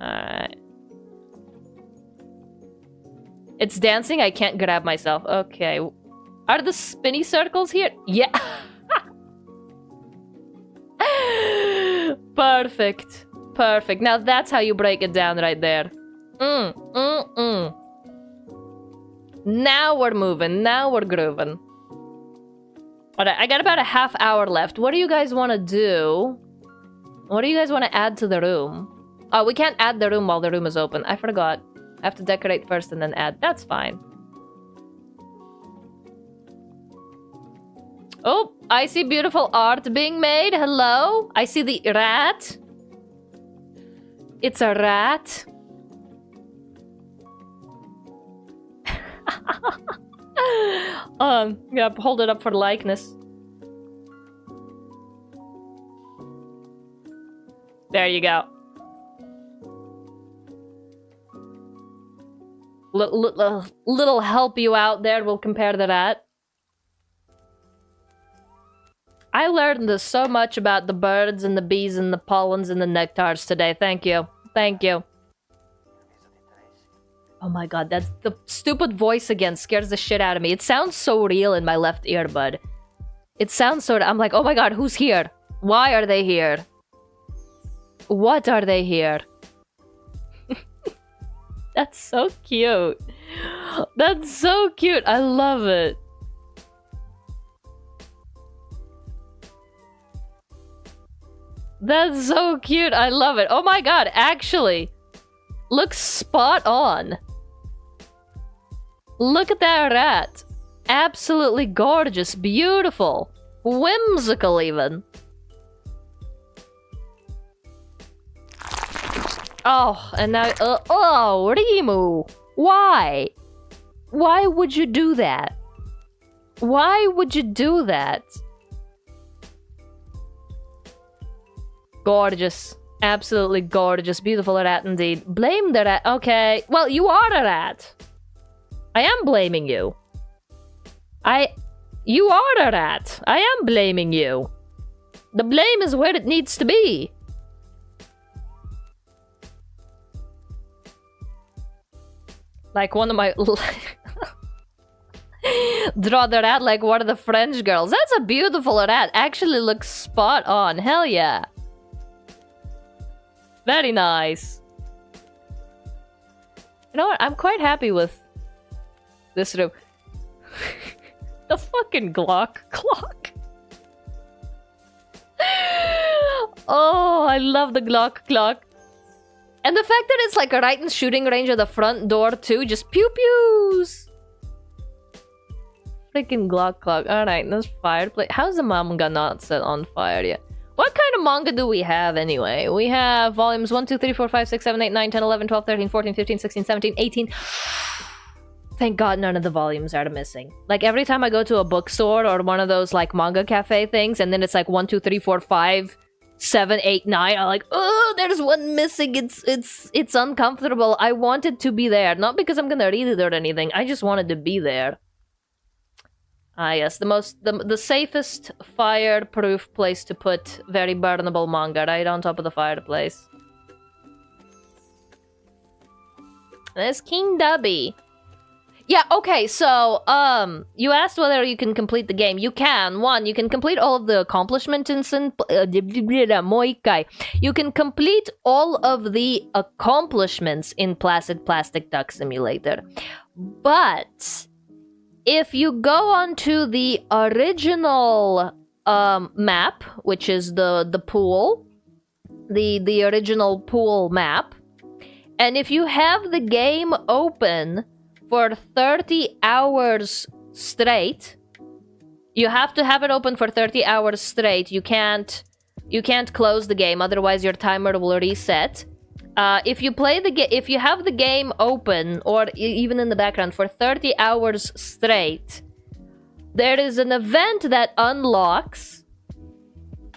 Alright. It's dancing? I can't grab myself. Okay. Are the spinny circles here? Yeah. Perfect. Perfect. Now that's how you break it down right there. Now we're moving. Now we're grooving. Alright, I got about a half hour left. What do you guys want to do? What do you guys want to add to the room? Oh, we can't add the room while the room is open. I forgot. I have to decorate first and then add. That's fine. Oh, I see beautiful art being made. Hello? I see the rat. It's a rat. Yeah, hold it up for likeness. There you go. Little help you out there. We'll compare to that. I learned so much about the birds and the bees and the pollens and the nectars today. Thank you. Thank you. Oh my god, that's the stupid voice again. Scares the shit out of me. It sounds so real in my left earbud. It sounds sort of... I'm like, oh my god, who's here? Why are they here? What are they here? That's so cute. That's so cute. I love it. That's so cute. I love it. Oh my god, actually. looks spot on. Look at that rat. Absolutely gorgeous, beautiful, whimsical even. Oh, and now, oh, Rimu. Why? Why would you do that? Why would you do that? Gorgeous. Absolutely gorgeous. Beautiful rat indeed. Blame the rat. Okay. Well, you are a rat. I am blaming you. You are a rat. I am blaming you. The blame is where it needs to be. Like one of my... Draw the rat like one of the French girls. That's a beautiful rat. Actually looks spot on. Hell yeah. Very nice. You know what? I'm quite happy with this room. The fucking Glock clock. Oh, I love the Glock clock. And the fact that it's like right in shooting range of the front door too. Just pew pews. Freaking Glock clock. Alright, this fireplace. How's the manga not set on fire yet? What kind of manga do we have anyway? We have volumes 1, 2, 3, 4, 5, 6, 7, 8, 9, 10, 11, 12, 13, 14, 15, 16, 17, 18. Thank God none of the volumes are missing. Like every time I go to a bookstore or one of those like manga cafe things and then it's like 1, 2, 3, 4, 5, 7, 8, 9. I'm like, oh, there's one missing. It's uncomfortable. I want it to be there. Not because I'm gonna read it or anything. I just wanted to be there. Ah, yes, the safest fireproof place to put very burnable manga, right on top of the fireplace. There's King Dubby. Yeah, okay, so, you asked whether you can complete the game. You can. One, you can complete all of the accomplishments in... You can complete all of the accomplishments in Placid Plastic Duck Simulator. But... if you go onto the original map, which is the pool, the original pool map, and if you have the game open for 30 hours straight, you have to have it open for 30 hours straight. You can't close the game, otherwise your timer will reset. If you have the game open or even in the background for 30 hours straight, there is an event that unlocks,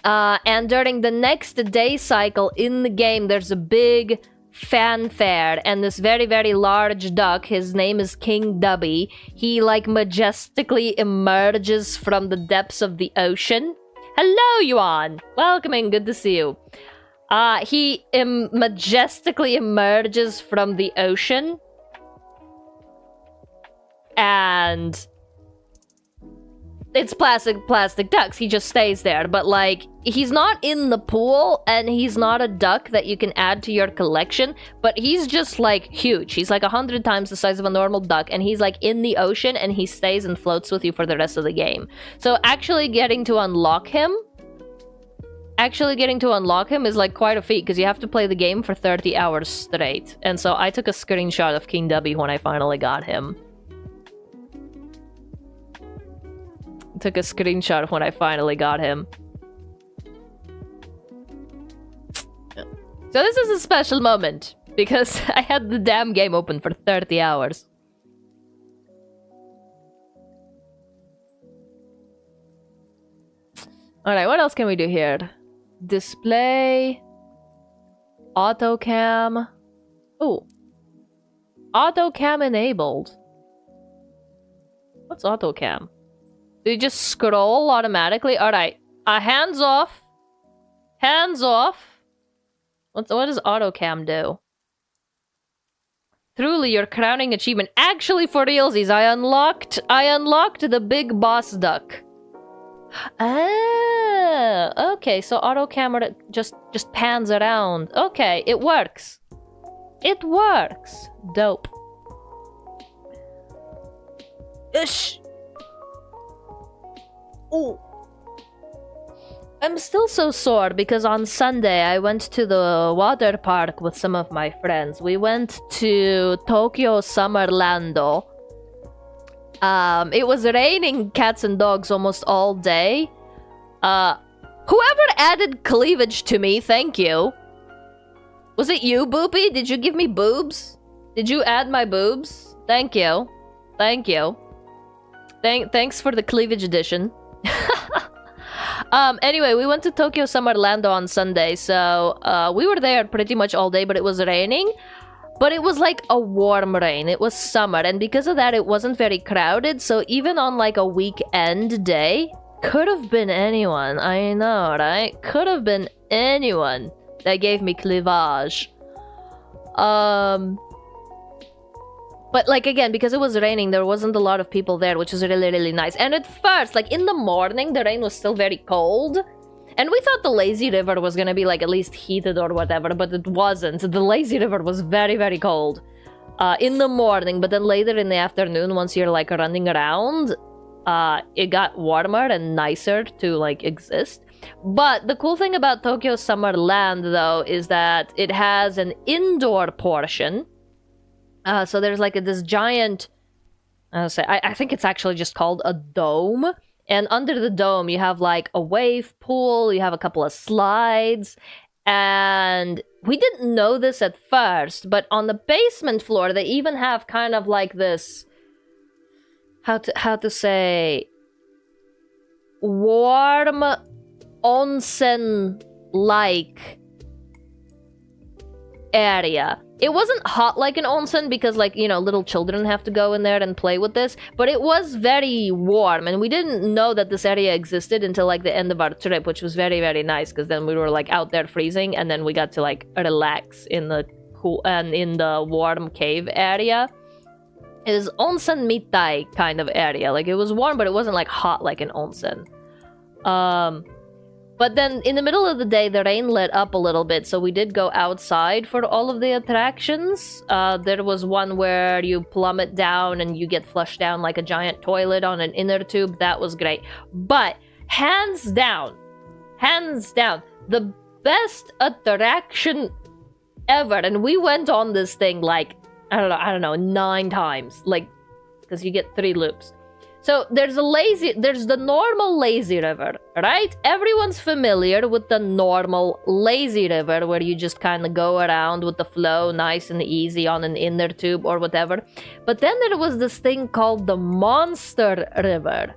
and during the next day cycle in the game, there's a big fanfare, and this very, very large duck, his name is King Dubby, he like majestically emerges from the depths of the ocean. Hello, Yuan! Welcoming, good to see you. He majestically emerges from the ocean. And... it's plastic ducks. He just stays there. But, like, he's not in the pool, and he's not a duck that you can add to your collection. But he's just, like, huge. He's, like, 100 times the size of a normal duck. And he's, like, in the ocean, and he stays and floats with you for the rest of the game. So, actually getting to unlock him is like quite a feat because you have to play the game for 30 hours straight. And so I took a screenshot of King Dubby when I finally got him. So this is a special moment because I had the damn game open for 30 hours. Alright, what else can we do here? Display, auto cam. Ooh, auto cam enabled. What's auto cam? Do you just scroll automatically? All right, hands off. Hands off. What does auto cam do? Truly, your crowning achievement. Actually, for realsies, I unlocked the big boss duck. Ah, okay, so auto camera just pans around. Okay, it works. It works. Dope. Ish. Ooh. I'm still so sore because on Sunday I went to the water park with some of my friends. We went to Tokyo Summerlando. It was raining cats and dogs almost all day. Whoever added cleavage to me, thank you. Was it you, Boopy? Did you give me boobs? Did you add my boobs? Thank you. Thank you. Thanks for the cleavage edition. Anyway, we went to Tokyo Summerlando on Sunday, so we were there pretty much all day, but it was raining. But it was like a warm rain. It was summer, and because of that, it wasn't very crowded. So even on like a weekend day, could have been anyone. I know, right? Could have been anyone that gave me cleavage. But like again, because it was raining, there wasn't a lot of people there, which was really, really nice. And at first, like in the morning, the rain was still very cold. And we thought the lazy river was gonna be like at least heated or whatever, but it wasn't. The lazy river was very, very cold in the morning, but then later in the afternoon, once you're like running around, it got warmer and nicer to like exist. But the cool thing about Tokyo Summerland though is that it has an indoor portion. So there's like this giant, I think it's actually just called a dome. And under the dome, you have like a wave pool, you have a couple of slides. And we didn't know this at first, but on the basement floor, they even have kind of like this, how to say, warm onsen-like area. It wasn't hot like an onsen because, like, you know, little children have to go in there and play with this, but it was very warm, and we didn't know that this area existed until like the end of our trip, which was very, very nice because then we were like out there freezing, and then we got to like relax in the cool and in the warm cave area. It is onsen mitai kind of area. Like it was warm, but it wasn't like hot like an onsen. But then in the middle of the day, the rain let up a little bit, so we did go outside for all of the attractions. There was one where you plummet down and you get flushed down like a giant toilet on an inner tube. That was great. But hands down, the best attraction ever. And we went on this thing like, I don't know, 9 times. Like, because you get 3 loops. So there's the normal lazy river, right? Everyone's familiar with the normal lazy river where you just kind of go around with the flow nice and easy on an inner tube or whatever. But then there was this thing called the monster river,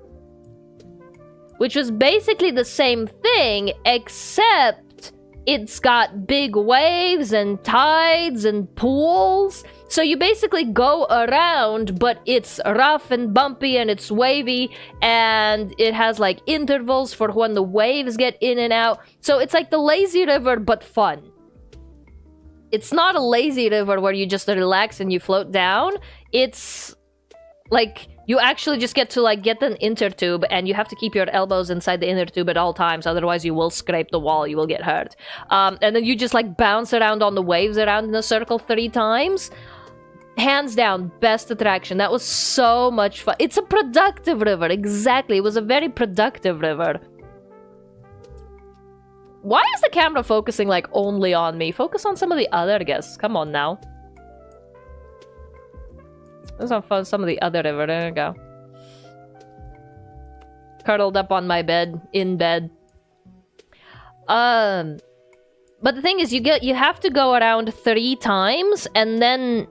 which was basically the same thing, except it's got big waves and tides and pools. So you basically go around, but it's rough and bumpy and it's wavy, and it has like intervals for when the waves get in and out. So it's like the lazy river, but fun. It's not a lazy river where you just relax and you float down. It's like you actually just get to like get an inner tube, and you have to keep your elbows inside the inner tube at all times, otherwise you will scrape the wall, you will get hurt. And then you just like bounce around on the waves around in a circle 3 times. Hands down, best attraction. That was so much fun. It's a productive river, exactly. It was a very productive river. Why is the camera focusing like only on me? Focus on some of the other guests. Come on now. Let's have fun. Some of the other river. There we go. Curled up on my bed, in bed. But the thing is, you have to go around 3 times, and then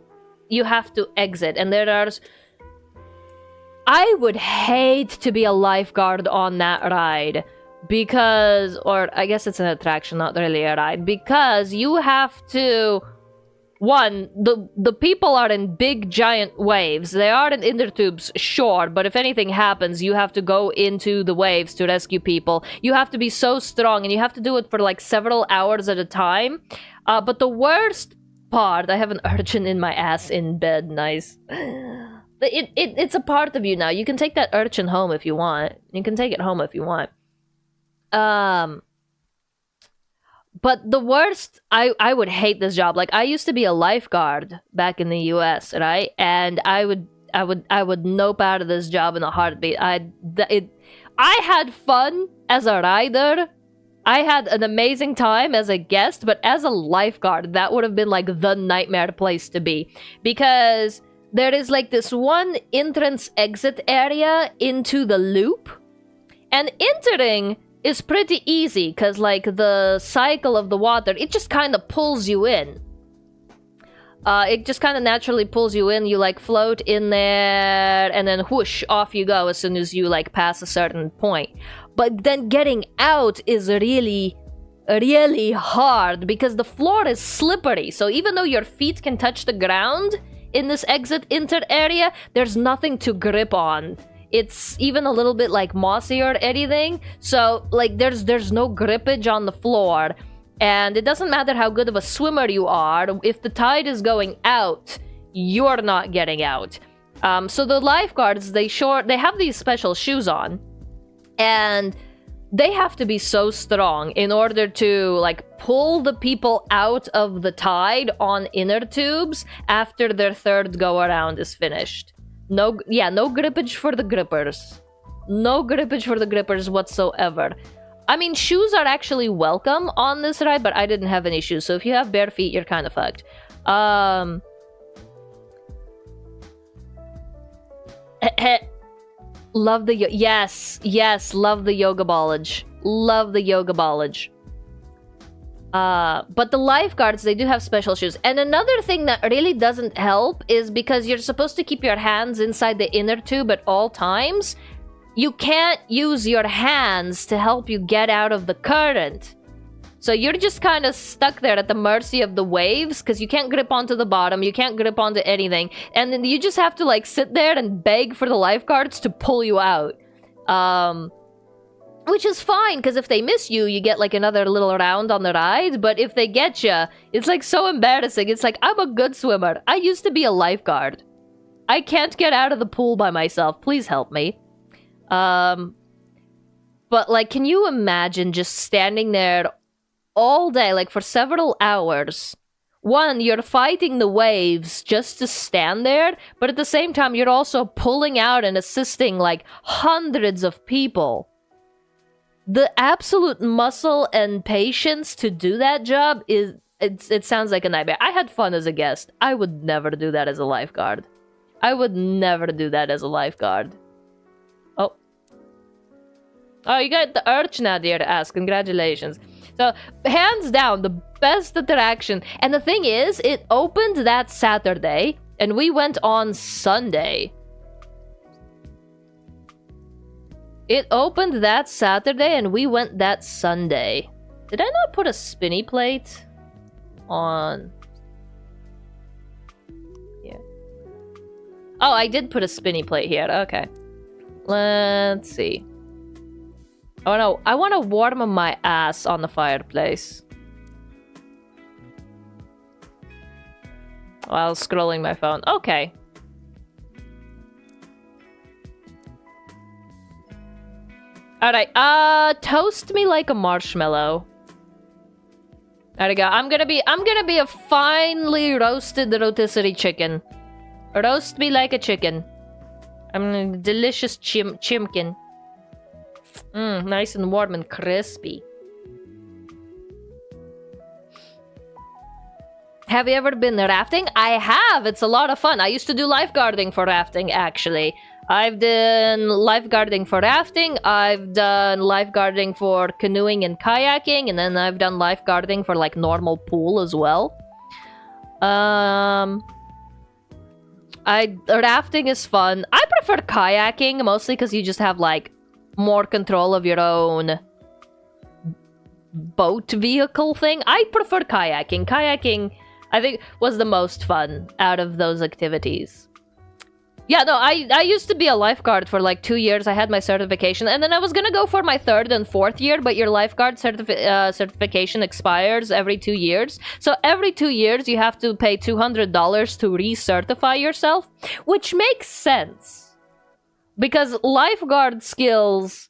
you have to exit. And I would hate to be a lifeguard on that ride. Because, or I guess it's an attraction, not really a ride. Because you have to... One, the people are in big giant waves. They are in inner tubes, sure, but if anything happens, you have to go into the waves to rescue people. You have to be so strong, and you have to do it for like several hours at a time. But the worst part, I have an urchin in my ass in bed, nice. It's a part of you now. You can take that urchin home if you want. You can take it home if you want. But the worst, I would hate this job. Like, I used to be a lifeguard back in the US, right? And I would nope out of this job in a heartbeat. I had fun as a rider, I had an amazing time as a guest, but as a lifeguard, that would have been like the nightmare place to be. Because there is like this one entrance-exit area into the loop. And entering is pretty easy, because like the cycle of the water, it just kind of pulls you in. It just kind of naturally pulls you in. You like float in there, and then whoosh, off you go as soon as you like pass a certain point. But then getting out is really, really hard because the floor is slippery. So even though your feet can touch the ground in this exit-enter area, there's nothing to grip on. It's even a little bit like mossy or anything. So like there's no grippage on the floor. And it doesn't matter how good of a swimmer you are. If the tide is going out, you're not getting out. So the lifeguards, they have these special shoes on. And they have to be so strong in order to like pull the people out of the tide on inner tubes after their third go around is finished. No grippage for the grippers. No grippage for the grippers whatsoever. I mean, shoes are actually welcome on this ride, but I didn't have any shoes. So if you have bare feet, you're kind of fucked. Love the yes, love the 𝕮𝖆𝖙. Love the 𝕮𝖆𝖙. But the lifeguards, they do have special shoes. And another thing that really doesn't help is because you're supposed to keep your hands inside the inner tube at all times. You can't use your hands to help you get out of the current. So you're just kind of stuck there at the mercy of the waves because you can't grip onto the bottom, you can't grip onto anything, and then you just have to like sit there and beg for the lifeguards to pull you out. Which is fine, because if they miss you, you get like another little round on the ride, but if they get you, it's like so embarrassing. It's like, I'm a good swimmer. I used to be a lifeguard. I can't get out of the pool by myself. Please help me. But like, can you imagine just standing there all day, like for several hours? One, you're fighting the waves just to stand there, but at the same time, you're also pulling out and assisting like hundreds of people. The absolute muscle and patience to do that job it sounds like a nightmare. I had fun as a guest. I would never do that as a lifeguard. I would never do that as a lifeguard. Oh, you got the urchin out there to ask. Congratulations. So, hands down, the best attraction. And the thing is, it opened that Saturday, and we went on Sunday. It opened that Saturday, and we went that Sunday. Did I not put a spinny plate on? Yeah. Oh, I did put a spinny plate here. Okay. Let's see. Oh no, I want to warm my ass on the fireplace. While scrolling my phone. Okay. Alright, toast me like a marshmallow. There we go. I'm gonna be a finely roasted rotisserie chicken. Roast me like a chicken. I'm a delicious chimkin. Nice and warm and crispy. Have you ever been rafting? I have. It's a lot of fun. I used to do lifeguarding for rafting, actually. I've done lifeguarding for rafting. I've done lifeguarding for canoeing and kayaking. And then I've done lifeguarding for, like, normal pool as well. Rafting is fun. I prefer kayaking, mostly because you just have, like, more control of your own boat vehicle thing. I prefer kayaking. Kayaking, I think, was the most fun out of those activities. Yeah, no, I used to be a lifeguard for like 2 years. I had my certification, and then I was gonna go for my 3rd and 4th year, but your lifeguard certification expires every 2 years. So every 2 years, you have to pay $200 to recertify yourself, which makes sense. Because lifeguard skills,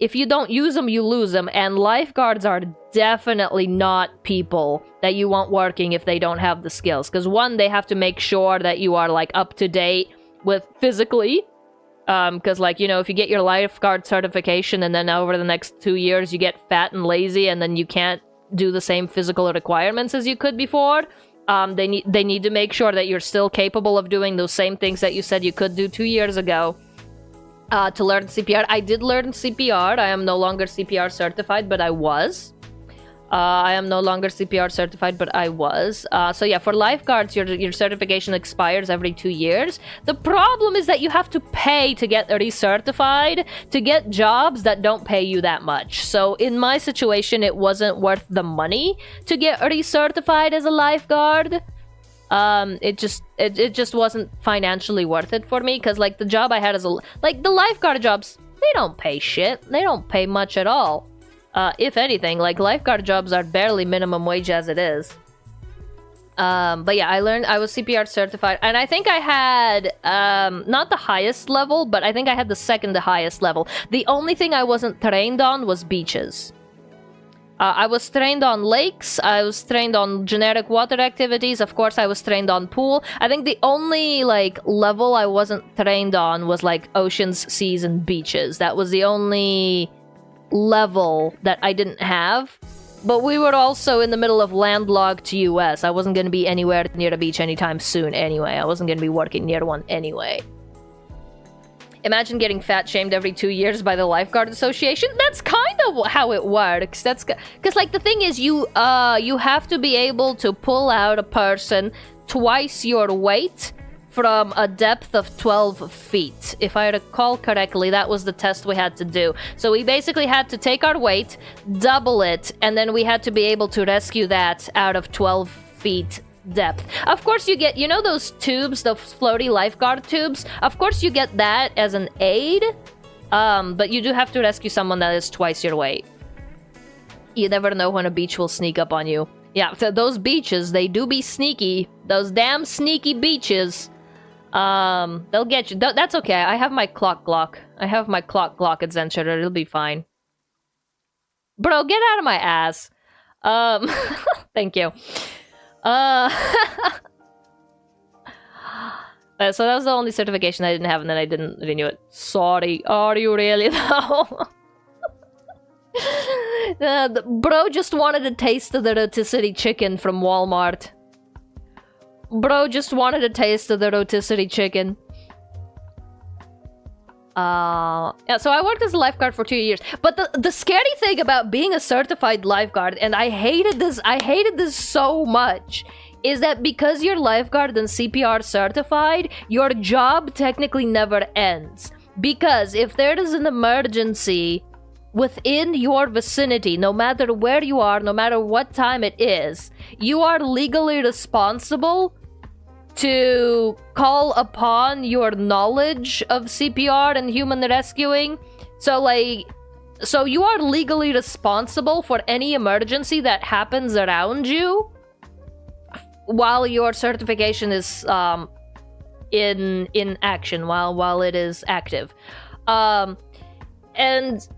if you don't use them, you lose them. And lifeguards are definitely not people that you want working if they don't have the skills. Because one, they have to make sure that you are like up to date with physically. Because, like, you know, if you get your lifeguard certification and then over the next 2 years you get fat and lazy and then you can't do the same physical requirements as you could before, they need to make sure that you're still capable of doing those same things that you said you could do 2 years ago to learn CPR. I did learn CPR. I am no longer CPR certified, but I was. I am no longer CPR certified, but I was. So yeah, for lifeguards, your certification expires every 2 years. The problem is that you have to pay to get recertified to get jobs that don't pay you that much. So in my situation, it wasn't worth the money to get recertified as a lifeguard. It just wasn't financially worth it for me, because like the job I had as like the lifeguard jobs, they don't pay shit. They don't pay much at all. If anything, like lifeguard jobs are barely minimum wage as it is. But yeah, I was CPR certified, and I think I had not the highest level, but I think I had the second to highest level. The only thing I wasn't trained on was beaches. I was trained on lakes, I was trained on generic water activities, of course I was trained on pool. I think the only, like, level I wasn't trained on was, like, oceans, seas, and beaches. That was the only level that I didn't have. But we were also in the middle of landlocked US. I wasn't going to be anywhere near a beach anytime soon anyway. I wasn't going to be working near one anyway. Imagine getting fat shamed every 2 years by the lifeguard association. That's kind of how it works. That's because, like, the thing is, you have to be able to pull out a person twice your weight from a depth of 12 feet. If I recall correctly, that was the test we had to do. So we basically had to take our weight, double it, and then we had to be able to rescue that out of 12 feet depth. Of course you get, you know those tubes, the floaty lifeguard tubes? Of course you get that as an aid, but you do have to rescue someone that is twice your weight. You never know when a beach will sneak up on you. Yeah, so those beaches, they do be sneaky. Those damn sneaky beaches. They'll get you. That's okay. I have my clock Glock. I have my clock Glock at Zenshooter. It'll be fine. Bro, get out of my ass. Thank you. So that was the only certification I didn't have, and then I didn't renew it. Sorry. Are you really though? Bro just wanted a taste of the rotisserie chicken from Walmart. Bro just wanted a taste of the rotisserie chicken. Yeah, so I worked as a lifeguard for 2 years. But the scary thing about being a certified lifeguard, and I hated this so much, is that because you're lifeguard and CPR certified, your job technically never ends. Because if there is an emergency within your vicinity, no matter where you are, no matter what time it is, you are legally responsible to call upon your knowledge of CPR and human rescuing. So you are legally responsible for any emergency that happens around you while your certification is in action, while it is active. And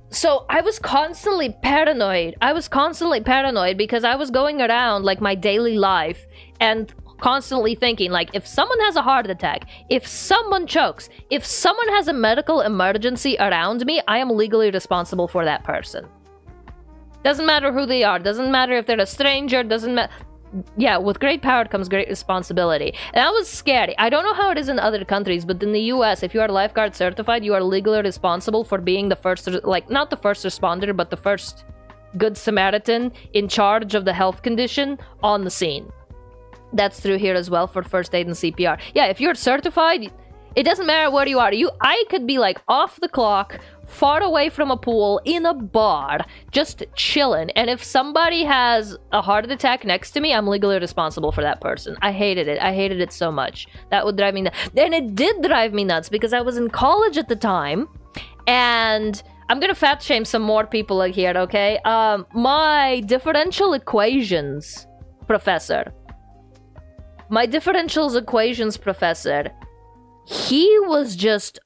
so I was constantly paranoid. Because I was going around, like, my daily life and constantly thinking, like, if someone has a heart attack, if someone chokes, if someone has a medical emergency around me, I am legally responsible for that person. Doesn't matter who they are, doesn't matter if they're a stranger, doesn't matter. Yeah, with great power comes great responsibility. And that was scary. I don't know how it is in other countries, but in the US, if you are lifeguard certified, you are legally responsible for being the first, like, not the first responder, but the first good Samaritan in charge of the health condition on the scene. That's through here as well for first aid and CPR. Yeah, if you're certified, it doesn't matter where you are. I could be, like, off the clock, far away from a pool, in a bar, just chilling. And if somebody has a heart attack next to me, I'm legally responsible for that person. I hated it. I hated it so much. That would drive me nuts. And it did drive me nuts because I was in college at the time. And I'm gonna fat shame some more people here, okay? My differential equations professor. My differential equations professor, he was just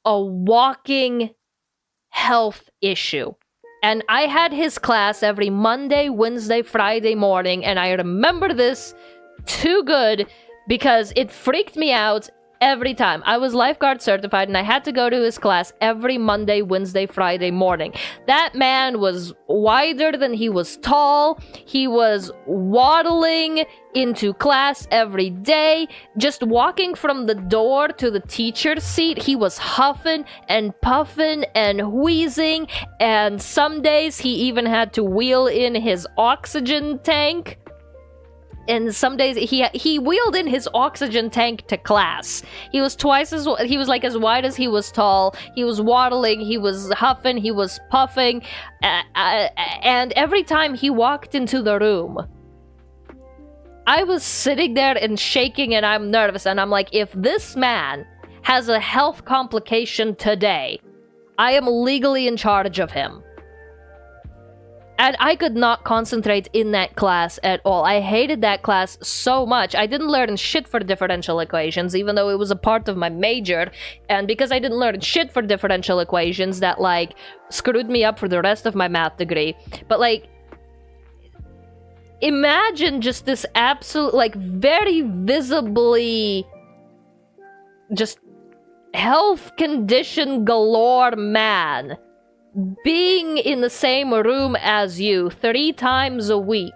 a walking health issue. And I had his class every Monday, Wednesday, Friday morning, and I remember this too good because it freaked me out every time. I was lifeguard certified and I had to go to his class every Monday, Wednesday, Friday morning. That man was wider than he was tall. He was waddling into class every day. Just walking from the door to the teacher's seat, he was huffing and puffing and wheezing, and some days he even had to wheel in his oxygen tank. And some days he wheeled in his oxygen tank to class. He was like as wide as he was tall. He was waddling, he was huffing, he was puffing, and every time he walked into the room, I was sitting there and shaking, and I'm nervous, and I'm like, if this man has a health complication today, I am legally in charge of him. And I could not concentrate in that class at all. I hated that class so much. I didn't learn shit for differential equations, even though it was a part of my major. And because I didn't learn shit for differential equations, that, like, screwed me up for the rest of my math degree. But, like, imagine just this absolute, like, very visibly just health condition galore man being in the same room as you 3 times a week.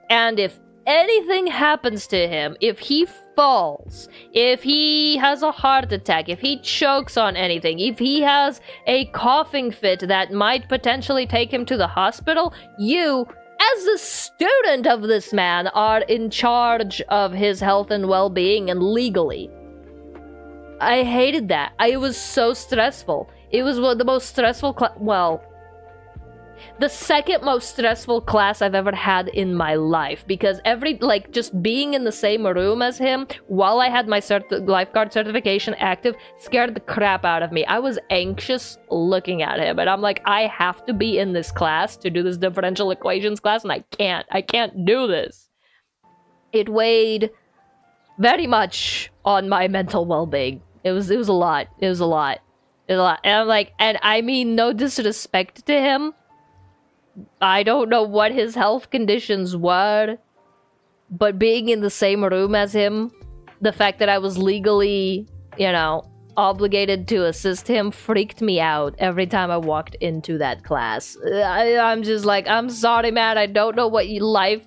And if anything happens to him, if he falls, if he has a heart attack, if he chokes on anything, if he has a coughing fit that might potentially take him to the hospital, you, as a student of this man, are in charge of his health and well-being, and legally. I hated that. It was so stressful. It was one of the most stressful the second most stressful class I've ever had in my life, because just being in the same room as him while I had my lifeguard certification active scared the crap out of me. I was anxious looking at him, and I'm like, I have to be in this class to do this differential equations class, and I can't do this. It weighed very much on my mental well-being. It was a lot. It was a lot. And I'm like, and I mean no disrespect to him. I don't know what his health conditions were, but being in the same room as him, the fact that I was legally, obligated to assist him freaked me out every time I walked into that class. I'm just like, I'm sorry, man. I don't know what life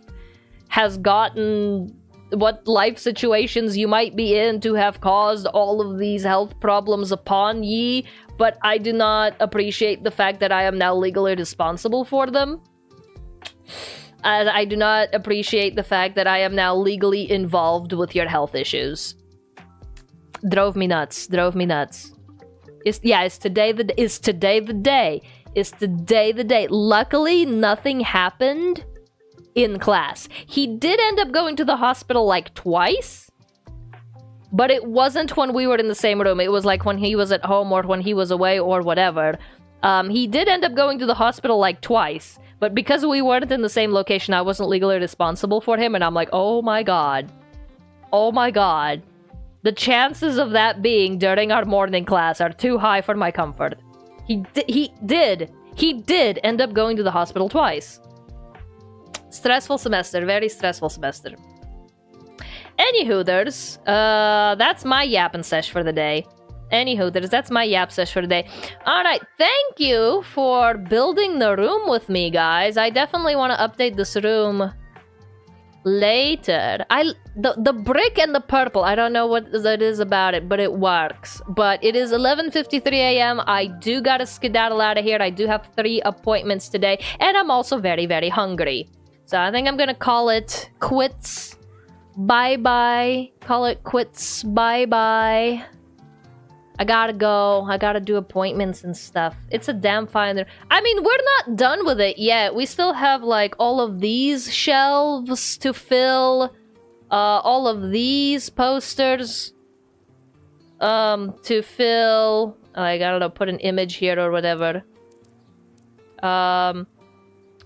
has gotten, what life situations you might be in to have caused all of these health problems upon ye, but I do not appreciate the fact that I am now legally responsible for them. And I do not appreciate the fact that I am now legally involved with your health issues. Drove me nuts. It's today the day. Luckily, nothing happened in class. He did end up going to the hospital like twice, but it wasn't when we were in the same room. It was like when he was at home or when he was away or whatever. He did end up going to the hospital like twice, but because we weren't in the same location, I wasn't legally responsible for him, and I'm like, oh my god. The chances of that being during our morning class are too high for my comfort. He did end up going to the hospital twice. Stressful semester, very stressful semester. Anywho, that's my yapping sesh for the day. That's my yap sesh for the day. Alright, thank you for building the room with me, guys. I definitely want to update this room later. The brick and the purple, I don't know what that is about it, but it works. But it is 11:53 a.m. I do gotta skedaddle out of here. I do have 3 appointments today, and I'm also very, very hungry. So I think I'm gonna call it quits. Bye-bye. Call it quits. Bye-bye. I gotta go. I gotta do appointments and stuff. It's a damn fine. I mean, we're not done with it yet. We still have, like, all of these shelves to fill. All of these posters to fill. I gotta put an image here or whatever.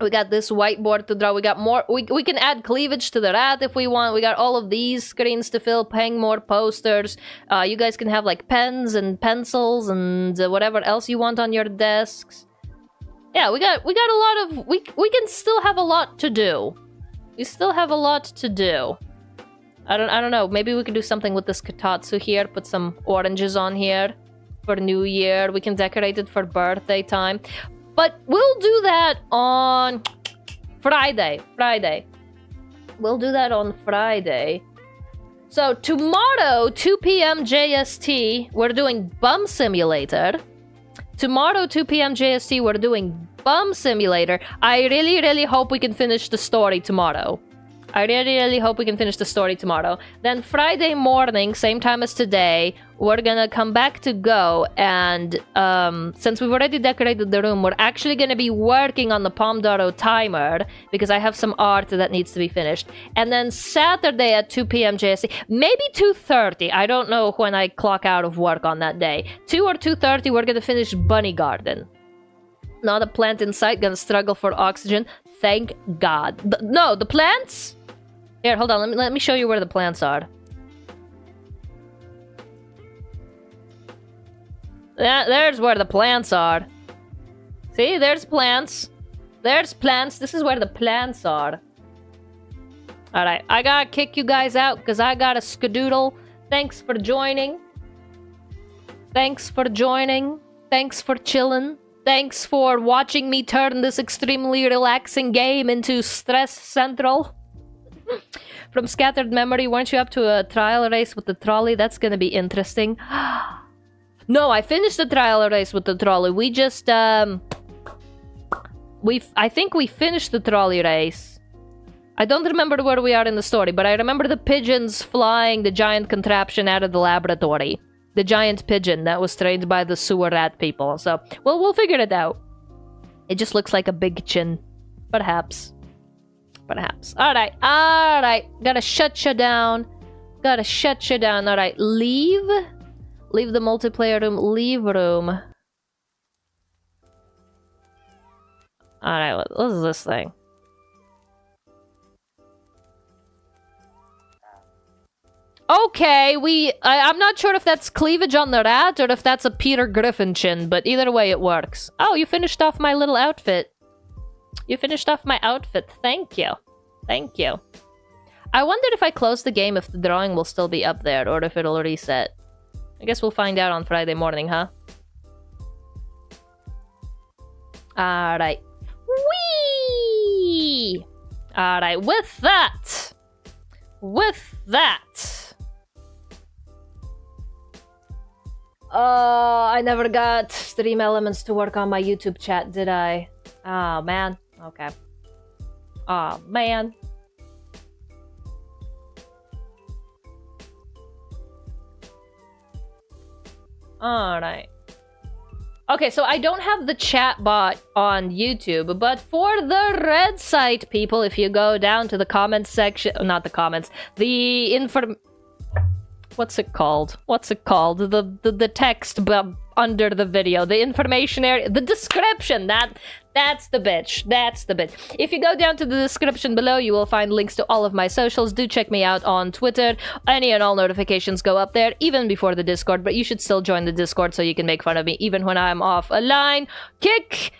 We got this whiteboard to draw. We got more. We can add cleavage to the rat if we want. We got all of these screens to fill, hang more posters. You guys can have like pens and pencils and whatever else you want on your desks. Yeah, we got a lot of. We can still have a lot to do. We still have a lot to do. I don't know. Maybe we could do something with this katatsu here. Put some oranges on here for New Year. We can decorate it for birthday time. But we'll do that on Friday. We'll do that on Friday. So tomorrow, 2 p.m. JST, we're doing Bum Simulator. Tomorrow, 2 p.m. JST, we're doing Bum Simulator. I really hope we can finish the story tomorrow. I really hope we can finish the story tomorrow. Then Friday morning, same time as today, we're gonna come back to Go, and since we've already decorated the room, we're actually gonna be working on the Pomodoro timer, because I have some art that needs to be finished. And then Saturday at 2 p.m. JST, maybe 2:30, I don't know when I clock out of work on that day. 2 or 2:30, we're gonna finish Bunny Garden. Not a plant in sight, gonna struggle for oxygen. Thank God. No, the plants? Here, hold on. Let me show you where the plants are. There's where the plants are. See, there's plants. There's plants. This is where the plants are. Alright, I gotta kick you guys out because I got a skadoodle. Thanks for joining. Thanks for joining. Thanks for chilling. Thanks for watching me turn this extremely relaxing game into stress central. From Scattered Memory, weren't you up to a trial race with the trolley? That's gonna be interesting. No, I finished the trial race with the trolley. We just, I think we finished the trolley race. I don't remember where we are in the story, but I remember the pigeons flying the giant contraption out of the laboratory. The giant pigeon that was trained by the sewer rat people. So, well, we'll figure it out. It just looks like a big chin. Perhaps. Perhaps. Alright, alright. Gotta shut you down. Gotta shut you down. Alright, leave. Leave the multiplayer room. Leave room. Alright, what is this thing? Okay, I'm not sure if that's cleavage on the rat or if that's a Peter Griffin chin, but either way it works. Oh, you finished off my little outfit. You finished off my outfit. Thank you. Thank you. I wondered if I close the game if the drawing will still be up there or if it'll reset. I guess we'll find out on Friday morning, huh? Alright. Whee! Alright, with that... I never got Stream Elements to work on my YouTube chat, did I? Oh, man. Okay. Oh, man. Alright. Okay, so I don't have the chat bot on YouTube, but for the red site people, if you go down to the comments section... Not the comments. The what's it called? What's it called? The text under the video. The information area. The description. That's the bitch. That's the bitch. If you go down to the description below, you will find links to all of my socials. Do check me out on Twitter. Any and all notifications go up there, even before the Discord, but you should still join the Discord so you can make fun of me even when I'm off a line. Kick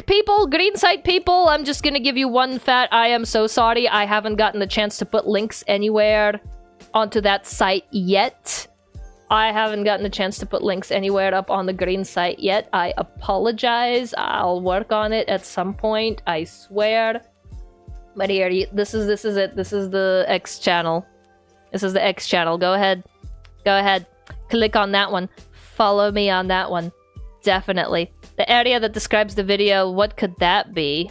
people, green site people. I'm just gonna give you one fat I am so sorry. I haven't gotten the chance to put links anywhere onto that site yet. I haven't gotten a chance to put links anywhere up on the green site yet. I apologize. I'll work on it at some point. I swear. But here, this is it. This is the X channel. This is the X channel. Go ahead. Go ahead. Click on that one. Follow me on that one. Definitely. The area that describes the video, what could that be?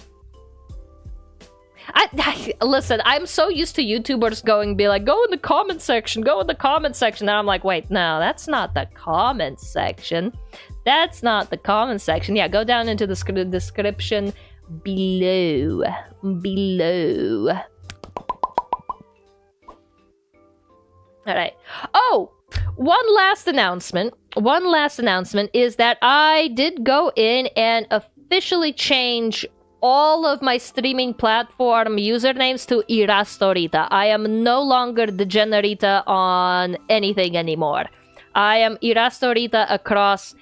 Listen, I'm so used to YouTubers go in the comment section, go in the comment section. And I'm like, wait, no, that's not the comment section. That's not the comment section. Yeah, go down into the description below. Alright. Oh! One last announcement is that I did go in and officially change all of my streaming platform usernames to Irasto Rita. I am no longer degen Rita on anything anymore. I am Irasto Rita across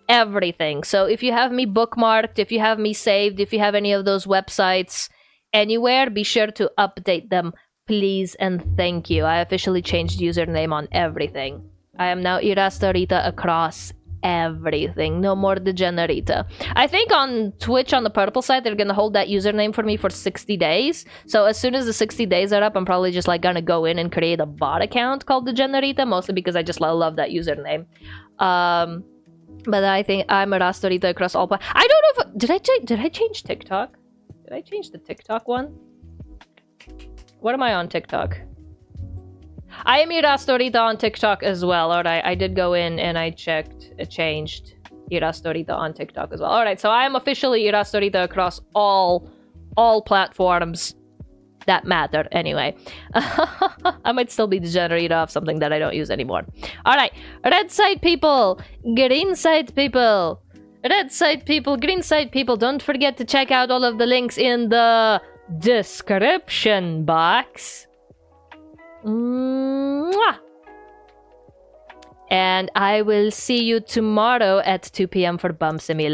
everything. So if you have me bookmarked, if you have me saved, if you have any of those websites anywhere, be sure to update them please and thank you. I officially changed username on everything. I am now Irasto Rita across everything. No more 𝕮𝖆𝖙. I think on Twitch, on the purple side, they're gonna hold that username for me for 60 days. So as soon as the 60 days are up, I'm probably just like gonna go in and create a bot account called 𝕮𝖆𝖙, mostly because I just love that username. But I think I'm Irasto Rita across all. I don't know if did I change TikTok? Did I change the TikTok one? What am I on TikTok? I am Irasto Rita on TikTok as well. Alright, I did go in and I changed Irasto Rita on TikTok as well. Alright, so I am officially Irasto Rita across all platforms that matter anyway. I might still be 𝕮𝖆𝖙 of something that I don't use anymore. Alright, red side people, green side people, red side people, green side people. Don't forget to check out all of the links in the description box. Mwah! And I will see you tomorrow at 2 p.m. for Bum Simulator.